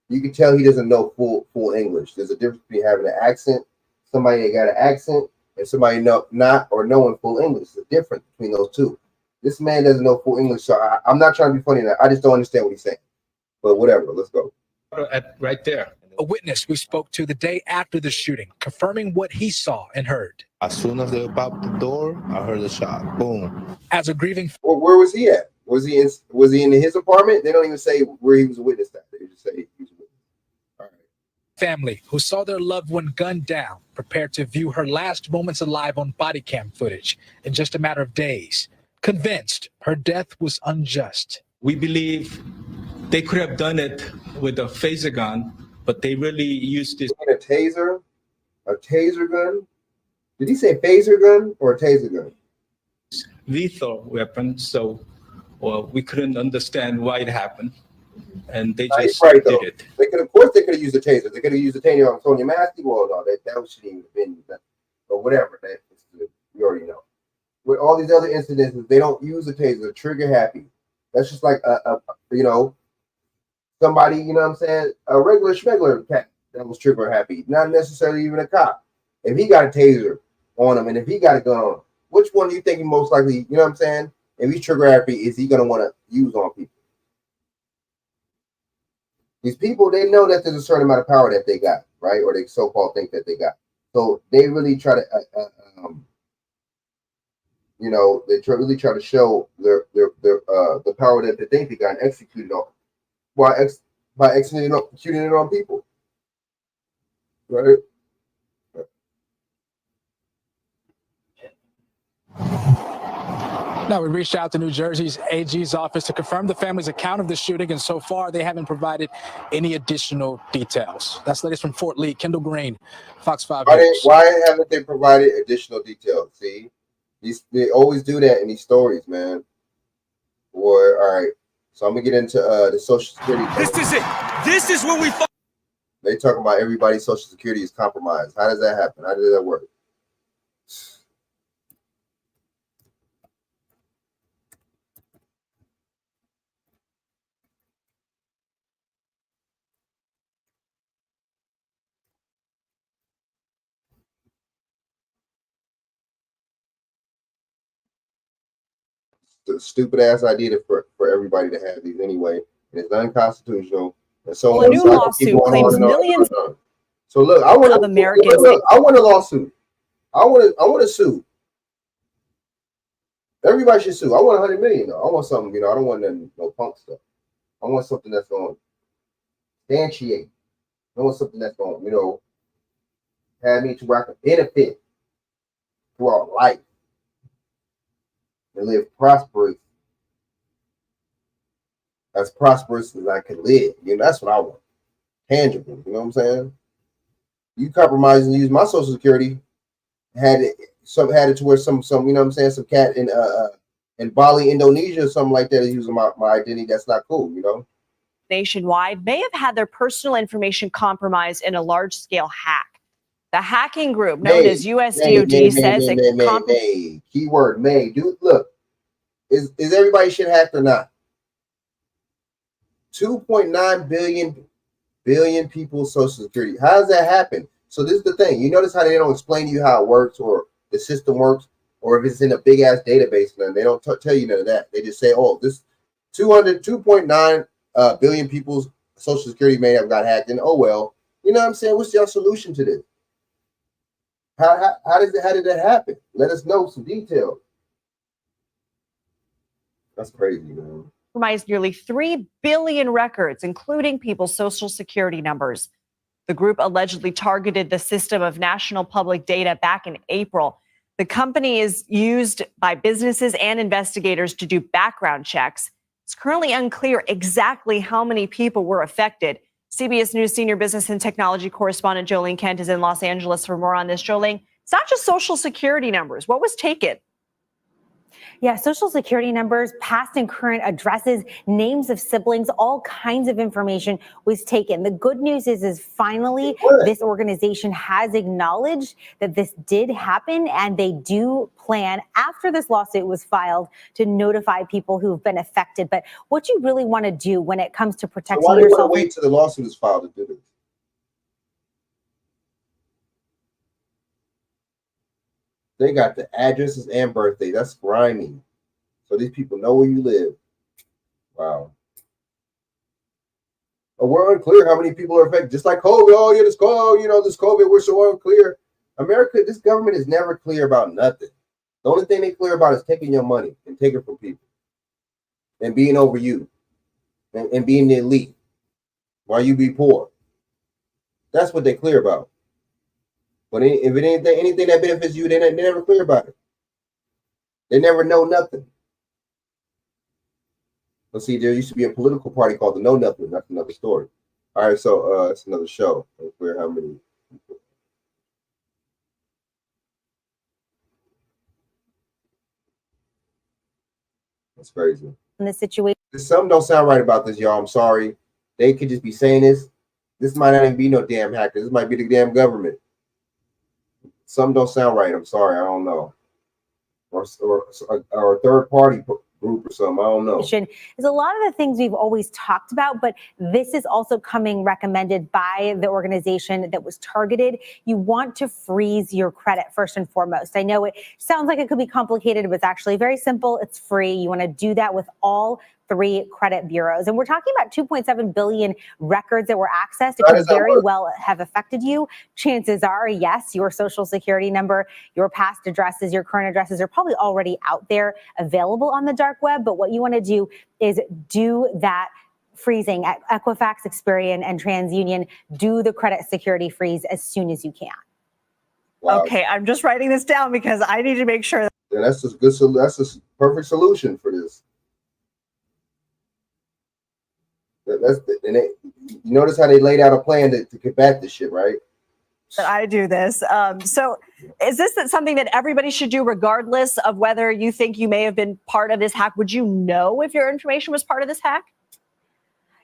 You can tell he doesn't know full English. There's a difference between having an accent, somebody that got an accent, and somebody not knowing full English. There's a difference between those two. This man doesn't know full English, so I'm not trying to be funny. I just don't understand what he's saying. But whatever, let's go. Right there. A witness we spoke to the day after the shooting, confirming what he saw and heard. As soon as they popped the door, I heard a shot. Boom. As a grieving. Well, where was he at? Was he in his apartment? They don't even say where he was a witness at. They just say he was a witness. All right. Family who saw their loved one gunned down, prepared to view her last moments alive on body cam footage in just a matter of days, convinced her death was unjust. We believe they could have done it with a phaser gun, but they really used this. A taser? A taser gun? Did he say phaser gun or a taser gun? Lethal weapon, so we couldn't understand why it happened, and they just right, did it. They could, of course, they could have used a taser. They could have used a taser on Sonia Massey. Well, no, that shouldn't even have been that, or whatever. You already know. With all these other incidents, they don't use a taser. Trigger happy. That's just like somebody, you know what I'm saying, a regular schmegler cat that was trigger happy, not necessarily even a cop. If he got a taser on him and if he got a gun on him, which one do you think he most likely, you know what I'm saying, if he's trigger happy, is he going to want to use on people? These people, they know that there's a certain amount of power that they got, right? Or they so-called think that they got. So they really try to, really try to show the power that they think they got and execute it on. By executing it on people, right? Now, we reached out to New Jersey's AG's office to confirm the family's account of the shooting, and so far they haven't provided any additional details. That's the latest from Fort Lee. Kendall Green, Fox 5 News. Why haven't they provided additional details? See, they always do that in these stories, man. Boy, all right. So I'm gonna get into the Social Security. This is it. This is where we. They talking about everybody's Social Security is compromised. How does that happen? How does that work? The stupid ass idea for everybody to have these anyway, and it's unconstitutional. And so a new lawsuit claims millions. So look, I want of Americans. I want a lawsuit. I want to sue. Everybody should sue. I want 100 million though. I want something. I don't want no punk stuff. I want something that's going to substantiate. I want something that's going to, have me to where I can benefit throughout life and live prosperous, as prosperous as I can live. That's what I want. Tangible. You know what I'm saying? You compromise and use my Social Security, had it to where some you know what I'm saying, some cat in Bali, Indonesia, or something like that is using my identity. That's not cool, Nationwide may have had their personal information compromised in a large-scale hack. The hacking group known as USDOD says it keyword may. Dude, look, is everybody shit hacked or not? 2.9 billion people's Social Security. How does that happen? So this is the thing. You notice how they don't explain to you how it works or the system works, or if it's in a big ass database. They don't tell you none of that. They just say, oh, this 2.9 billion people's Social Security may have got hacked, and oh well. You know what I'm saying? What's your solution to this? How did that happen? Let us know some details. That's crazy, man. Compromised nearly 3 billion records, including people's Social Security numbers. The group allegedly targeted the system of national public data back in April. The company is used by businesses and investigators to do background checks. It's currently unclear exactly how many people were affected. CBS News senior business and technology correspondent Jolene Kent is in Los Angeles for more on this. Jolene, it's not just Social Security numbers. What was taken? Yeah, social security numbers, past and current addresses, names of siblings, all kinds of information was taken. The good news is finally this organization has acknowledged that this did happen, and they do plan after this lawsuit was filed to notify people who've been affected. But what you really want to do when it comes to protecting why do you yourself. want to wait till the lawsuit is filed to do this? They got the addresses and birthday. That's grimy. So these people know where you live. Wow. But we're unclear how many people are affected. Just like COVID. Oh, yeah, this COVID, this COVID, we're so unclear. America, this government is never clear about nothing. The only thing they're clear about is taking your money and taking it from people and being over you and being the elite while you be poor. That's what they're clear about. But if it ain't anything that benefits you, they're never clear about it. They never know nothing. But see, there used to be a political party called the Know Nothing. That's another story. All right, so it's another show. Unclear how many people. That's crazy. In this situation, something don't sound right about this, y'all. I'm sorry. They could just be saying this. This might not even be no damn hacker. This might be the damn government. Something don't sound right. I'm sorry. I don't know. Or a third party group or something. I don't know. Is a lot of the things we've always talked about, but this is also coming recommended by the organization that was targeted. You want to freeze your credit first and foremost. I know it sounds like it could be complicated, but it's actually very simple. It's free. You want to do that with all 3 credit bureaus. And we're talking about 2.7 billion records that were accessed. It could very well have affected you. Chances are, yes, your social security number, your past addresses, your current addresses are probably already out there available on the dark web. But what you want to do is do that freezing at Equifax, Experian, and TransUnion. Do the credit security freeze as soon as you can. Wow. Okay, I'm just writing this down because I need to make sure that that's a good. That's a perfect solution for this. You notice how they laid out a plan to combat this shit, right? that I do this. So is this something that everybody should do regardless of whether you think you may have been part of this hack? Would you know if your information was part of this hack?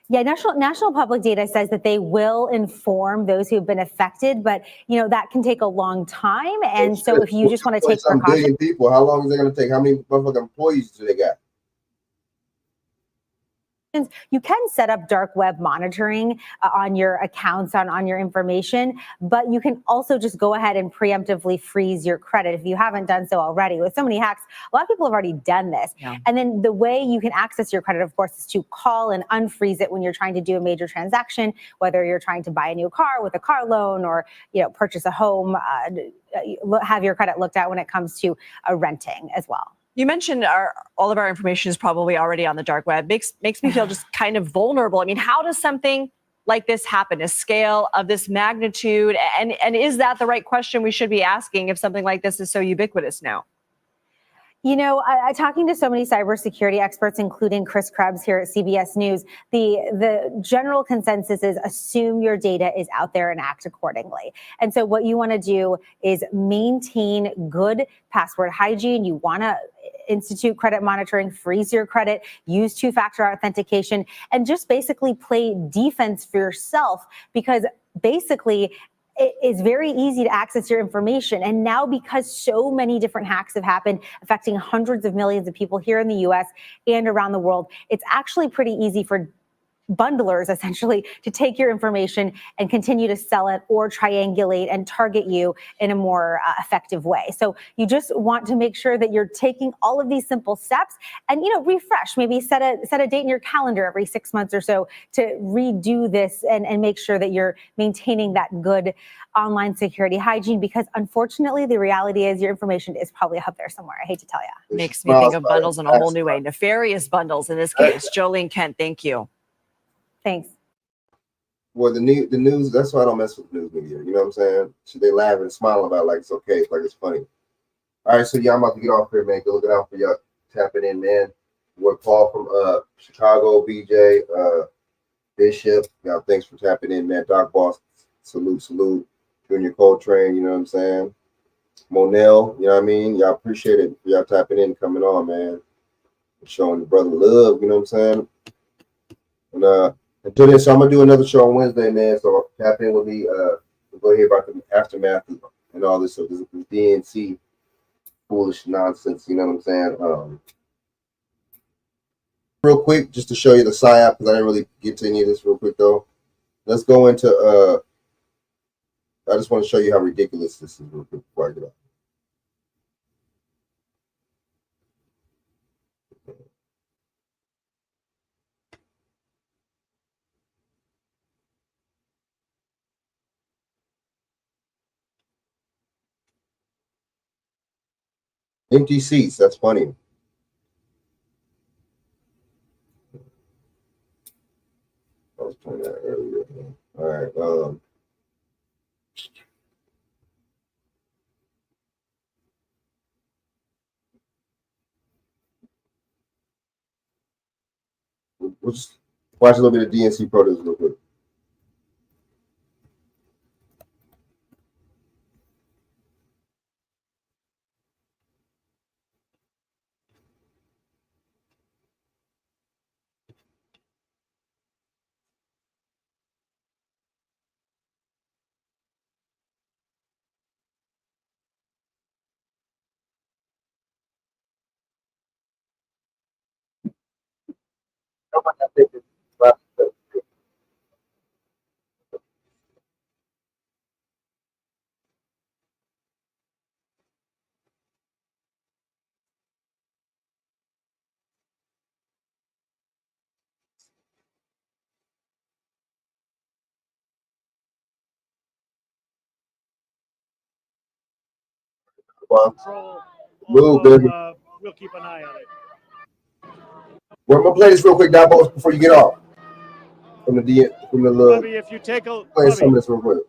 Yeah, national public data says that they will inform those who have been affected, but that can take a long time. And so if you just want to take precautions, billion people, how long is it going to take? How many motherfucking employees do they got? you can set up dark web monitoring on your accounts, on your information, but you can also just go ahead and preemptively freeze your credit if you haven't done so already. With so many hacks, a lot of people have already done this. Yeah. And then the way you can access your credit, of course, is to call and unfreeze it when you're trying to do a major transaction, whether you're trying to buy a new car with a car loan or purchase a home, have your credit looked at when it comes to renting as well. You mentioned all of our information is probably already on the dark web. Makes me feel just kind of vulnerable. I mean, how does something like this happen? A scale of this magnitude? And is that the right question we should be asking if something like this is so ubiquitous now? I talking to so many cybersecurity experts, including Chris Krebs here at CBS News, the general consensus is assume your data is out there and act accordingly. And so what you want to do is maintain good password hygiene. You want to institute credit monitoring, freeze your credit, use two-factor authentication, and just basically play defense for yourself, because basically it is very easy to access your information. And now, because so many different hacks have happened affecting hundreds of millions of people here in the US and around the world, it's actually pretty easy for bundlers essentially to take your information and continue to sell it or triangulate and target you in a more effective way. So you just want to make sure that you're taking all of these simple steps and, refresh, maybe set a date in your calendar every 6 months or so to redo this and make sure that you're maintaining that good online security hygiene, because unfortunately the reality is your information is probably out there somewhere. I hate to tell you. Makes me think of bundles in a whole new way. Nefarious bundles in this case. Jolene Kent, thank you. Thanks. Well, the news, that's why I don't mess with news media. You know what I'm saying? So they laugh and smile about it like it's okay. It's like it's funny. All right, so yeah, I'm about to get off here, man. Go look it out for y'all. Tapping in, man. With Paul from Chicago, BJ, Bishop. Y'all, thanks for tapping in, man. Doc Boss, salute. Junior Coltrane, you know what I'm saying? Monel, you know what I mean? Y'all appreciate it. Y'all tapping in, coming on, man. Showing the brother love, you know what I'm saying? And until then, so I'm gonna do another show on Wednesday, man. So tap in with me. We'll go hear about the aftermath and all this. So this DNC foolish nonsense, you know what I'm saying? Real quick, just to show you the psyop, because I didn't really get to any of this real quick though. Let's go into I just want to show you how ridiculous this is real quick before I get off. Empty seats, that's funny. I was playing that earlier. All right. We'll just watch a little bit of DNC protest real quick. Move, baby. We'll keep an eye on it. Well, I'm gonna play this real quick, Davos, before you get off from the little. Bubby, if you take a play some of this real quick.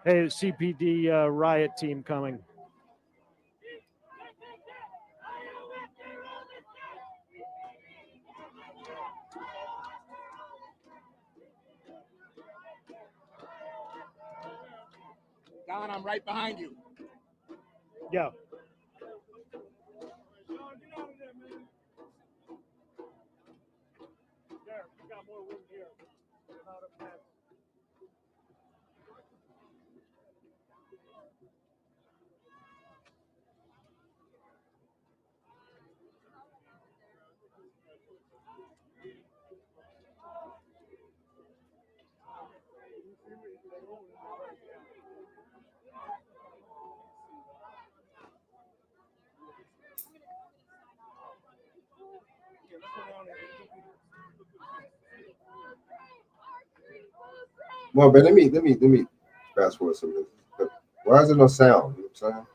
Hey, CPD riot team coming. Don, I'm right behind you. Yeah. Well, but let me fast forward some of this. Why is there no sound? You know what I'm saying?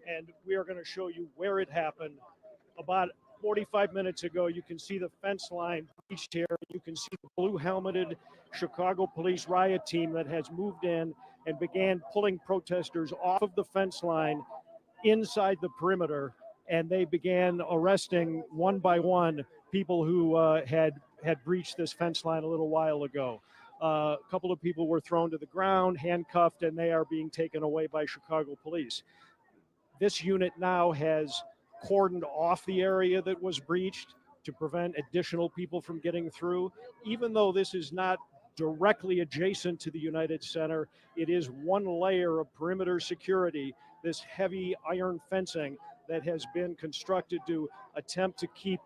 And we are going to show you where it happened. About 45 minutes ago, you can see the fence line breached here. You can see the blue helmeted Chicago police riot team that has moved in and began pulling protesters off of the fence line inside the perimeter. And they began arresting one by one people who had breached this fence line a little while ago. A couple of people were thrown to the ground, handcuffed, and they are being taken away by Chicago police. This unit now has cordoned off the area that was breached to prevent additional people from getting through. Even though this is not directly adjacent to the United Center, it is one layer of perimeter security, this heavy iron fencing that has been constructed to attempt to keep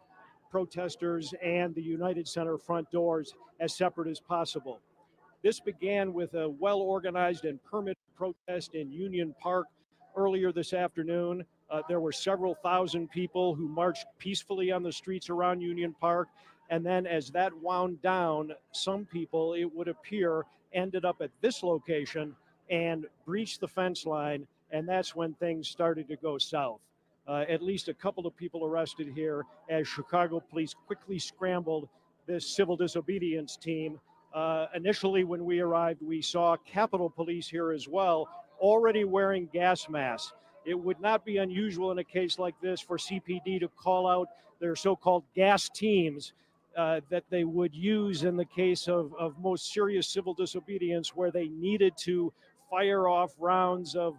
protesters and the United Center front doors as separate as possible. This began with a well-organized and permitted protest in Union Park earlier this afternoon. There were several thousand people who marched peacefully on the streets around Union Park. And then as that wound down, some people, it would appear, ended up at this location and breached the fence line, and that's when things started to go south. At least a couple of people arrested here as Chicago police quickly scrambled this civil disobedience team. Initially, when we arrived, we saw Capitol Police here as well, already wearing gas masks. It would not be unusual in a case like this for CPD to call out their so-called gas teams that they would use in the case of most serious civil disobedience, where they needed to fire off rounds of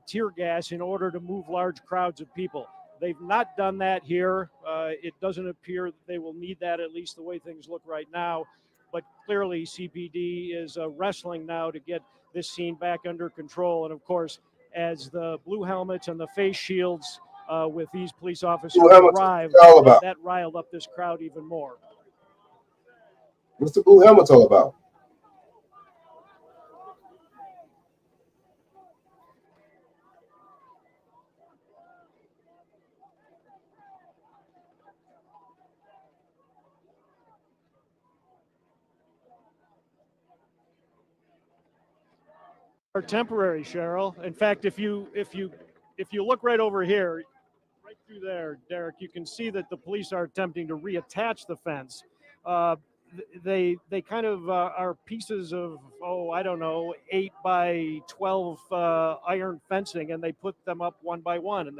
tear gas in order to move large crowds of people. They've not done that here. It doesn't appear that they will need that, at least the way things look right now. But clearly, CPD is wrestling now to get this scene back under control. And of course, as the blue helmets and the face shields with these police officers arrived, that riled up this crowd even more. What's the blue helmets all about? Are temporary, Cheryl. In fact, if you look right over here, right through there, Derek, you can see that the police are attempting to reattach the fence. They kind of are pieces of, I don't know, 8 by 12 iron fencing, and they put them up one by one, and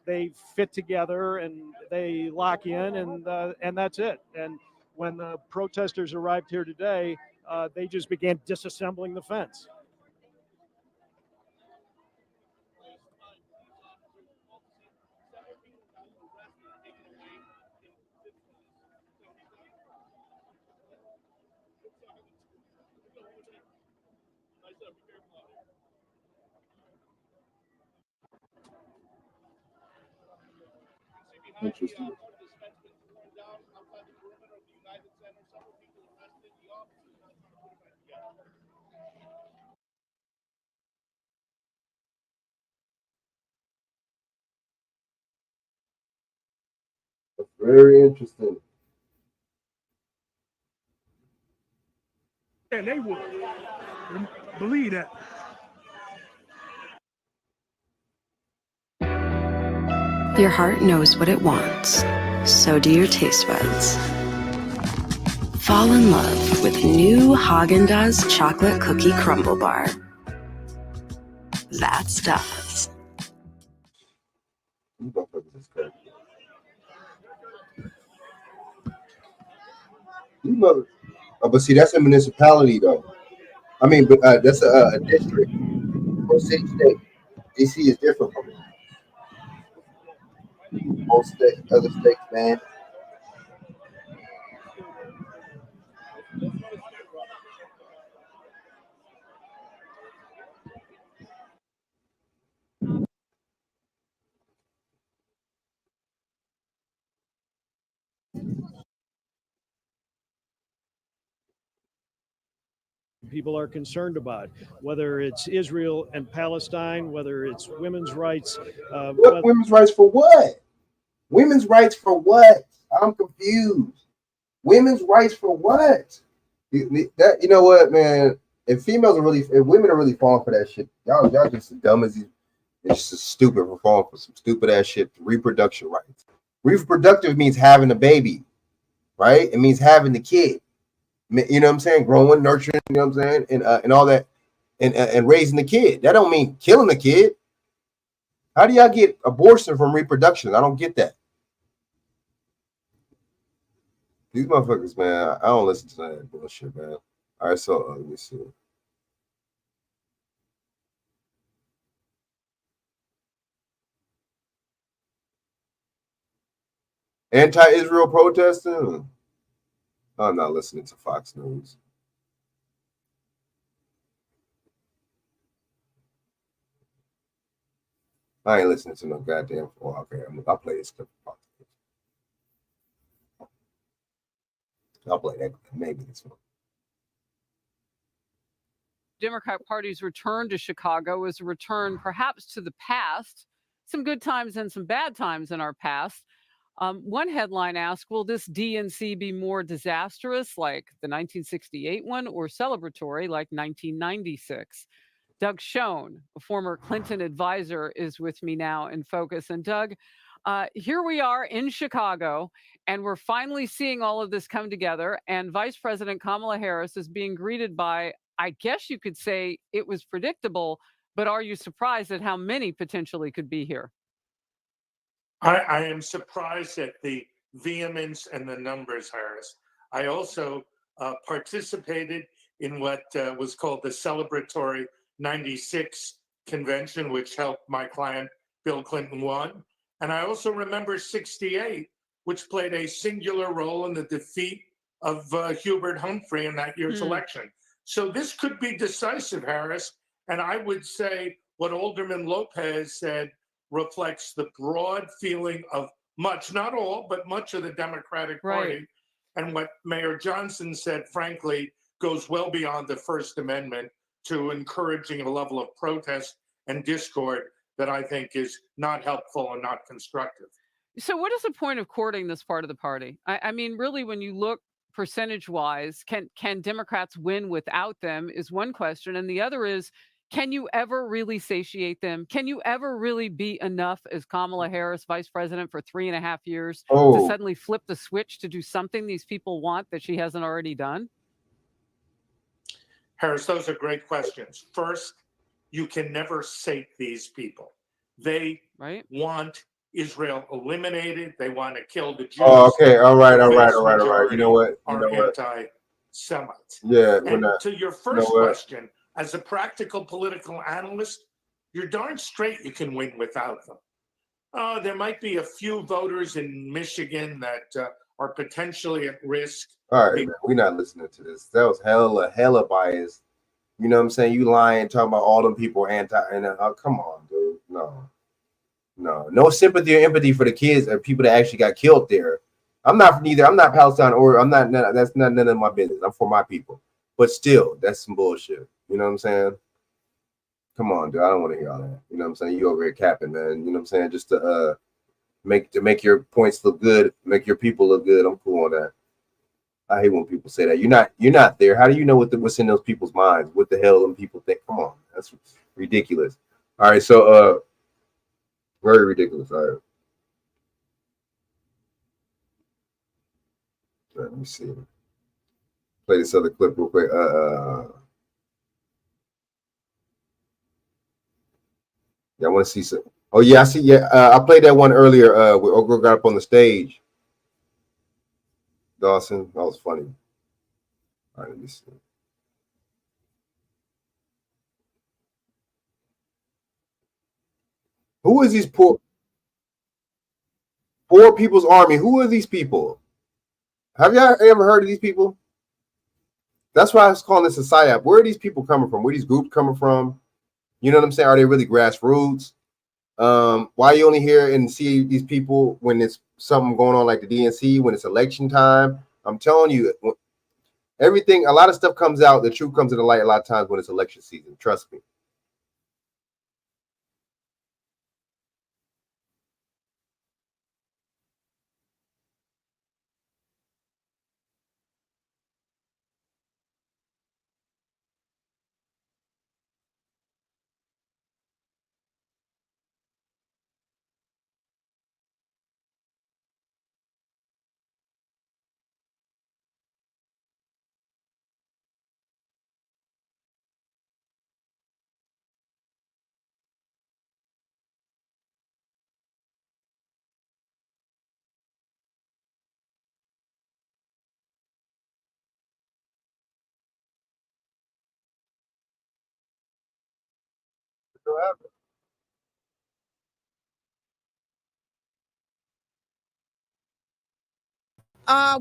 they fit together and they lock in, and that's it. And when the protesters arrived here today, they just began disassembling the fence. Interesting. That's very interesting. Yeah, they would. Believe that. Your heart knows what it wants. So do your taste buds. Fall in love with new Haagen-Dazs chocolate cookie crumble bar. That's Dazs. But see, that's a municipality, though. I mean, but that's a district or city state. DC is different from it. Most states, other states, man. People are concerned about, whether it's Israel and Palestine, whether it's women's rights. Women's rights for what? Women's rights for what? I'm confused. Women's rights for what? That, you know what, man? If women are really falling for that shit, y'all just as dumb as these. It's just stupid for falling for some stupid ass shit. Reproduction rights. Reproductive means having a baby, right? It means having the kid. You know what I'm saying? Growing, nurturing, you know what I'm saying? And all that, and raising the kid. That don't mean killing the kid. How do y'all get abortion from reproduction? I don't get that. These motherfuckers, man, I don't listen to that bullshit, man. All right, so let me see. Anti-Israel protesting? I'm not listening to Fox News. I ain't listening to no goddamn. Oh, okay, I'll play this clip. I'll play that. Maybe this one. Democrat Party's return to Chicago is a return perhaps to the past, some good times and some bad times in our past. One headline asks, will this DNC be more disastrous like the 1968 one or celebratory like 1996? Doug Schoen, a former Clinton advisor, is with me now in focus. And Doug, here we are in Chicago, and we're finally seeing all of this come together. And Vice President Kamala Harris is being greeted by, I guess you could say it was predictable, but are you surprised at how many potentially could be here? I am surprised at the vehemence and the numbers, Harris. I also participated in what was called the celebratory 96 convention, which helped my client Bill Clinton won. And I also remember 68, which played a singular role in the defeat of Hubert Humphrey in that year's election. So this could be decisive, Harris. And I would say what Alderman Lopez said reflects the broad feeling of much, not all, but much of the Democratic Party. And what Mayor Johnson said, frankly, goes well beyond the First Amendment to encouraging a level of protest and discord that I think is not helpful and not constructive. So what is the point of courting this part of the party? I mean, really, when you look percentage-wise, can Democrats win without them is one question. And the other is, can you ever really satiate them? Can you ever really be enough as Kamala Harris, vice president for 3.5 years, to suddenly flip the switch to do something these people want that she hasn't already done? Harris, those are great questions. First, you can never sate these people. They want Israel eliminated. They want to kill the Jews. Oh, okay. All right. You know what? Anti-Semites. Yeah. And to your first question, as a practical political analyst, you're darn straight you can win without them. There might be a few voters in Michigan that are potentially at risk. All right, man, we're not listening to this. That was hella biased. You know what I'm saying? You lying, talking about all them people anti, and come on, dude. No sympathy or empathy for the kids and people that actually got killed there. I'm not Palestine or I'm not. That's not none of my business. I'm for my people. But still, that's some bullshit. You know what I'm saying? Come on, dude. I don't want to hear all that. You know what I'm saying? You over here capping, man. You know what I'm saying? Just to make your points look good, make your people look good. I'm cool on that. I hate when people say that. You're not there. How do you know what's in those people's minds? What the hell them people think? Come on, that's ridiculous. All right, so very ridiculous. All right. Let me see. Play this other clip real quick. Yeah, I want to see some. Oh yeah, I see. Yeah, I played that one earlier. Where Ogro got up on the stage. Dawson, that was funny. All right, let me see. Who is these poor people's army? Who are these people? Have y'all ever heard of these people? That's why I was calling this a psyop. Where are these people coming from? Where are these groups coming from? You know what I'm saying? Are they really grassroots? Why you only hear and see these people when it's something going on like the DNC, when it's election time? I'm telling you, everything, a lot of stuff comes out, the truth comes to the light a lot of times when it's election season. Trust me.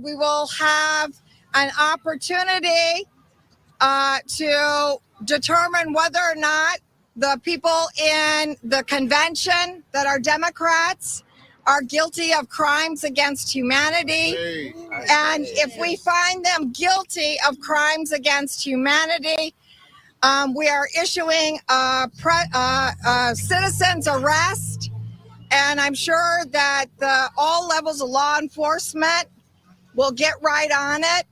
We will have an opportunity to determine whether or not the people in the convention that are Democrats are guilty of crimes against humanity. And if we find them guilty of crimes against humanity, we are issuing a citizen's arrest And I'm sure that all levels of law enforcement will get right on it.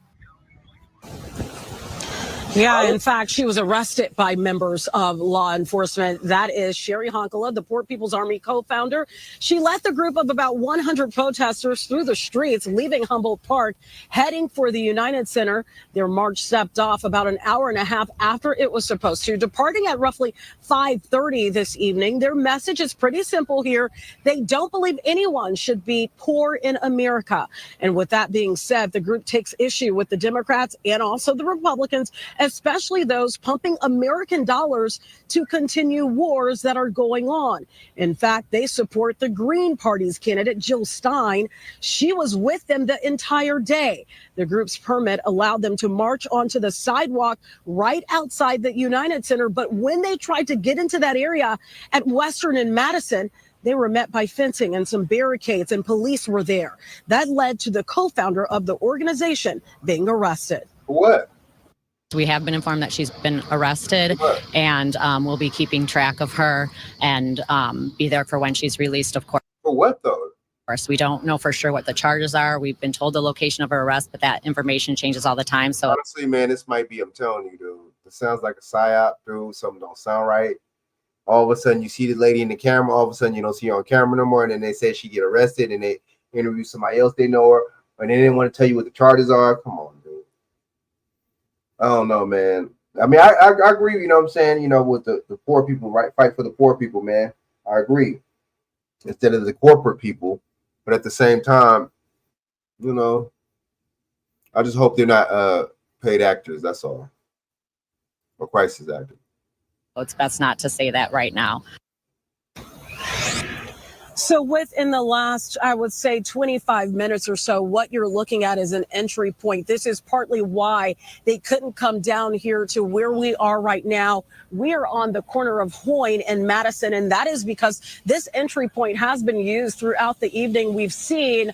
Yeah, in fact, she was arrested by members of law enforcement. That is Sherry Honkala, the Poor People's Army co-founder. She led the group of about 100 protesters through the streets, leaving Humboldt Park, heading for the United Center. Their march stepped off about an hour and a half after it was supposed to, departing at roughly 5:30 this evening. Their message is pretty simple here. They don't believe anyone should be poor in America. And with that being said, the group takes issue with the Democrats and also the Republicans, especially those pumping American dollars to continue wars that are going on. In fact, they support the Green Party's candidate, Jill Stein. She was with them the entire day. The group's permit allowed them to march onto the sidewalk right outside the United Center. But when they tried to get into that area at Western and Madison, they were met by fencing and some barricades, and police were there. That led to the co-founder of the organization being arrested. What? We have been informed that she's been arrested, and we'll be keeping track of her and be there for when she's released, of course. For what, though? Of course, we don't know for sure what the charges are. We've been told the location of her arrest, but that information changes all the time. So honestly, man, this might be, I'm telling you, dude, it sounds like a psyop, dude. Something don't sound right. All of a sudden, you see the lady in the camera. All of a sudden, you don't see her on camera no more. And then they say she get arrested, and they interview somebody else they know her, and they didn't want to tell you what the charges are. Come on, dude. I don't know, man. I mean, I agree, you know what I'm saying, you know, with the poor people, right? Fight for the poor people, man. I agree. Instead of the corporate people. But at the same time, you know, I just hope they're not paid actors, that's all. Or crisis actors. it's best not to say that right now. So within the last, I would say 25 minutes or so, what you're looking at is an entry point. This is partly why they couldn't come down here to where we are right now. We are on the corner of Hoyne and Madison, and that is because this entry point has been used throughout the evening. We've seen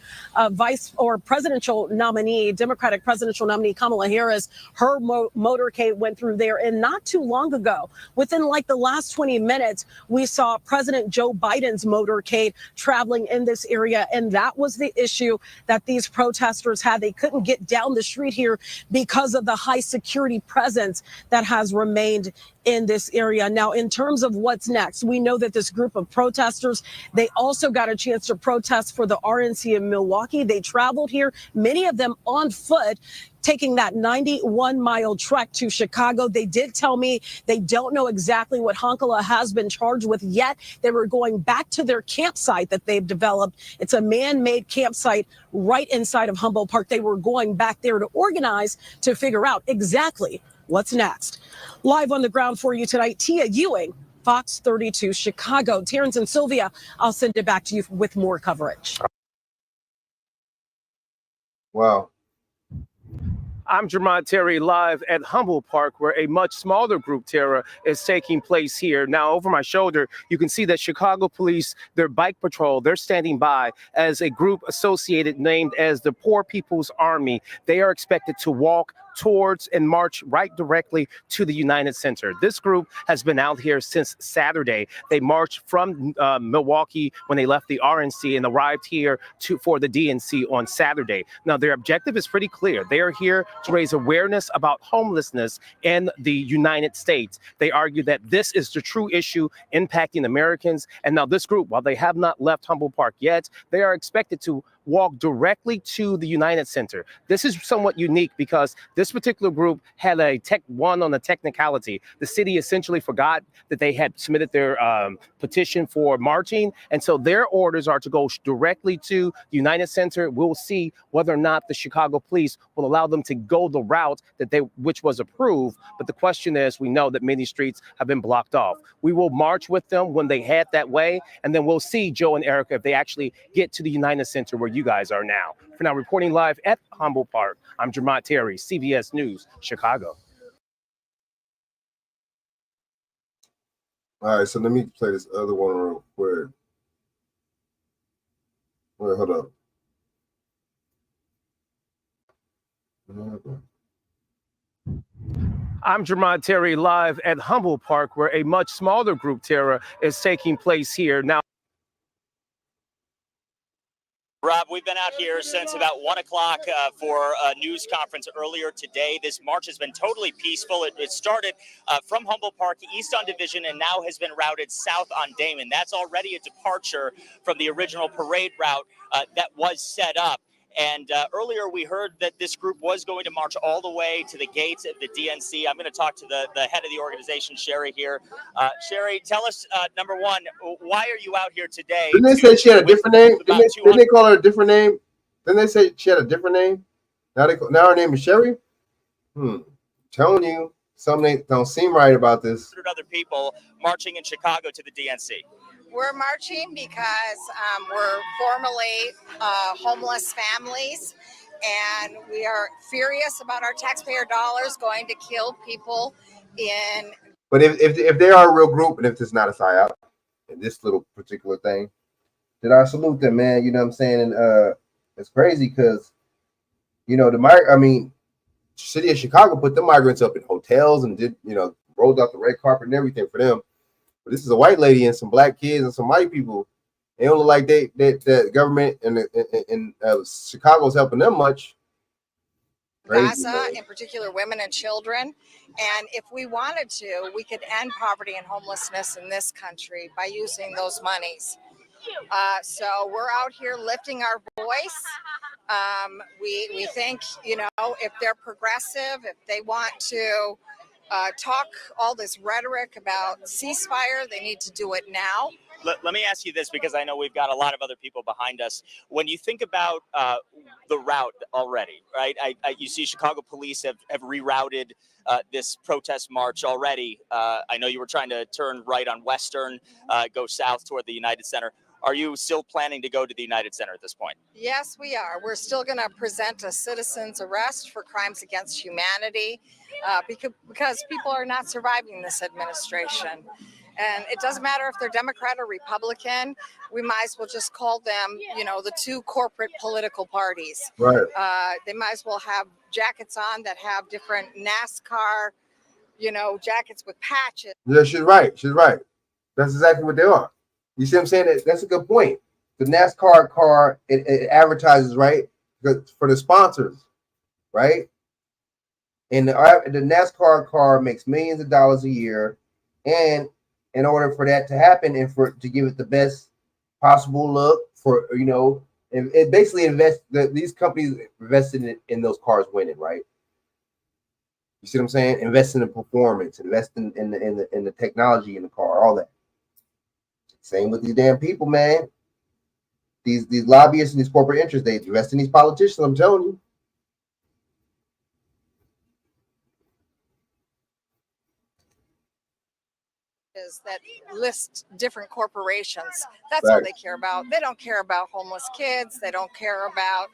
vice or presidential nominee, Democratic presidential nominee Kamala Harris, her motorcade went through there. And not too long ago, within like the last 20 minutes, we saw President Joe Biden's motorcade traveling in this area. And that was the issue that these protesters had. They couldn't get down the street here because of the high security presence that has remained in this area. Now, in terms of what's next, we know that this group of protesters, they also got a chance to protest for the RNC in Milwaukee. They traveled here, many of them on foot, taking that 91-mile trek to Chicago. They did tell me they don't know exactly what Honkala has been charged with yet. They were going back to their campsite that they've developed. It's a man-made campsite right inside of Humboldt Park. They were going back there to organize to figure out exactly what's next. Live on the ground for you tonight, Tia Ewing, Fox 32 Chicago. Terrence and Sylvia, I'll send it back to you with more coverage. Wow. I'm Jermont Terry live at Humboldt Park, where a much smaller group, Tara, is taking place here. Now, over my shoulder, you can see that Chicago police, their bike patrol, they're standing by as a group associated named as the Poor People's Army. They are expected to walk towards and march right directly to the United Center. This group has been out here since Saturday. They marched from Milwaukee when they left the RNC and arrived here for the DNC on Saturday. Now, their objective is pretty clear. They are here to raise awareness about homelessness in the United States. They argue that this is the true issue impacting Americans. And now this group, while they have not left Humboldt Park yet, they are expected to walk directly to the United Center. This is somewhat unique because this particular group had a one on a technicality. The city essentially forgot that they had submitted their petition for marching. And so their orders are to go directly to the United Center. We'll see whether or not the Chicago police will allow them to go the route that which was approved. But the question is, we know that many streets have been blocked off. We will march with them when they head that way. And then we'll see Joe and Erica if they actually get to the United Center where you guys are now. For now, reporting live at Humboldt Park, I'm Jermont Terry, CBS News, Chicago. All right, so let me play this other one real quick. Wait, hold up. I'm Jermont Terry live at Humboldt Park, where a much smaller group, Tara, is taking place here. Now, Rob, we've been out here since about 1 o'clock for a news conference earlier today. This march has been totally peaceful. It started from Humboldt Park, east on Division, and now has been routed south on Damon. That's already a departure from the original parade route that was set up. And earlier we heard that this group was going to march all the way to the gates of the DNC. I'm going to talk to the head of the organization, Sherry, here. Sherry, tell us, number one, why are you out here today? Didn't they say she had a different name? Didn't they call her a different name? Didn't they say she had a different name? Now her name is Sherry? Telling you, something don't seem right about this. Other people marching in Chicago to the DNC. We're marching because we're formerly homeless families, and we are furious about our taxpayer dollars going to kill people in. But if they are a real group, and if it's not a psyop, in this little particular thing, then I salute them, man. You know what I'm saying? And it's crazy because, you know, city of Chicago put the migrants up in hotels and did, you know, rolled out the red carpet and everything for them. But this is a white lady and some black kids and some white people. They don't look like the government and Chicago's helping them much. Crazy, Gaza, in particular, women and children. And if we wanted to, we could end poverty and homelessness in this country by using those monies. So we're out here lifting our voice. We think, you know, if they're progressive, if they want to talk all this rhetoric about ceasefire, they need to do it now. Let me ask you this, because I know we've got a lot of other people behind us. When you think about the route already, right? You see Chicago police have rerouted this protest march already. I know you were trying to turn right on Western, go south toward the United Center. Are you still planning to go to the United Center at this point? Yes, we are. We're still going to present a citizen's arrest for crimes against humanity because people are not surviving this administration. And it doesn't matter if they're Democrat or Republican. We might as well just call them, you know, the two corporate political parties. Right. They might as well have jackets on that have different NASCAR, you know, jackets with patches. Yeah, she's right. She's right. That's exactly what they are. You see what I'm saying? That's a good point. The NASCAR car, it advertises, right, for the sponsors, right? And the NASCAR car makes millions of dollars a year. And in order for that to happen and to give it the best possible look for, you know, it basically these companies invested in those cars winning, right? You see what I'm saying? Investing in performance, investing in the technology in the car, all that. Same with these damn people, man. These lobbyists and these corporate interests, they invest in these politicians, I'm telling you. That list different corporations. That's all they care about. They don't care about homeless kids. They don't care about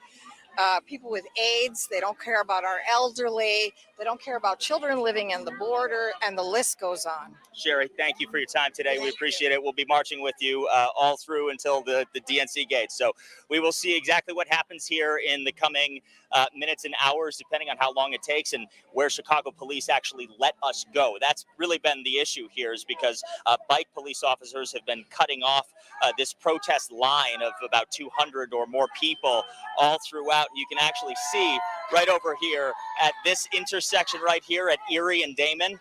people with AIDS. They don't care about our elderly. They don't care about children living in the border, and the list goes on. Sherry, thank you for your time today. We appreciate it. We'll be marching with you all through until the DNC gates. So we will see exactly what happens here in the coming minutes and hours, depending on how long it takes and where Chicago police actually let us go. That's really been the issue here, is because bike police officers have been cutting off this protest line of about 200 or more people all throughout. You can actually see right over here at this intersection right here at Erie and Damon.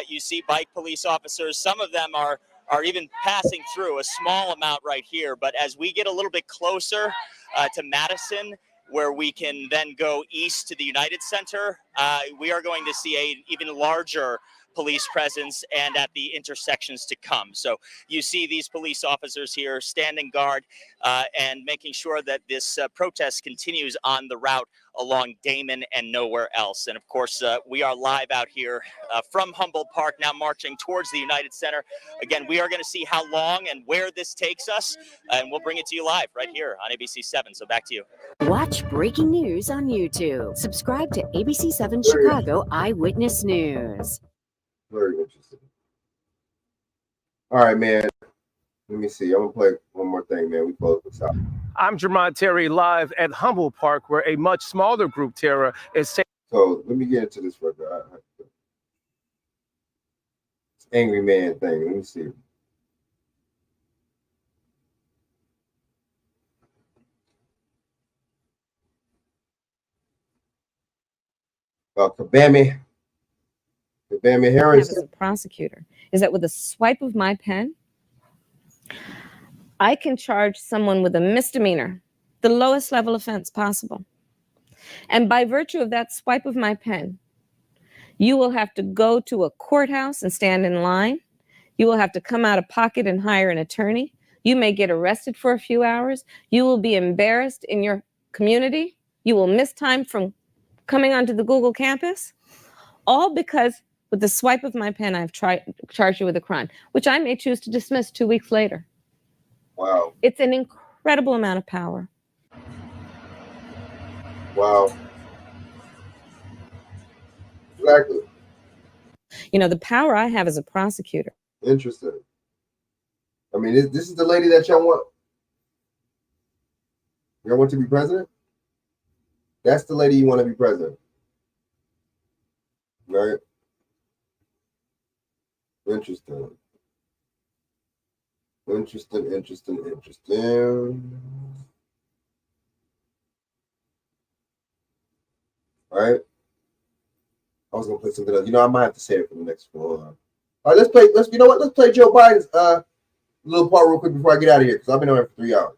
You see bike police officers. Some of them are even passing through, a small amount right here. But as we get a little bit closer to Madison, where we can then go east to the United Center, we are going to see an even larger police presence and at the intersections to come. So you see these police officers here standing guard and making sure that this protest continues on the route along Damon and nowhere else. And of course, we are live out here from Humboldt Park, now marching towards the United Center. Again, we are going to see how long and where this takes us, and we'll bring it to you live right here on ABC 7. So back to you. Watch breaking news on YouTube. Subscribe to ABC 7 Chicago Eyewitness News. Very interesting. All right, man. Let me see. I'm going to play one more thing, man. We close this out. I'm Jermont Terry live at Humboldt Park, where a much smaller group, Tara, is saying. So let me get into this for this angry man thing. Let me see. Kabami Harris. As a prosecutor is that with a swipe of my pen, I can charge someone with a misdemeanor, the lowest level offense possible. And by virtue of that swipe of my pen, you will have to go to a courthouse and stand in line. You will have to come out of pocket and hire an attorney. You may get arrested for a few hours. You will be embarrassed in your community. You will miss time from coming onto the Google campus, all because with the swipe of my pen, I've charged you with a crime, which I may choose to dismiss 2 weeks later. Wow. It's an incredible amount of power. Wow. Exactly. You know, the power I have as a prosecutor. Interesting. I mean, this is the lady that y'all want. Y'all want to be president? That's the lady you want to be president. Right? Interesting. Right? I was gonna play something else. You know, I might have to say it for the next one. All right, let's play. You know what? Let's play Joe Biden's little part real quick before I get out of here because I've been on here for 3 hours.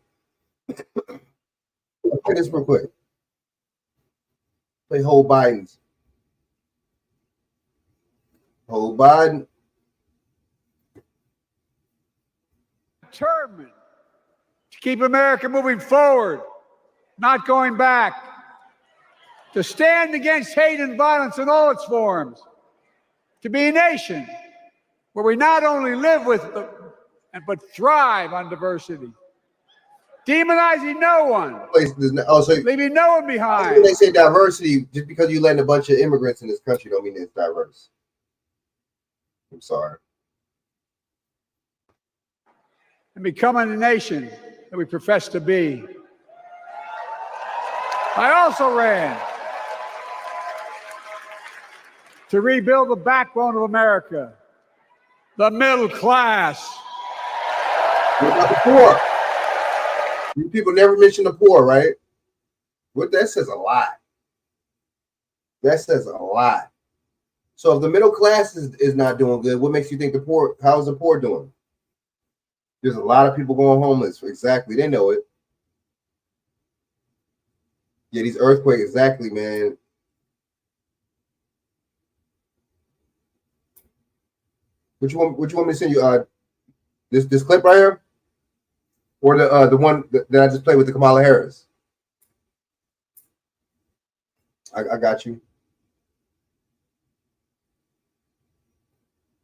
Let's play this real quick. Play Whole Biden's. Whole Biden. Determined to keep America moving forward, not going back. To stand against hate and violence in all its forms. To be a nation where we not only live with but thrive on diversity. Demonizing no one. Leaving no one behind. When they say diversity, just because you letting a bunch of immigrants in this country don't mean it's diverse. I'm sorry. And becoming the nation that we profess to be. I also ran to rebuild the backbone of America, the middle class. What about the poor? You people never mention the poor, right? What that says a lot. That says a lot. So if the middle class is not doing good, what makes you think the poor? How is the poor doing? There's a lot of people going homeless. Exactly, they know it. Yeah, these earthquakes, exactly, man. Which one want me to send you? This clip right here, or the one that I just played with the Kamala Harris. I got you.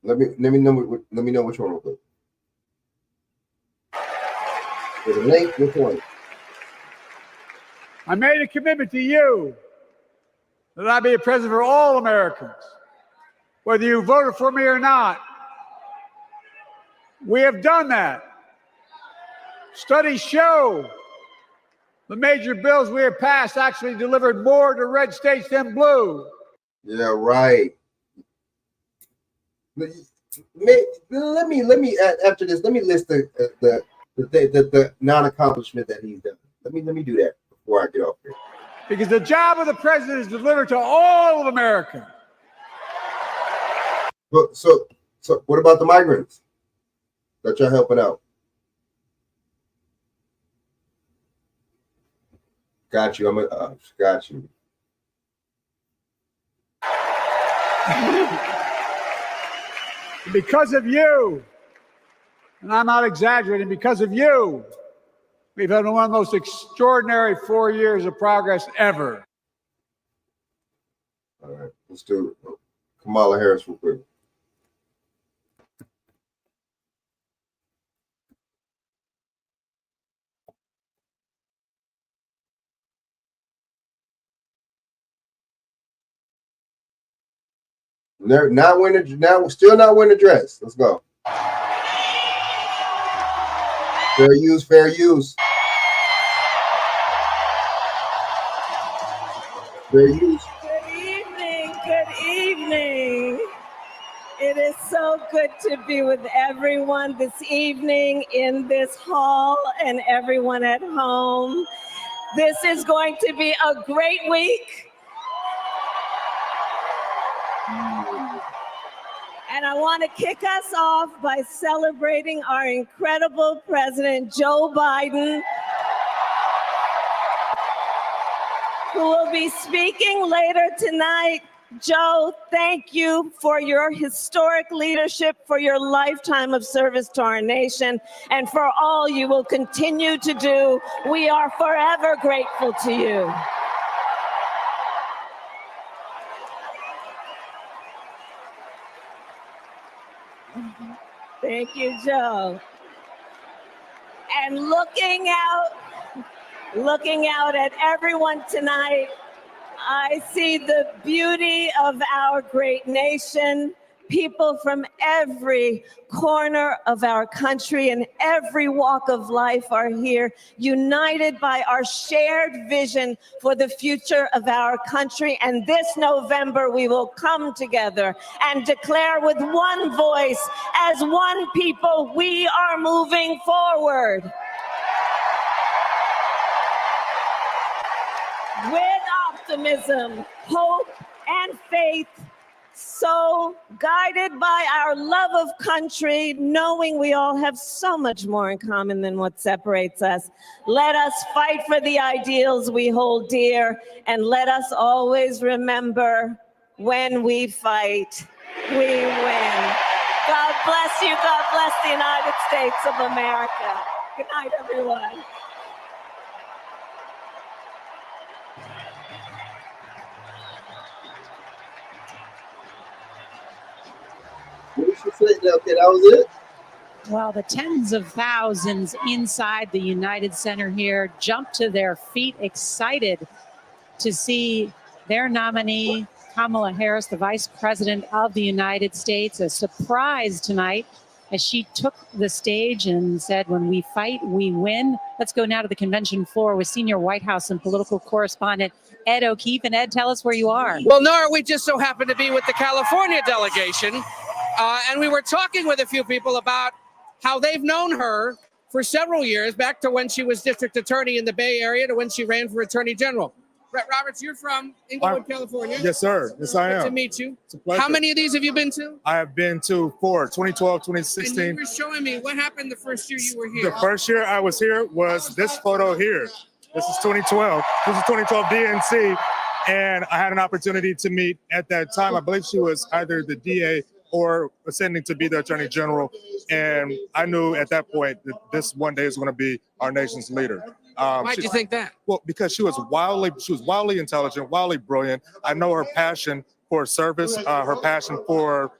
Let me know which one real quick. There's a link. Which one? I made a commitment to you that I be a president for all Americans, whether you voted for me or not. We have done that. Studies show the major bills we have passed actually delivered more to red states than blue. Yeah, right. Let me after this. Let me list the non-accomplishment that he's done. Let me do that before I get off here. Because the job of the president is delivered to all of America. So what about the migrants that you're helping out? Got you. Got you. Because of you, and I'm not exaggerating, because of you, we've had one of the most extraordinary 4 years of progress ever. All right, let's do Kamala Harris real quick. Not wearing now, still not wearing a dress. Let's go. Fair use, fair use. Fair use. Good evening, good evening. It is so good to be with everyone this evening in this hall and everyone at home. This is going to be a great week. And I want to kick us off by celebrating our incredible President Joe Biden, who will be speaking later tonight. Joe, thank you for your historic leadership, for your lifetime of service to our nation, and for all you will continue to do. We are forever grateful to you. Thank you, Joe. And looking out at everyone tonight, I see the beauty of our great nation. People from every corner of our country and every walk of life are here, united by our shared vision for the future of our country. And this November, we will come together and declare with one voice, as one people, we are moving forward. With optimism, hope, and faith, so guided by our love of country, knowing we all have so much more in common than what separates us. Let us fight for the ideals we hold dear, and let us always remember, when we fight, we win. God bless you. God bless the United States of America. Good night, everyone. Okay, that was it. Well, the tens of thousands inside the United Center here jumped to their feet, excited to see their nominee, Kamala Harris, the Vice President of the United States, a surprise tonight as she took the stage and said, when we fight, we win. Let's go now to the convention floor with senior White House and political correspondent Ed O'Keefe. And Ed, tell us where you are. Well, Nora, we just so happen to be with the California delegation. And we were talking with a few people about how they've known her for several years, back to when she was district attorney in the Bay Area to when she ran for attorney general. Brett Roberts, you're from Inglewood, California. Yes, sir. Yes, I am. Good to meet you. It's a pleasure. How many of these have you been to? I have been to 4, 2012, 2016. And you were showing me what happened the first year you were here. The first year I was here was this photo here. This is 2012. This is 2012 DNC. And I had an opportunity to meet at that time. I believe she was either the DA or ascending to be the Attorney General. And I knew at that point that this one day is going to be our nation's leader. Why do you think that? Well, because she was wildly intelligent, wildly brilliant. I know her passion for service, her passion for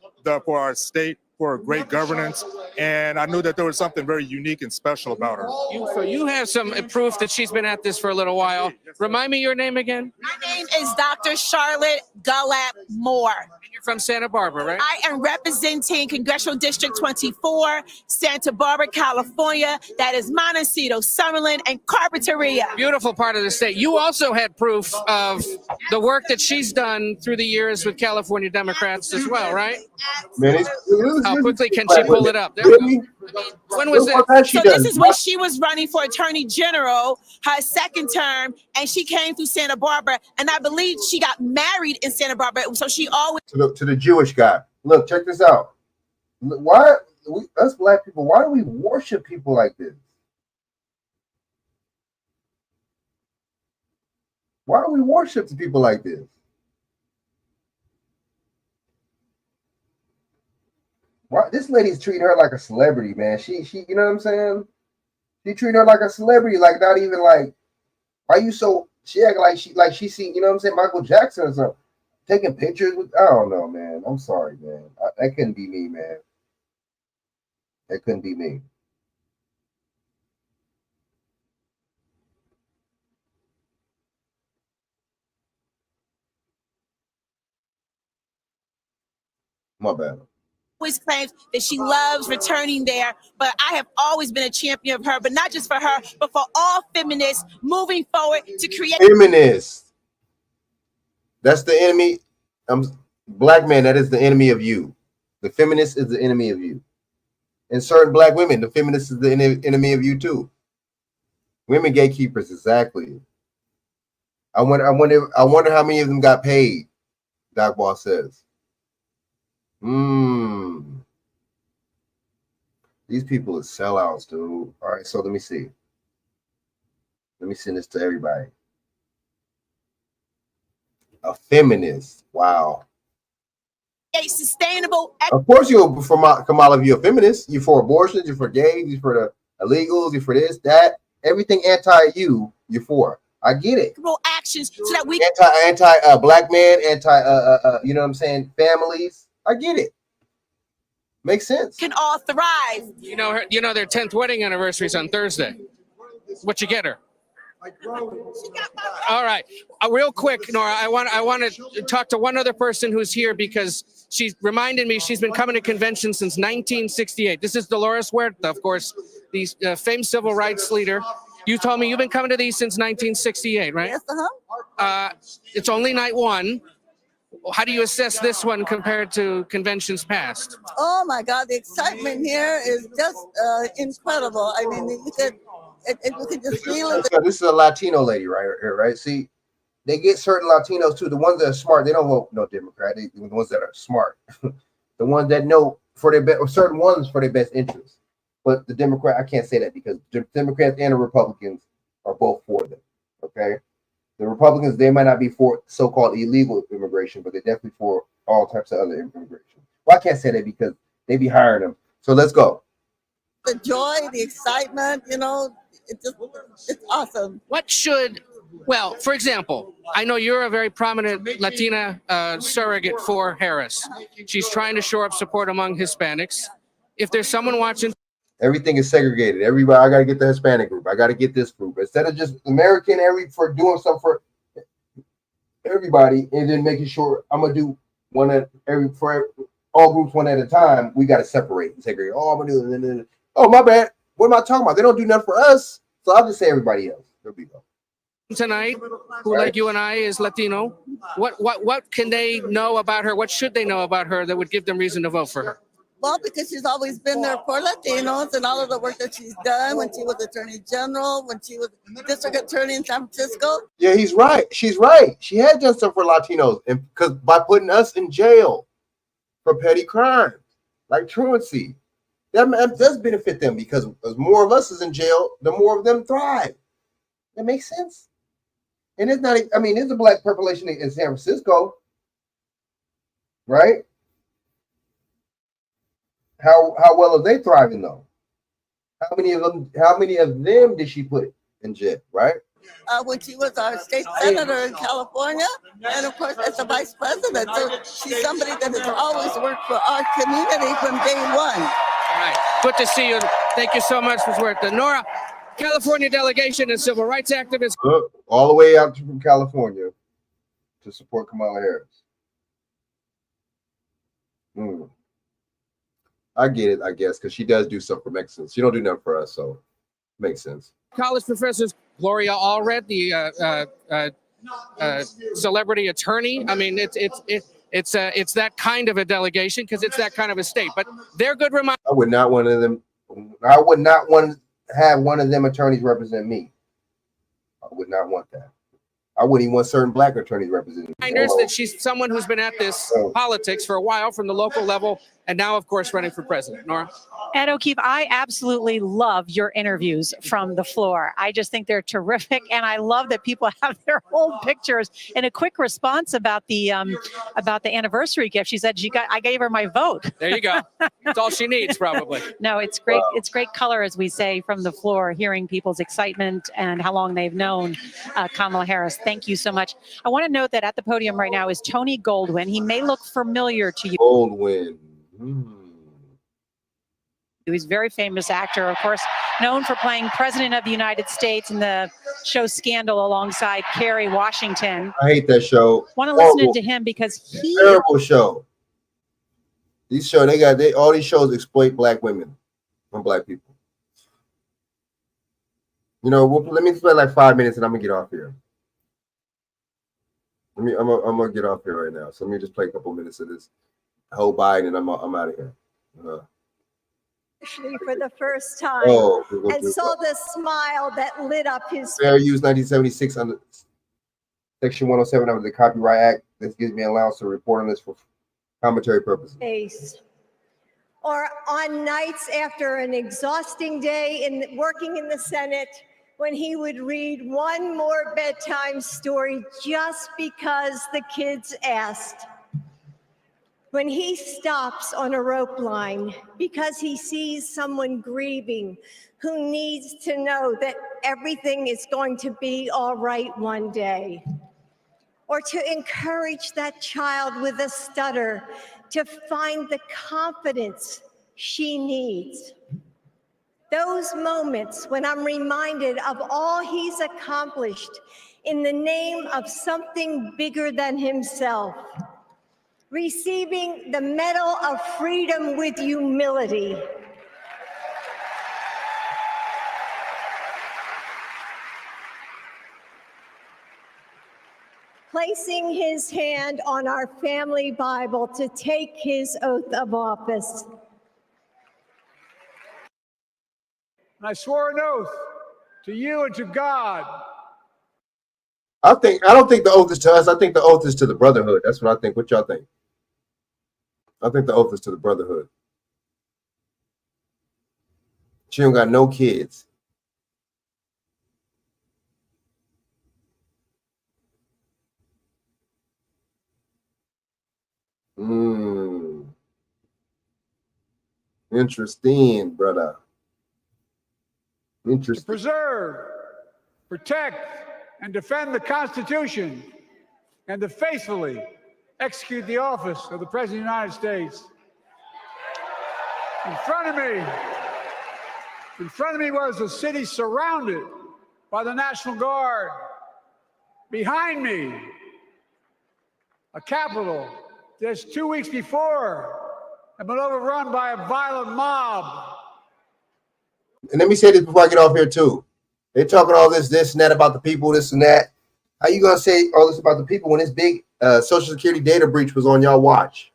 our state, for great governance, and I knew that there was something very unique and special about her. So you have some proof that she's been at this for a little while. Remind me your name again. My name is Dr. Charlotte Gullap Moore. And you're from Santa Barbara, right? I am representing Congressional District 24, Santa Barbara, California. That is Montecito, Summerlin, and Carpinteria. Beautiful part of the state. You also had proof of the work that she's done through the years with California Democrats as well, right? How quickly can she pull it up? There we go. When was that? So this is when she was running for Attorney General, her second term, and she came through Santa Barbara, and I believe she got married in Santa Barbara. So she always To the Jewish guy. Look, check this out. Why us black people? Why do we worship people like this? Why do we worship people like this? Why this lady's treating her like a celebrity, man? She, you know what I'm saying? She treating her like a celebrity, like not even like. Why you so? She act like she seen, you know what I'm saying, Michael Jackson or something, taking pictures with. I don't know, man. I'm sorry, man. That couldn't be me, man. That couldn't be me. My bad. always claims that she loves returning there, but I have always been a champion of her, but not just for her, but for all feminists moving forward to create. Feminists. That's the enemy. Black man, that is the enemy of you. The feminist is the enemy of you. And certain black women, the feminist is the enemy of you too. Women gatekeepers, exactly. I wonder how many of them got paid, Doc Boss says. These people are sellouts, dude. All right, so let me see. Let me send this to everybody. A feminist. Wow. A sustainable. Of course, you're for Kamala. You're a feminist. You're for abortions. You're for gays. You're for the illegals. You're for this, that, everything anti-you. You're for. I get it. Actions so that we anti black man, you know what I'm saying, families. I get it. Makes sense. can all thrive. You know their 10th wedding anniversary is on Thursday. What you get her? All right, real quick, Nora. I want to talk to one other person who's here because she reminded me she's been coming to conventions since 1968. This is Dolores Huerta, of course, the famed civil rights leader. You told me you've been coming to these since 1968, right? Yes, it's only night one. How do you assess this one compared to conventions past? Oh my God, the excitement here is just incredible. I mean, you could just feel it. So this is a Latino lady right here, right? See, they get certain Latinos too. The ones that are smart, they don't vote no Democrat. The ones that are smart, the ones that know for their best, or certain ones for their best interests. But the Democrat, I can't say that because the Democrats and the Republicans are both for them. Okay. The Republicans, they might not be for so-called illegal immigration, but they're definitely for all types of other immigration. Well, I can't say that because they be hiring them. So let's go. The joy, the excitement, it's awesome. What should, well, for example, I know you're a very prominent Latina surrogate for Harris. She's trying to shore up support among Hispanics. If there's someone watching, everything is segregated. Everybody, I got to get the Hispanic group. I got to get this group. Instead of just American, for doing something for everybody, and then making sure I'm gonna do one for all groups one at a time. We got to separate and segregate. Oh, I'm gonna do. Oh, my bad. What am I talking about? They don't do nothing for us. So I'll just say everybody else. There we go. Tonight, who like you and I is Latino. What can they know about her? What should they know about her that would give them reason to vote for her? Well, because she's always been there for Latinos and all of the work that she's done when she was Attorney General, when she was District Attorney in San Francisco. Yeah, he's right. She's right. She had done stuff for Latinos, and because by putting us in jail for petty crimes like truancy, that does benefit them because as more of us is in jail, the more of them thrive. That makes sense. And it's not. I mean, there's a black population in San Francisco, right? How well are they thriving though? How many of them did she put in jail, right? When she was our state senator in California, and of course as a vice president. So she's somebody that has always worked for our community from day one. All right, good to see you. Thank you so much, Ms. Huerta. Nora, California delegation and civil rights activists. Look, all the way out from California to support Kamala Harris. I get it, I guess, because she does do stuff for Mexicans. She don't do nothing for us, so makes sense. College professors Gloria Allred, the celebrity attorney. I mean, it's that kind of a delegation because it's that kind of a state. But they're good reminders. I would not want to have one of them attorneys represent me. I would not want that. I wouldn't even want certain black attorneys representing me. That she's someone who's been at this politics for a while from the local level and now, of course, running for president. Nora? Ed O'Keefe, I absolutely love your interviews from the floor. I just think they're terrific, and I love that people have their old pictures. And a quick response about the anniversary gift. She said I gave her my vote. There you go. That's all she needs, probably. No, it's great. Wow. It's great color, as we say, from the floor, hearing people's excitement and how long they've known Kamala Harris. Thank you so much. I want to note that at the podium right now is Tony Goldwyn. He may look familiar to you. Goldwyn. He's a very famous actor, of course, known for playing President of the United States in the show Scandal alongside Kerry Washington. I hate that show. Want to listen to him because he terrible show. These shows all these shows exploit black women and black people. You know, let me spend like 5 minutes and I'm gonna get off here. I'm gonna get off here right now. So let me just play a couple minutes of this whole Biden and I'm out of here. For the first time, and saw the smile that lit up his fair use 1976 under Section 107 of the Copyright Act. This gives me an allowance to report on this for Commentary purposes. Or on nights after an exhausting day in working in the Senate, when he would read one more bedtime story just because the kids asked. When he stops on a rope line because he sees someone grieving who needs to know that everything is going to be all right one day. Or to encourage that child with a stutter to find the confidence she needs. Those moments when I'm reminded of all he's accomplished in the name of something bigger than himself. Receiving the Medal of Freedom with humility. Placing his hand on our family Bible to take his oath of office. And I swore an oath to you and to God. I don't think the oath is to us. I think the oath is to the brotherhood. That's what I think. What y'all think? I think the oath is to the brotherhood. She don't got no kids. Interesting, brother. Interesting. To preserve, protect, and defend the Constitution, and to faithfully execute the office of the President of the United States. In front of me was a city surrounded by the National Guard. Behind me, a Capitol just 2 weeks before had been overrun by a violent mob. And let me say this before I get off here too. They're talking all this and that about the people, this and that. How you gonna say all this about the people when this big Social Security data breach was on y'all watch?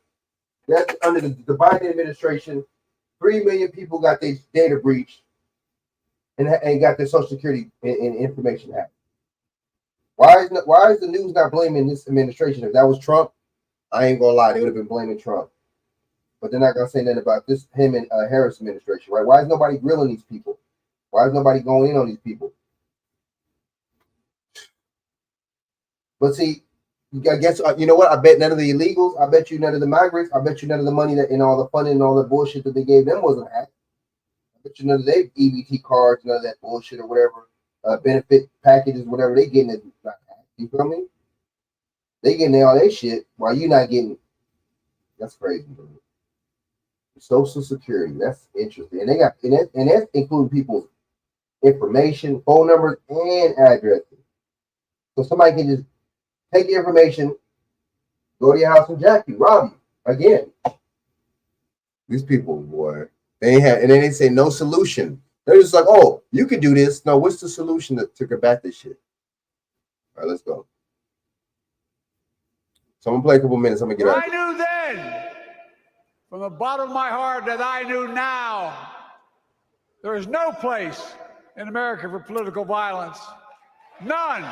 That's under the Biden administration. 3 million people got their data breached and got their Social Security and information hacked. Why is the news not blaming this administration? If that was Trump, I ain't gonna lie, they would have been blaming Trump. But they're not gonna say nothing about this, him and Harris administration, right? Why is nobody grilling these people? Why is nobody going in on these people? But see, I guess you know what? I bet none of the illegals. I bet you none of the migrants. I bet you none of the money that and all the funding and all the bullshit that they gave them wasn't hacked. I bet you none of their EBT cards, none of that bullshit or whatever benefit packages, whatever they getting is not hacked. You feel me? They getting all their shit while you not getting. That's crazy, bro. Social Security. That's interesting, and they got and that's including people's information, phone numbers, and addresses. So somebody can just take your information, go to your house and jack you, rob you again. These people, boy, they ain't have, and then they say no solution. They're just like, oh, you could do this. No, what's the solution to combat this shit? All right, let's go. So I'm gonna play a couple minutes. I'm gonna get out. I knew then, from the bottom of my heart, that I knew now. There is no place in America for political violence. None.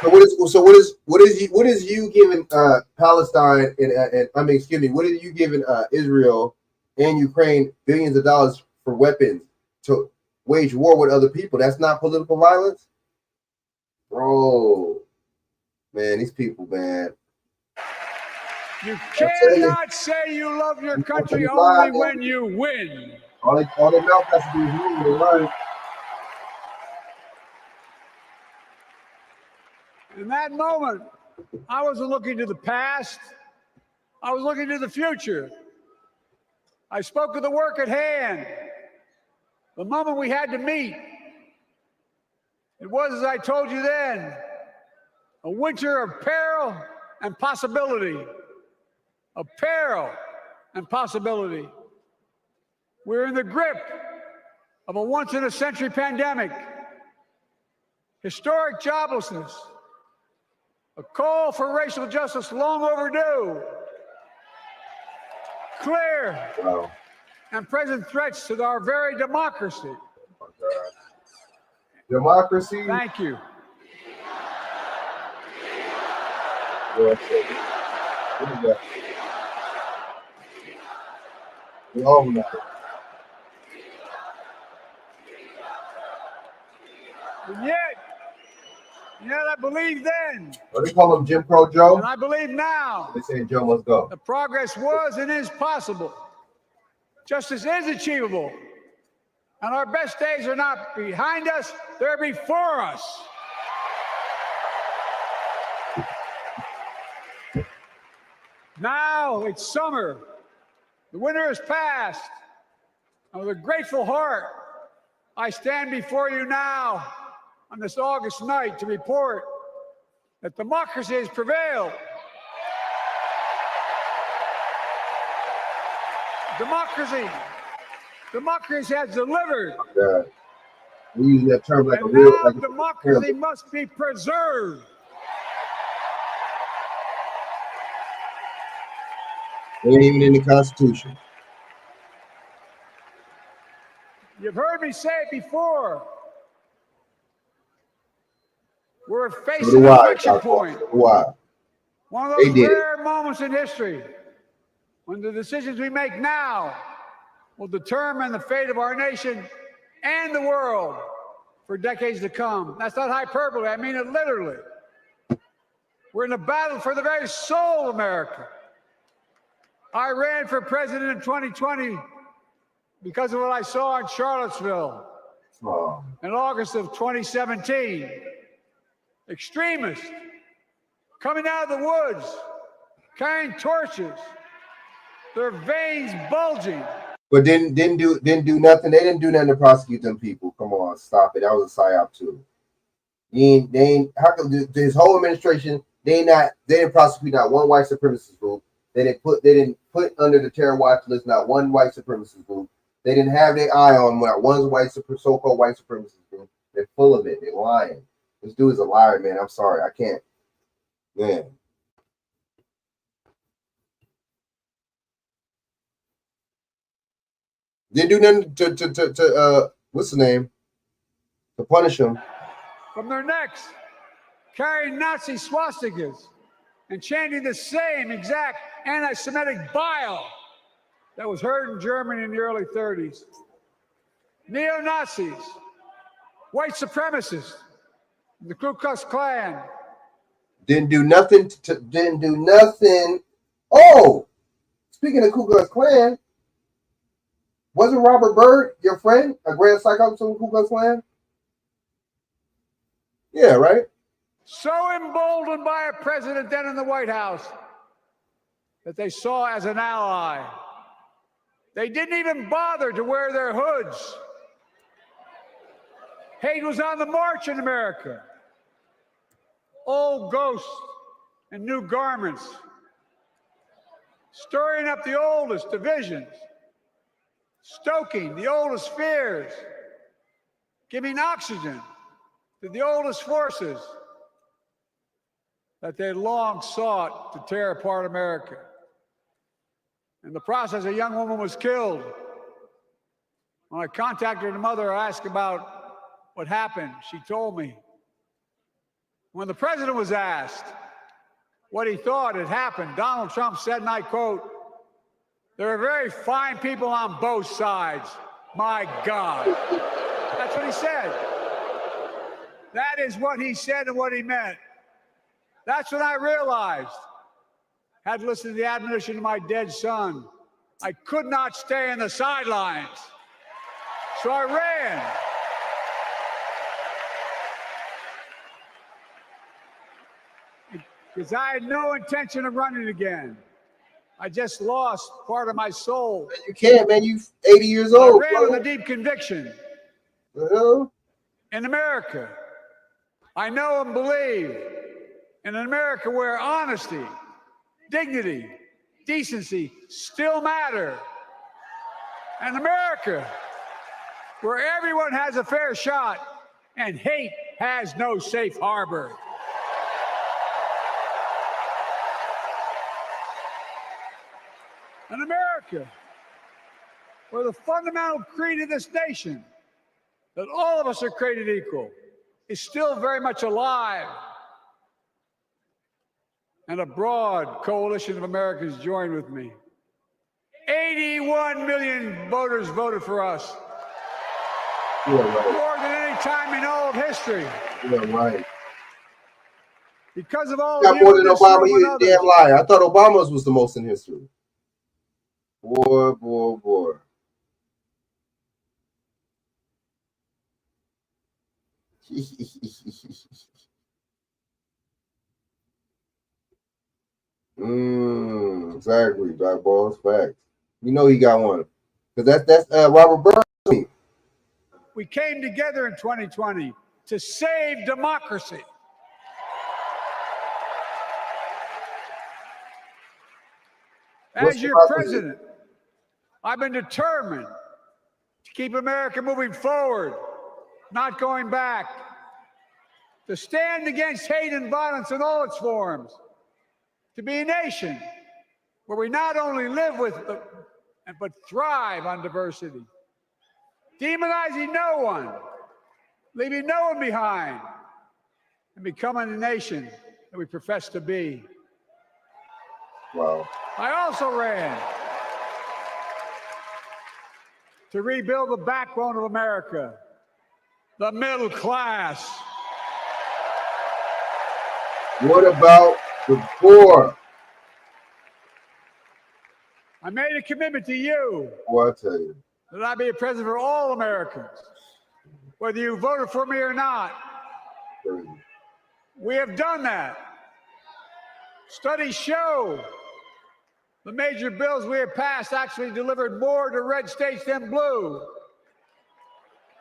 So what is you giving Palestine and I mean, excuse me, what are you giving Israel and Ukraine billions of dollars for weapons to wage war with other people? That's not political violence, bro. Man, these people, man. You cannot say you love your country only when you win. All they mouth has to do is move and run. In that moment, I wasn't looking to the past. I was looking to the future. I spoke of the work at hand, the moment we had to meet. It was, as I told you then, a winter of peril and possibility. Of peril and possibility. We're in the grip of a once-in-a-century pandemic, historic joblessness, a call for racial justice long overdue, clear and present threats to our very democracy. Democracy? Thank you. We all know. And yet I believed then. What do they call him, Jim Crow Joe? And I believe now. They say Joe must go. The progress was and is possible. Justice is achievable. And our best days are not behind us, they're before us. Now it's summer. The winter is past. And with a grateful heart, I stand before you now on this August night to report that democracy has prevailed. Democracy has delivered. God. We use that term like And a real. now Like democracy must be preserved. It ain't even in the Constitution. You've heard me say it before. We're facing an inflection point. Why? One of those rare moments in history when the decisions we make now will determine the fate of our nation and the world for decades to come. That's not hyperbole. I mean it literally. We're in a battle for the very soul of America. I ran for president in 2020 because of what I saw in Charlottesville in August of 2017. Extremists coming out of the woods, carrying torches, their veins bulging. But didn't do nothing. They didn't do nothing to prosecute them people. Come on, stop it. That was a psyop too. They ain't how come his whole administration, they didn't prosecute not one white supremacist group. They didn't put under the terror watch list not one white supremacist group. They didn't have their eye on not one so-called white supremacist group. They're full of it. They're lying. This dude is a liar, man. I'm sorry. I can't. Man. Didn't do nothing to what's the name? To punish him. From their necks, carrying Nazi swastikas and chanting the same exact anti-Semitic bile that was heard in Germany in the early 30s. Neo-Nazis, white supremacists, the Ku Klux Klan. Didn't do nothing. Oh, speaking of Ku Klux Klan, wasn't Robert Byrd your friend, a grand psychiatrist of the Ku Klux Klan? Yeah, right. So emboldened by a president then in the White House that they saw as an ally. They didn't even bother to wear their hoods. Hate was on the march in America. Old ghosts and new garments, stirring up the oldest divisions, stoking the oldest fears, giving oxygen to the oldest forces that they long sought to tear apart America. In the process, a young woman was killed. When I contacted her mother, I asked about what happened. She told me. When the president was asked what he thought had happened, Donald Trump said, and I quote, "There are very fine people on both sides. My God." That's what he said. That is what he said and what he meant. That's when I realized, had listened to the admonition of my dead son, I could not stay in the sidelines. So I ran. Because I had no intention of running again. I just lost part of my soul. You can't, man. You 80 years old. I ran with a deep conviction. In America, I know and believe in an America where honesty, dignity, decency still matter. An America where everyone has a fair shot and hate has no safe harbor. An America where the fundamental creed of this nation, that all of us are created equal, is still very much alive. and a broad coalition of Americans joined with me. 81 million voters voted for us. Yeah, right. More than any time in all of history. Yeah, right. Because of all Got of you more in than this Obama. room You and a others. damn liar. I thought Obama's was the most in history. Boy, boy, boy. Exactly, Dog Balls. Facts. You know he got one. Because that's Robert Burns. We came together in 2020 to save democracy. As your president, I've been determined to keep America moving forward, not going back, to stand against hate and violence in all its forms, to be a nation where we not only live with but thrive on diversity, demonizing no one, leaving no one behind, and becoming a nation that we profess to be. Wow. I also ran to rebuild the backbone of America, the middle class. What about the poor? I made a commitment to you. Well, I tell you. That I be a president for all Americans, whether you voted for me or not. We have done that. Studies show the major bills we have passed actually delivered more to red states than blue.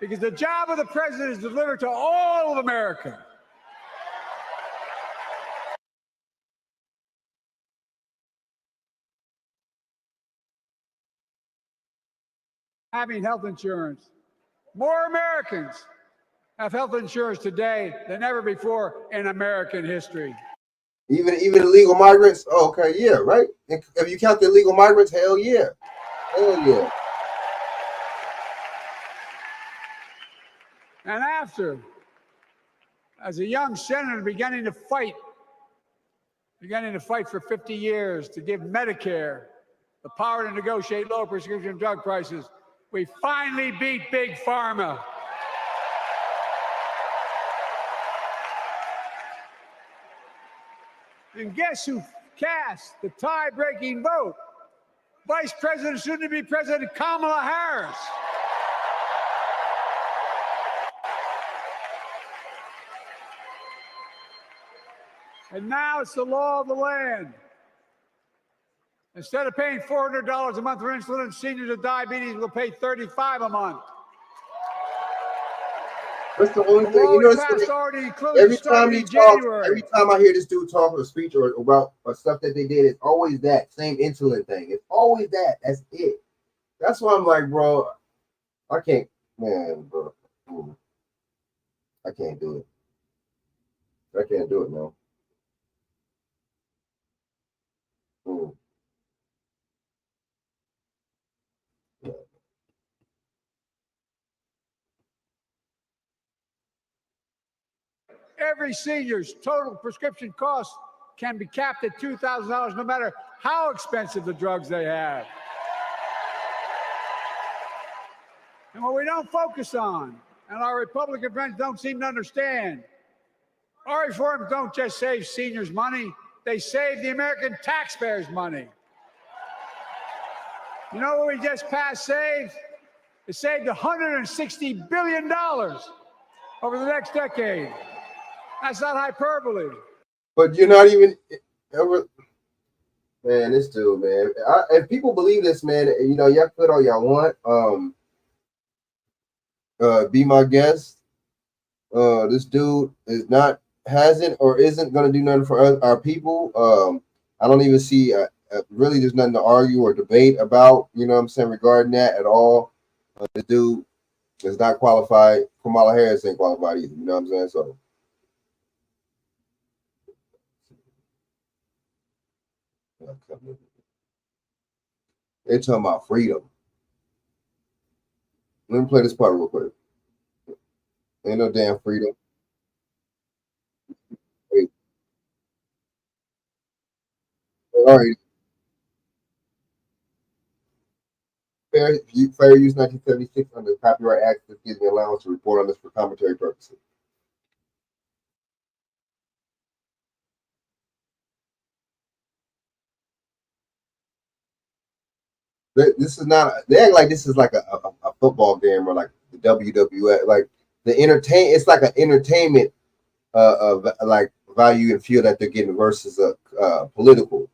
Because the job of the president is to deliver to all of America. Having health insurance. More Americans have health insurance today than ever before in American history. Even illegal migrants? Oh, okay, yeah, right? If you count the illegal migrants, hell yeah. Hell yeah. And after, as a young senator beginning to fight for 50 years to give Medicare the power to negotiate low prescription drug prices, we finally beat Big Pharma. And guess who cast the tie-breaking vote? Vice President, soon-to-be President Kamala Harris. And now it's the law of the land. Instead of paying $400 a month for insulin, seniors with diabetes will pay $35 a month. That's the only thing. You know, every time I hear this dude talk or speech or about stuff that they did, it's always that same insulin thing. It's always that. That's it. That's why I'm like, bro, I can't, man, bro. I can't do it. I can't do it, man. Every senior's total prescription cost can be capped at $2,000 no matter how expensive the drugs they have. And what we don't focus on, and our Republican friends don't seem to understand, our reforms don't just save seniors money, they save the American taxpayers money. You know what we just passed saved? It saved $160 billion over the next decade. That's not hyperbole. But you're not even ever, man. This dude, man. If people believe this, man, you know, y'all put all y'all want. Be my guest. This dude hasn't or isn't gonna do nothing for our people. I don't even see. Really, there's nothing to argue or debate about. You know what I'm saying regarding that at all. The dude is not qualified. Kamala Harris ain't qualified either. You know what I'm saying? So. They're talking about freedom. Let me play this part real quick. Ain't no damn freedom. Wait. All right. Fair use 1976 under the Copyright Act that gives me allowance to report on this for commentary purposes. This is not. They act like this is like a football game or like the WWF. Like it's like an entertainment like value and feel that they're getting versus a political.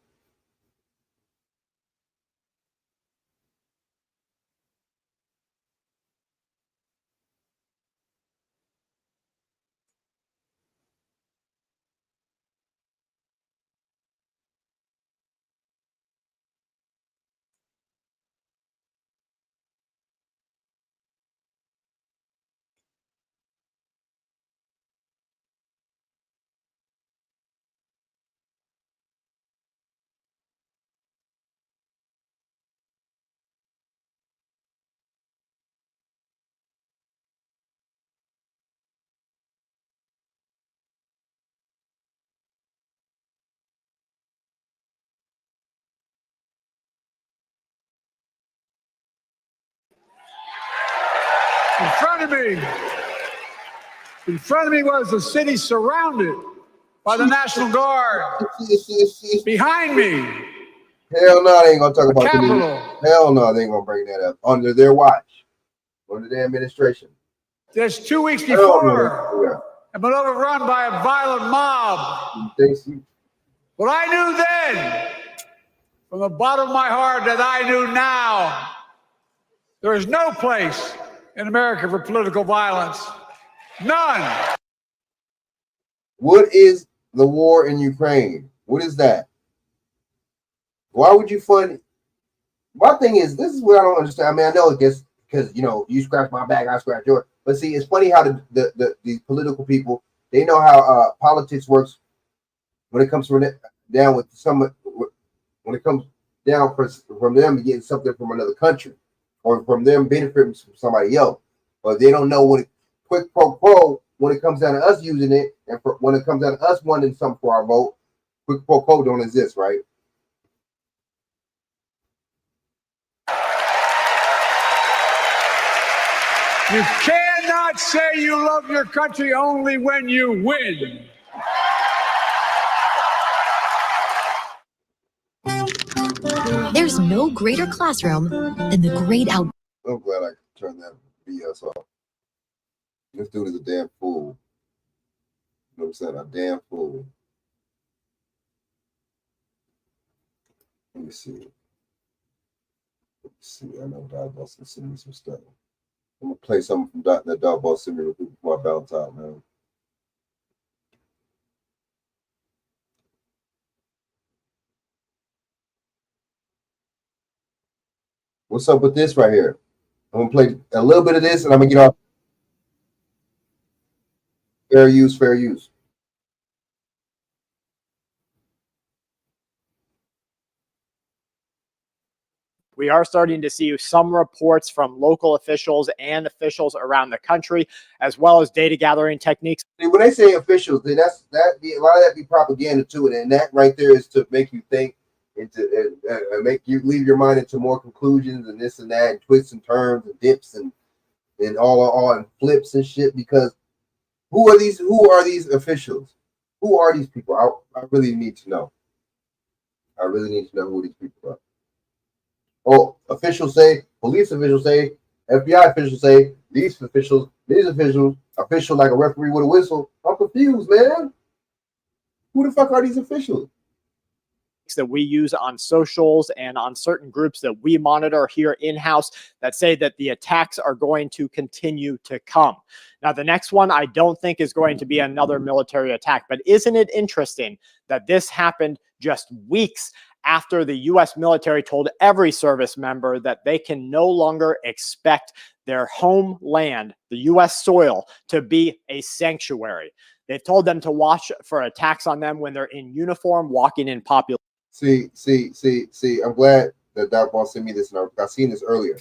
In front of me was the city surrounded by the National Guard. Behind me. Hell no, they ain't gonna talk about the Capitol. Hell no, they ain't gonna bring that up under their watch, under their administration. Just 2 weeks before, I've been overrun by a violent mob. What I knew then, from the bottom of my heart, that I knew now, there is no place in America for political violence. None. What is the war in Ukraine? What is that? Why would you fund? My thing is, this is what I don't understand. I mean, I know it gets because you scratch my back, I scratch yours. But see, it's funny how these political people, they know how politics works when it comes down with someone, when it comes down from them getting something from another country or from them benefiting from somebody else. But they don't know what quid pro quo when it comes down to us using it, and when it comes down to us wanting something for our vote, quid pro quo don't exist, right? You cannot say you love your country only when you win. There's no greater classroom than the great out. I'm glad I turned that BS off. This dude is a damn fool. You know what I'm saying? A damn fool. Let me see. I know Dog Boss can send me some stuff. I'm gonna play something from that Dog Boss sent me real quick before I bounce out, man. What's up with this right here? I'm gonna play a little bit of this and I'm gonna get off. Fair use, fair use. We are starting to see some reports from local officials and officials around the country, as well as data gathering techniques. When they say officials, then a lot of that be propaganda to it, and that right there is to make you think and make you leave your mind into more conclusions and this and that, and twists and turns and dips and all and flips and shit. Because who are these officials? Who are these people? I really need to know. I really need to know who these people are. Oh, officials say, police officials say, FBI officials say, these officials, official like a referee with a whistle. I'm confused, man. Who the fuck are these officials? That we use on socials and on certain groups that we monitor here in-house that say that the attacks are going to continue to come. Now, the next one I don't think is going to be another military attack, but isn't it interesting that this happened just weeks after the U.S. military told every service member that they can no longer expect their homeland, the U.S. soil, to be a sanctuary. They've told them to watch for attacks on them when they're in uniform, walking in population. See. I'm glad that Doc Boss sent me this, and I've seen this earlier.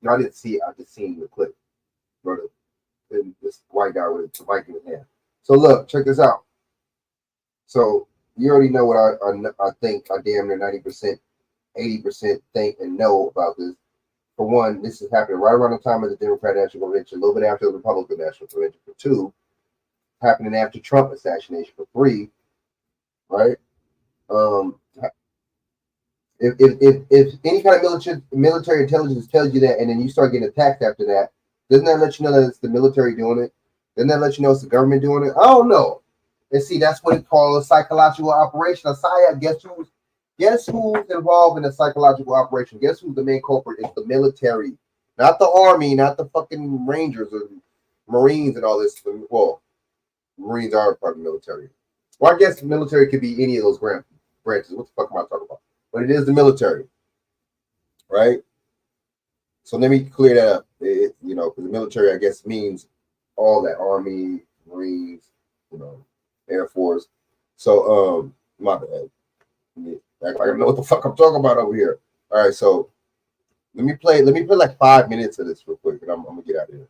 No, I didn't see it. I just seen the clip. Brother, this white guy with a mic in his hand. So look, check this out. So you already know what I think. I damn near 90%, 80% think and know about this. For one, this is happening right around the time of the Democrat National Convention, a little bit after the Republican National Convention. For two, happening after Trump assassination. For three, right? If any kind of military intelligence tells you that, and then you start getting attacked after that, doesn't that let you know that it's the military doing it? Doesn't that let you know it's the government doing it? I don't know. And see, that's what it calls a psychological operation. A psyop. Guess who's involved in a psychological operation? Guess who's the main culprit? It's the military, not the army, not the fucking Rangers or Marines and all this. Well, Marines are part of the military. Well, I guess the military could be any of those branches. What the fuck am I talking about? But it is the military, right? So let me clear that up. Because the military, I guess, means all that: Army, Marines, Air Force. So, my bad. I don't know what the fuck I'm talking about over here. All right, so let me play like 5 minutes of this real quick, and I'm gonna get out of here.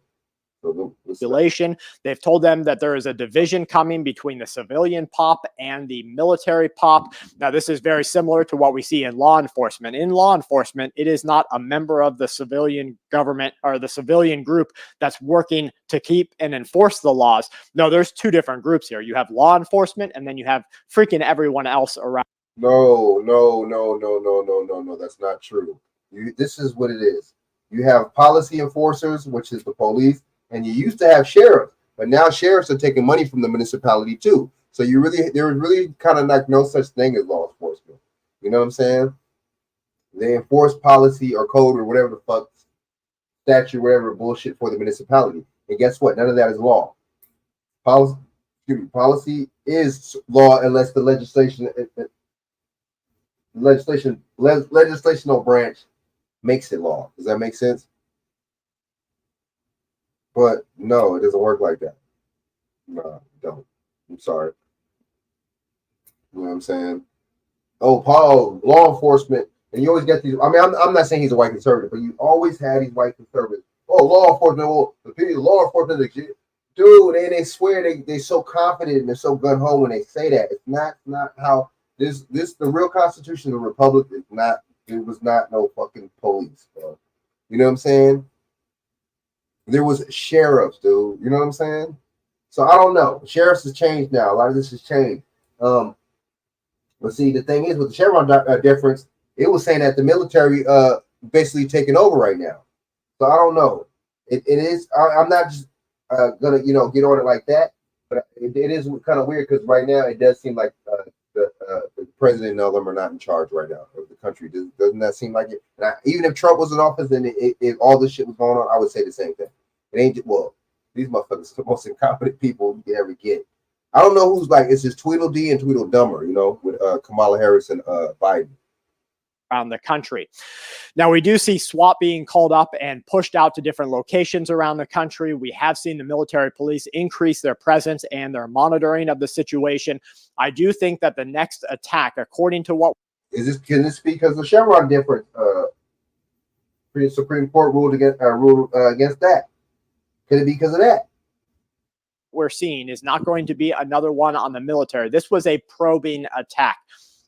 Population. They've told them that there is a division coming between the civilian POP and the military POP. Now, this is very similar to what we see in law enforcement. In law enforcement, it is not a member of the civilian government or the civilian group that's working to keep and enforce the laws. No, there's two different groups here. You have law enforcement, and then you have freaking everyone else around. No. That's not true. This is what it is. You have policy enforcers, which is the police. And you used to have sheriffs, but now sheriffs are taking money from the municipality too. So there was really kind of like no such thing as law enforcement. You know what I'm saying? They enforce policy or code or whatever the fuck, statute, whatever bullshit for the municipality. And guess what? None of that is law. Policy is law unless the legislational branch makes it law. Does that make sense? But no, it doesn't work like that. No, don't. I'm sorry. You know what I'm saying? Oh, Paul, law enforcement, and you always get these. I mean, I'm not saying he's a white conservative, but you always have these white conservatives. Oh, law enforcement. Well, the people, law enforcement, dude, they swear they're so confident and they're so gun ho when they say that. It's not how this the real Constitution of the Republic is not. It was not no fucking police, bro. You know what I'm saying? There was sheriffs, dude. You know what I'm saying? So I don't know. Sheriffs has changed now. A lot of this has changed. But see, the thing is with the Chevron difference, it was saying that the military basically taking over right now. So I don't know. It is. I'm not just gonna get on it like that. But it is kind of weird because right now it does seem like the president and all them are not in charge right now of the country. Doesn't that seem like it? And even if Trump was in office and if all this shit was going on, I would say the same thing. It ain't, well, these motherfuckers are the most incompetent people you can ever get. I don't know who's like, it's just Tweedledee and Tweedledummer, with Kamala Harris and Biden. Around the country. Now, we do see SWAT being called up and pushed out to different locations around the country. We have seen the military police increase their presence and their monitoring of the situation. I do think that the next attack, according to what can this be because of the Chevron difference? The Supreme Court ruled against that. Could it be because of that? We're seeing is not going to be another one on the military. This was a probing attack.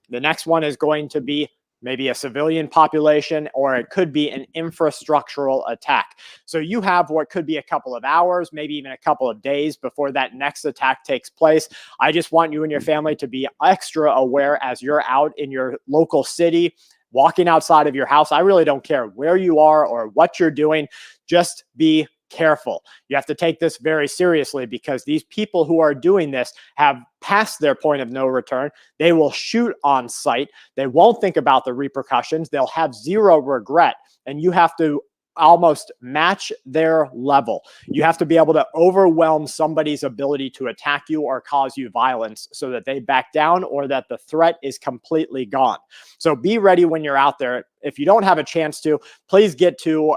The next one is going to be maybe a civilian population, or it could be an infrastructural attack. So you have what could be a couple of hours, maybe even a couple of days before that next attack takes place. I just want you and your family to be extra aware as you're out in your local city, walking outside of your house. I really don't care where you are or what you're doing. Just be careful. You have to take this very seriously because these people who are doing this have passed their point of no return. They will shoot on sight. They won't think about the repercussions. They'll have zero regret. And you have to almost match their level. You have to be able to overwhelm somebody's ability to attack you or cause you violence so that they back down or that the threat is completely gone. So be ready when you're out there. If you don't have a chance to, please get to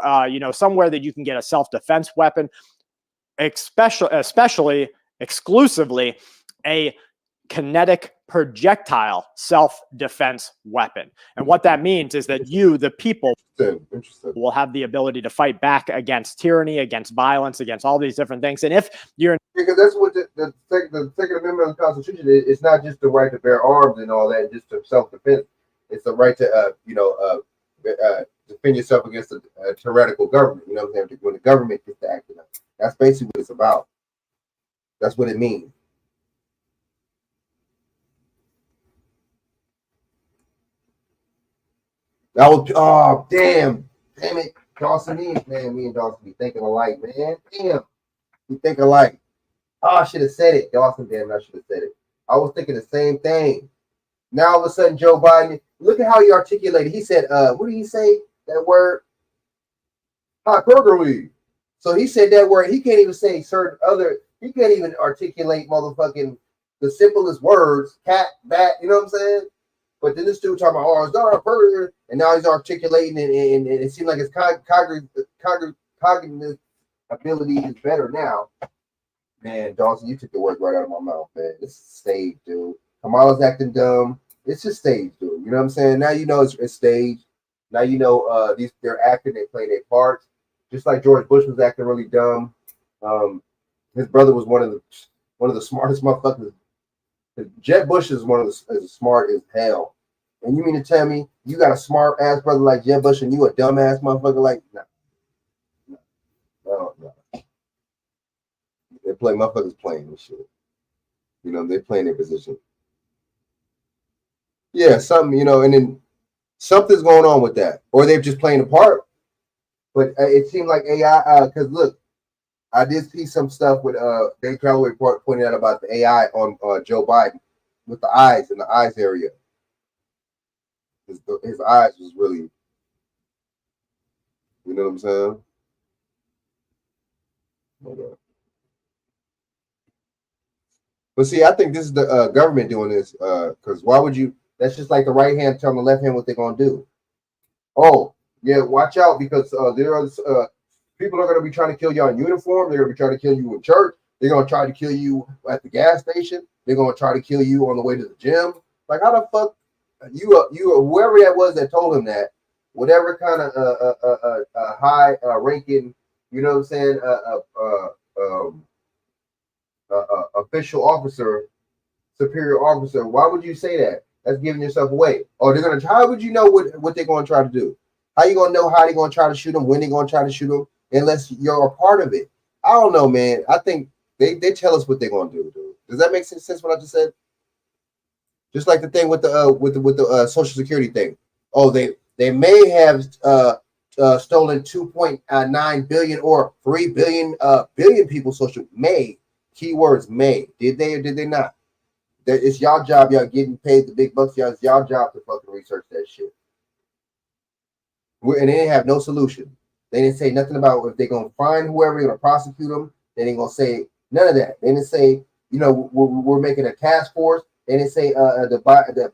somewhere that you can get a self-defense weapon, especially exclusively a kinetic projectile self-defense weapon. And what that means is that you, the people, will have the ability to fight back against tyranny, against violence, against all these different things. And if you're Because that's what the Second Amendment of the Constitution is. It's not just the right to bear arms and all that, just to self-defense. It's the right to, defend yourself against a tyrannical government. You know what I'm saying? When the government gets to act, that's basically what it's about. That's what it means. That was damn it, Dawson. Me and Dawson be thinking alike, man. Damn, we think alike. Oh, I should have said it, Dawson. Damn, I should have said it. I was thinking the same thing. Now all of a sudden, Joe Biden. Look at how he articulated. He said, "What did he say? That word, hyperbole." So he said that word. He can't even say certain other. He can't even articulate motherfucking the simplest words. Cat, bat. You know what I'm saying? But then this dude talking about, oh, it's not a person, and now he's articulating, and it seems like his cognitive ability is better now. Man, Dawson, you took the words right out of my mouth, man. This is staged, dude. Kamala's acting dumb. It's just staged, dude. You know what I'm saying? Now you know it's staged. Now you know they're acting, they play their parts. Just like George Bush was acting really dumb. His brother was one of the smartest motherfuckers. Jeb Bush is as smart as hell. And you mean to tell me you got a smart ass brother like Jeb Bush and you a dumb ass motherfucker like no. They play motherfuckers playing this shit. You know, they playing their position. Yeah, something, and then something's going on with that. Or they're just playing a part. But it seemed like AI, because look, I did see some stuff with Dave Calloway pointing out about the AI on Joe Biden with the eyes in the eyes area. His eyes was really, you know what I'm saying? But see, I think this is the government doing this because why would you? That's just like the right hand telling the left hand what they're gonna do. Oh yeah, watch out because there are people are going to be trying to kill you in uniform. They're going to be trying to kill you in church. They're going to try to kill you at the gas station. They're going to try to kill you on the way to the gym. Like, how the fuck you whoever that was that told him that, whatever kind of high ranking, you know what I'm saying, official officer, superior officer, why would you say that? That's giving yourself away. Oh, they're going to try. How would you know what they're going to try to do? How you going to know how they're going to try to shoot them, when they're going to try to shoot them? Unless you're a part of it. I don't know, man. I think they tell us what they're gonna do, dude. Does that make sense what I just said? Just like the thing with the Social Security thing. Oh, they may have stolen 2.9 billion or 3 billion people social may. Keywords may. Did they or did they not? It's y'all job, y'all getting paid the big bucks, it's y'all job to fucking research that shit. And they didn't have no solution. They didn't say nothing about if they're going to find whoever, they're going to prosecute them. They didn't going to say none of that. They didn't say, we're making a task force. They didn't say the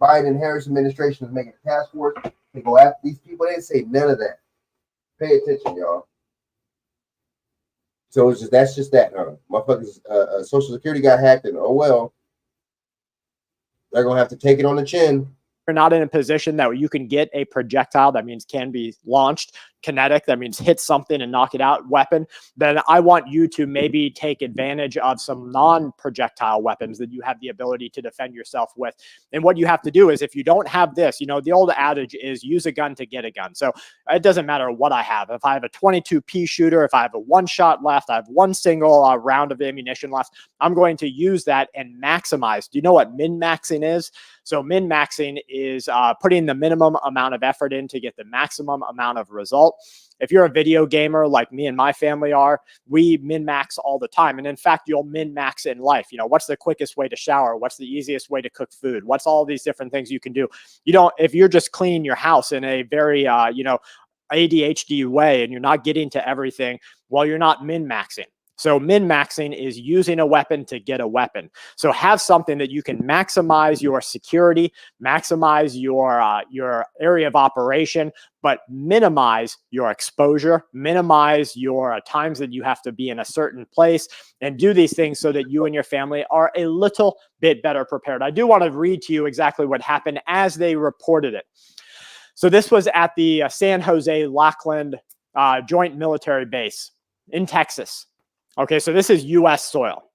Biden and Harris administration is making a task force to go after these people. They didn't say none of that. Pay attention, y'all. So it's that's just that. Motherfuckers, Social Security got hacked, and oh well, they're going to have to take it on the chin. You're not in a position that you can get a projectile, that means can be launched, kinetic, that means hit something and knock it out, weapon, then I want you to maybe take advantage of some non-projectile weapons that you have the ability to defend yourself with. And what you have to do is, if you don't have this, the old adage is use a gun to get a gun. So it doesn't matter what I have. If I have a 22 pea shooter, if I have a one shot left, I have one single round of ammunition left, I'm going to use that and maximize. Do you know what min-maxing is? So min-maxing is putting the minimum amount of effort in to get the maximum amount of result. If you're a video gamer like me and my family are, we min-max all the time. And in fact, you'll min-max in life. What's the quickest way to shower? What's the easiest way to cook food? What's all these different things you can do? If you're just cleaning your house in a very, ADHD way and you're not getting to everything, well, you're not min-maxing. So min-maxing is using a weapon to get a weapon. So have something that you can maximize your security, maximize your area of operation, but minimize your exposure, minimize your times that you have to be in a certain place, and do these things so that you and your family are a little bit better prepared. I do want to read to you exactly what happened as they reported it. So this was at the San Jose Lackland Joint Military Base in Texas. Okay, so this is U.S. soil.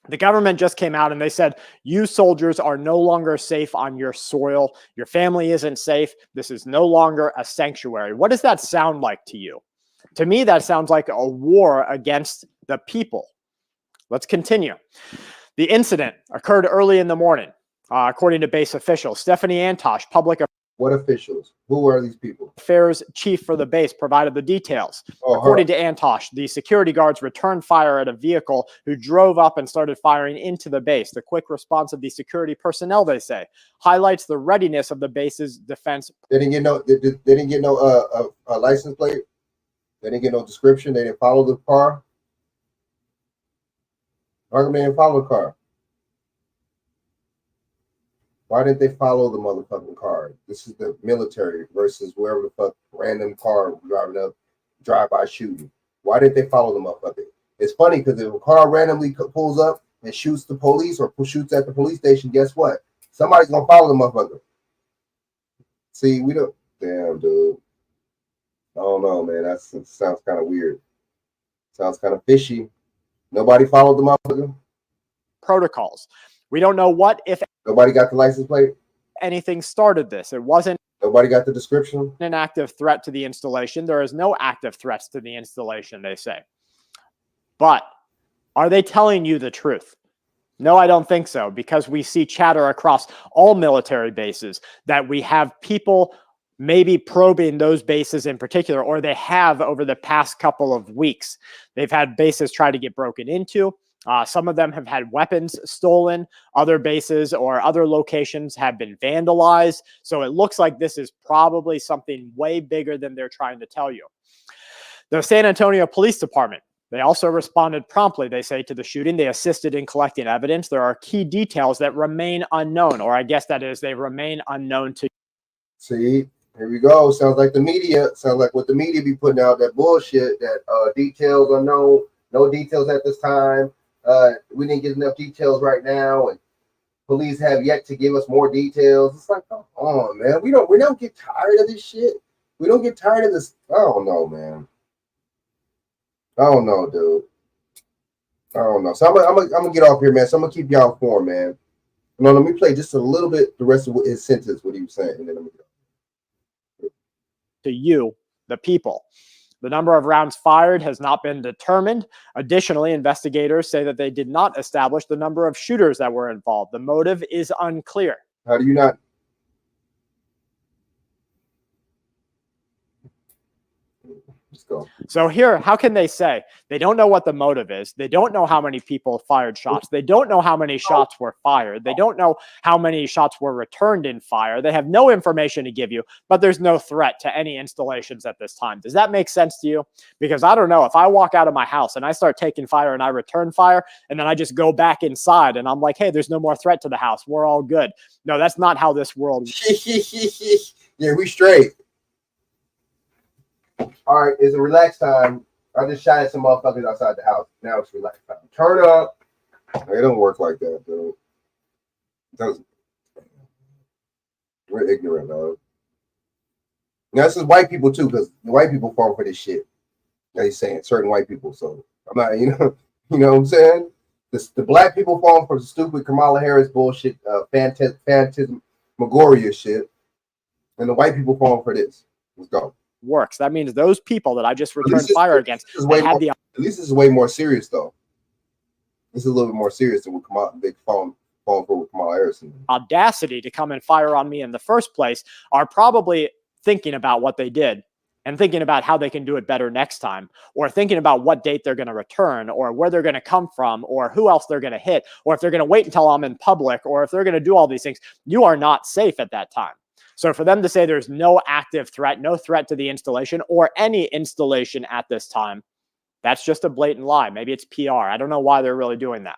The government just came out and they said, you soldiers are no longer safe on your soil. Your family isn't safe. This is no longer a sanctuary. What does that sound like to you? To me, that sounds like a war against the people. Let's continue. The incident occurred early in the morning, according to base officials. Stephanie Antosh, public What officials? Who are these people? affairs chief for the base, provided the details. Oh, According to Antosh, the security guards returned fire at a vehicle who drove up and started firing into the base. The quick response of the security personnel, they say, highlights the readiness of the base's defense. They didn't get no. They didn't get no license plate. They didn't get no description. They didn't follow the car. How come they didn't follow the car? Why didn't they follow the motherfucking car? This is the military versus wherever the fuck random car driving up, drive-by shooting. Why didn't they follow the motherfucker? It's funny because if a car randomly pulls up and shoots the police or shoots at the police station, guess what? Somebody's gonna follow the motherfucker. See, we don't. Damn, dude. I don't know, man. That sounds kind of weird. Sounds kind of fishy. Nobody followed the motherfucker. Protocols. We don't know what, if Nobody got the license plate. anything started this. It wasn't Nobody got the description. an active threat to the installation. There is no active threats to the installation, they say. But are they telling you the truth? No, I don't think so, because we see chatter across all military bases that we have people maybe probing those bases in particular, or they have over the past couple of weeks. They've had bases try to get broken into. Some of them have had weapons stolen. Other bases or other locations have been vandalized. So it looks like this is probably something way bigger than they're trying to tell you. The San Antonio Police Department, they also responded promptly, they say, to the shooting. They assisted in collecting evidence. There are key details that remain unknown, or I guess that is, they remain unknown to. See, here we go. Sounds like the media. Sounds like what the media be putting out, that bullshit, that details unknown, no details at this time. We didn't get enough details right now, and police have yet to give us more details. It's like, come on, man. We don't get tired of this shit. We don't get tired of this. I don't know, man. I don't know, dude. I don't know. So I'm gonna get off here, man. So I'm gonna keep y'all informed, man. No, let me play just a little bit the rest of his sentence, what he was saying, and then let me go. To you, the people. The number of rounds fired has not been determined. Additionally, investigators say that they did not establish the number of shooters that were involved. The motive is unclear. How do you not? Let's go. So here, how can they say they don't know what the motive is? They don't know how many people fired shots. They don't know how many shots were fired. They don't know how many shots were returned in fire. They have no information to give you, but there's no threat to any installations at this time. Does that make sense to you? Because I don't know, if I walk out of my house and I start taking fire and I return fire, and then I just go back inside and I'm like, hey, there's no more threat to the house. We're all good. No, that's not how this world works. Yeah, we straight. All right, it's a relaxed time. I just shot at some motherfuckers outside the house. Now it's relaxed time. Turn up. It don't work like that, dude. It doesn't. We're ignorant, dog. Now, this is white people, too, because the white people fall for this shit. Now he's saying certain white people, so I'm not, you know what I'm saying? The black people fall for stupid Kamala Harris bullshit, phantasmagoria shit, and the white people fall for this. Let's go. Works. That means those people that I just returned fire against at least this is way more serious, though. This is a little bit more serious than what Kamala, big falling for with Kamala Harris. Audacity to come and fire on me in the first place are probably thinking about what they did and thinking about how they can do it better next time, or thinking about what date they're going to return, or where they're going to come from, or who else they're going to hit, or if they're going to wait until I'm in public, or if they're going to do all these things. You are not safe at that time. So for them to say there's no active threat, no threat to the installation or any installation at this time, that's just a blatant lie. Maybe it's PR. I don't know why they're really doing that.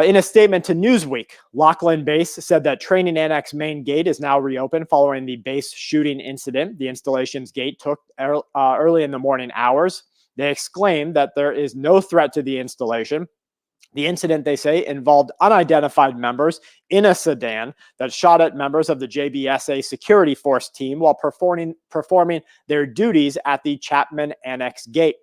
In a statement to Newsweek, Laughlin Base said that Training Annex main gate is now reopened following the base shooting incident. The installation's gate took early in the morning hours. They exclaimed that there is no threat to the installation. The incident, they say, involved unidentified members in a sedan that shot at members of the JBSA security force team while performing their duties at the Chapman Annex gate.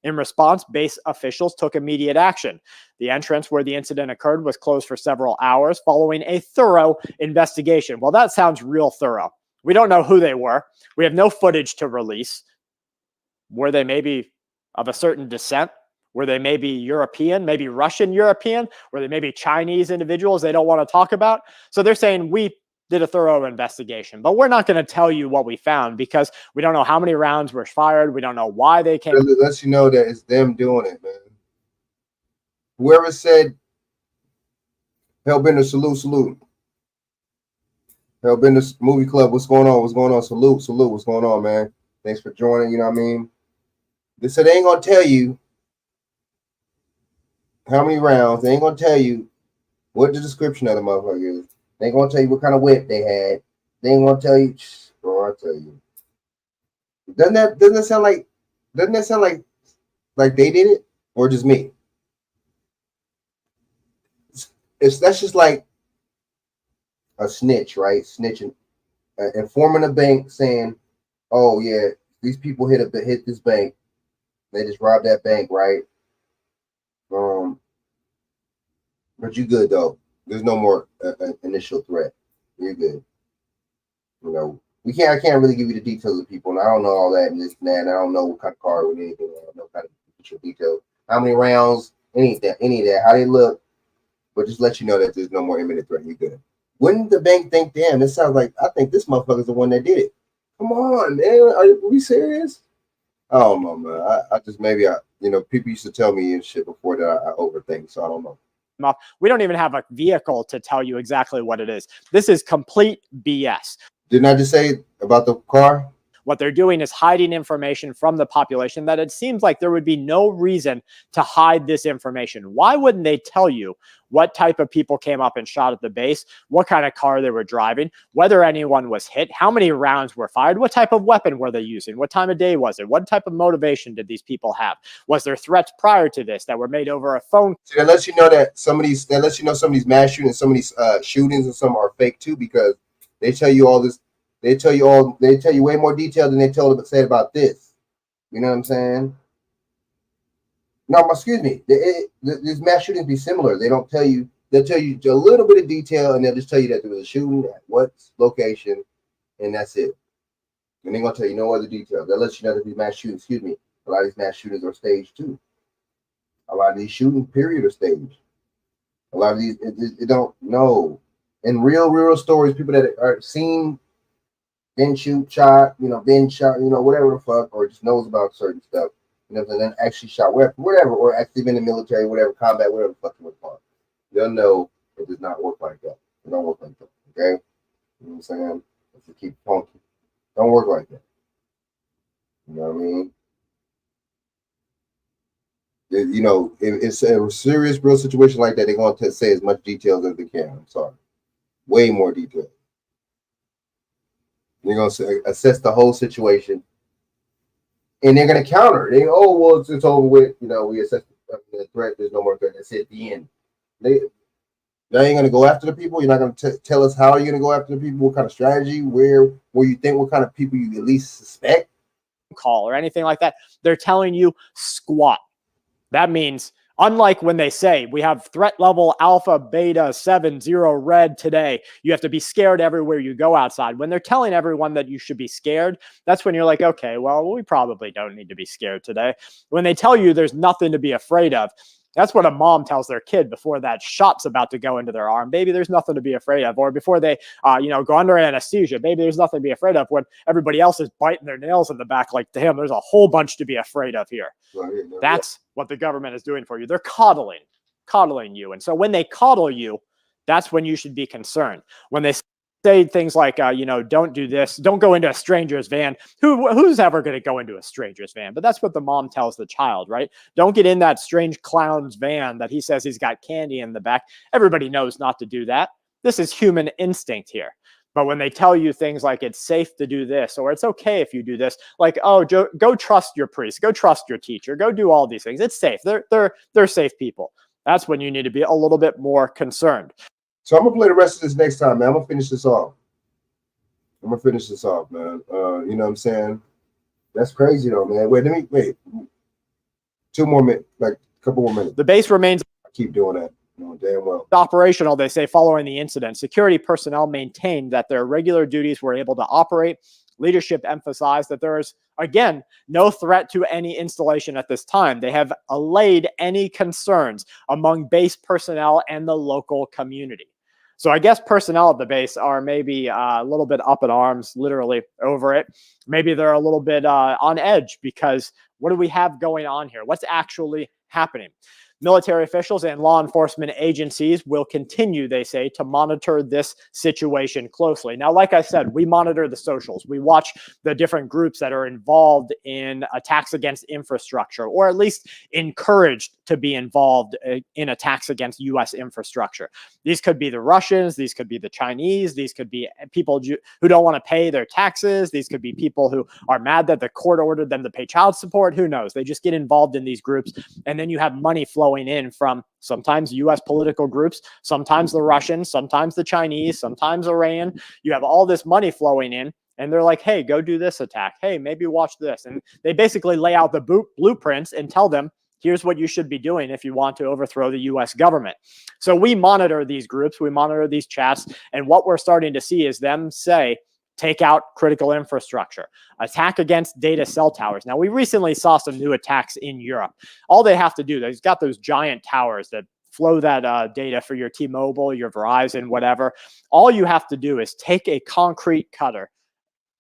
In response, base officials took immediate action. The entrance where the incident occurred was closed for several hours following a thorough investigation. Well, that sounds real thorough. We don't know who they were. We have no footage to release. Were they maybe of a certain descent? Were they maybe European, maybe Russian European? Were they maybe Chinese individuals they don't want to talk about? So they're saying we did a thorough investigation, but we're not going to tell you what we found because we don't know how many rounds were fired. We don't know why they came. It lets you know that it's them doing it, man. Whoever said, Hellbender, salute. Hellbender Movie Club, what's going on? What's going on? Salute, what's going on, man? Thanks for joining, you know what I mean? They said they ain't going to tell you how many rounds. They ain't going to tell you what the description of the motherfucker is. They ain't going to tell you what kind of whip they had. They ain't going to tell you, bro, I tell you. Doesn't that sound like they did it? Or just me? That's just like a snitch, right? Snitching, informing a bank saying, "Oh yeah, these people hit this bank. They just robbed that bank, right? But you good though. There's no more initial threat. You're good. You know, I can't really give you the details of people, and I don't know all that and this and that. And I don't know what kind of car with anything. I don't know kind of detail. How many rounds? Any of that. How they look. But just let you know that there's no more imminent threat. You're good. Wouldn't the bank think, damn, it sounds like I think this motherfucker's the one that did it. Come on, man. Are we serious? I don't know, man. I just people used to tell me and shit before that I overthink, so I don't know. We don't even have a vehicle to tell you exactly what it is. This is complete BS. Didn't I just say about the car? What they're doing is hiding information from the population that it seems like there would be no reason to hide this information. Why wouldn't they tell you what type of people came up and shot at the base, what kind of car they were driving, whether anyone was hit, how many rounds were fired, what type of weapon were they using, what time of day was it, what type of motivation did these people have? Was there threats prior to this that were made over a phone? See, that lets you know that some of these mass shootings, some of these shootings and some are fake too, because they tell you all this. They tell you way more detail than they said about this. You know what I'm saying? No, excuse me. These mass shootings be similar. They don't tell you. They'll tell you a little bit of detail, and they'll just tell you that there was a shooting at what location, and that's it. And they're gonna tell you no other detail. They'll let you know that these mass shootings. A lot of these mass shootings are staged too. A lot of these shooting period are staged. A lot of these it don't know. In real stories, people that are seen. Been shot, whatever the fuck, or just knows about certain stuff, and then actually shot whatever, or actually been in the military, whatever, combat, whatever the fuck you want to call it. They'll know it does not work like that. It don't work like that, okay? You know what I'm saying? Let's just keep funky. Don't work like that. You know what I mean? If it's a serious, real situation like that, they're going to say as much details as they can. I'm sorry. Way more detail. They're going to assess the whole situation, and they're going to counter. It's over with. We assess the threat. There's no more threat. That's it. The end. They ain't going to go after the people. You're not going to tell us how you're going to go after the people. What kind of strategy? Where you think? What kind of people you at least suspect? Call or anything like that. They're telling you squat. That means. Unlike when they say we have threat level alpha, beta, 7, 0, red today, you have to be scared everywhere you go outside. When they're telling everyone that you should be scared, that's when you're like, okay, well, we probably don't need to be scared today. When they tell you there's nothing to be afraid of, that's what a mom tells their kid before that shot's about to go into their arm. Baby, there's nothing to be afraid of. Or before they, go under anesthesia. Baby, there's nothing to be afraid of. When everybody else is biting their nails in the back like damn, there's a whole bunch to be afraid of here. That's what the government is doing for you. They're coddling you. And so when they coddle you, that's when you should be concerned. When they say things like, don't do this, don't go into a stranger's van. Who's ever going to go into a stranger's van? But that's what the mom tells the child, right? Don't get in that strange clown's van that he says he's got candy in the back. Everybody knows not to do that. This is human instinct here. But when they tell you things like it's safe to do this, or it's okay if you do this, like, oh, go trust your priest, go trust your teacher, go do all these things. It's safe. They're safe people. That's when you need to be a little bit more concerned. So I'm gonna play the rest of this next time, man. I'm gonna finish this off, man. You know what I'm saying? That's crazy though, man. Wait. 2 more minutes, like a couple more minutes. The base remains. I keep doing that. Damn well. Operational, they say, following the incident. Security personnel maintained that their regular duties were able to operate. Leadership emphasized that there is, again, no threat to any installation at this time. They have allayed any concerns among base personnel and the local community. So I guess personnel at the base are maybe a little bit up in arms, literally, over it. Maybe they're a little bit on edge because what do we have going on here? What's actually happening? Military officials and law enforcement agencies will continue, they say, to monitor this situation closely. Now, like I said, we monitor the socials. We watch the different groups that are involved in attacks against infrastructure, or at least encouraged to be involved in attacks against U.S. infrastructure. These could be the Russians. These could be the Chinese. These could be people who don't want to pay their taxes. These could be people who are mad that the court ordered them to pay child support. Who knows? They just get involved in these groups. And then you have money flowing in from sometimes U.S. political groups, sometimes the Russians, sometimes the Chinese, sometimes Iran. You have all this money flowing in, and they're like, hey, go do this attack. Hey, maybe watch this. And they basically lay out the blueprints and tell them, here's what you should be doing if you want to overthrow the U.S. government. So we monitor these groups, we monitor these chats, and what we're starting to see is them say, take out critical infrastructure, attack against data cell towers. Now, we recently saw some new attacks in Europe. All they have to do, they've got those giant towers that flow that data for your T-Mobile, your Verizon, whatever. All you have to do is take a concrete cutter.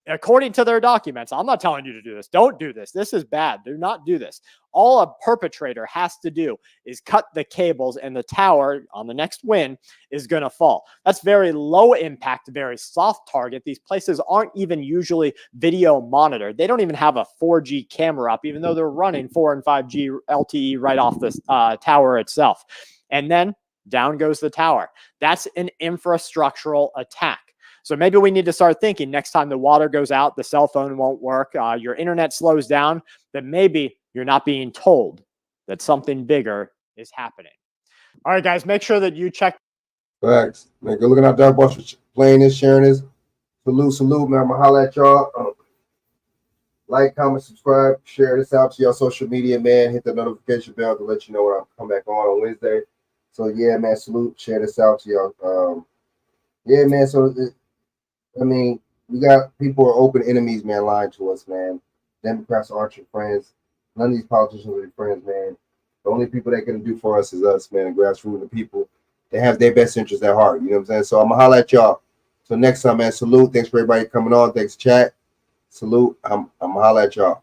According to their documents, I'm not telling you to do this. Don't do this. This is bad. Do not do this. All a perpetrator has to do is cut the cables, and the tower on the next win is going to fall. That's very low impact, very soft target. These places aren't even usually video monitored. They don't even have a 4G camera up, even though they're running 4 and 5G LTE right off the tower itself. And then down goes the tower. That's an infrastructural attack. So maybe we need to start thinking next time the water goes out, the cell phone won't work, your internet slows down, that maybe you're not being told that something bigger is happening. All right, guys, make sure that you check. Facts. Man, good looking out there, boss, for playing this, sharing this. Salute, man. I'm going to holler at y'all. Like, comment, subscribe, share this out to your social media, man. Hit the notification bell to let you know when I come back on Wednesday. So, yeah, man, salute. Share this out to y'all. Yeah, man, so... we got people who are open enemies, man, lying to us, man. Democrats aren't your friends. None of these politicians are your friends, man. The only people that can do for us is us, man, the grassroots, the people. They have their best interests at heart, you know what I'm saying? So I'm going to holler at y'all. So next time, man, salute. Thanks for everybody coming on. Thanks, chat. Salute. I'm going to holler at y'all.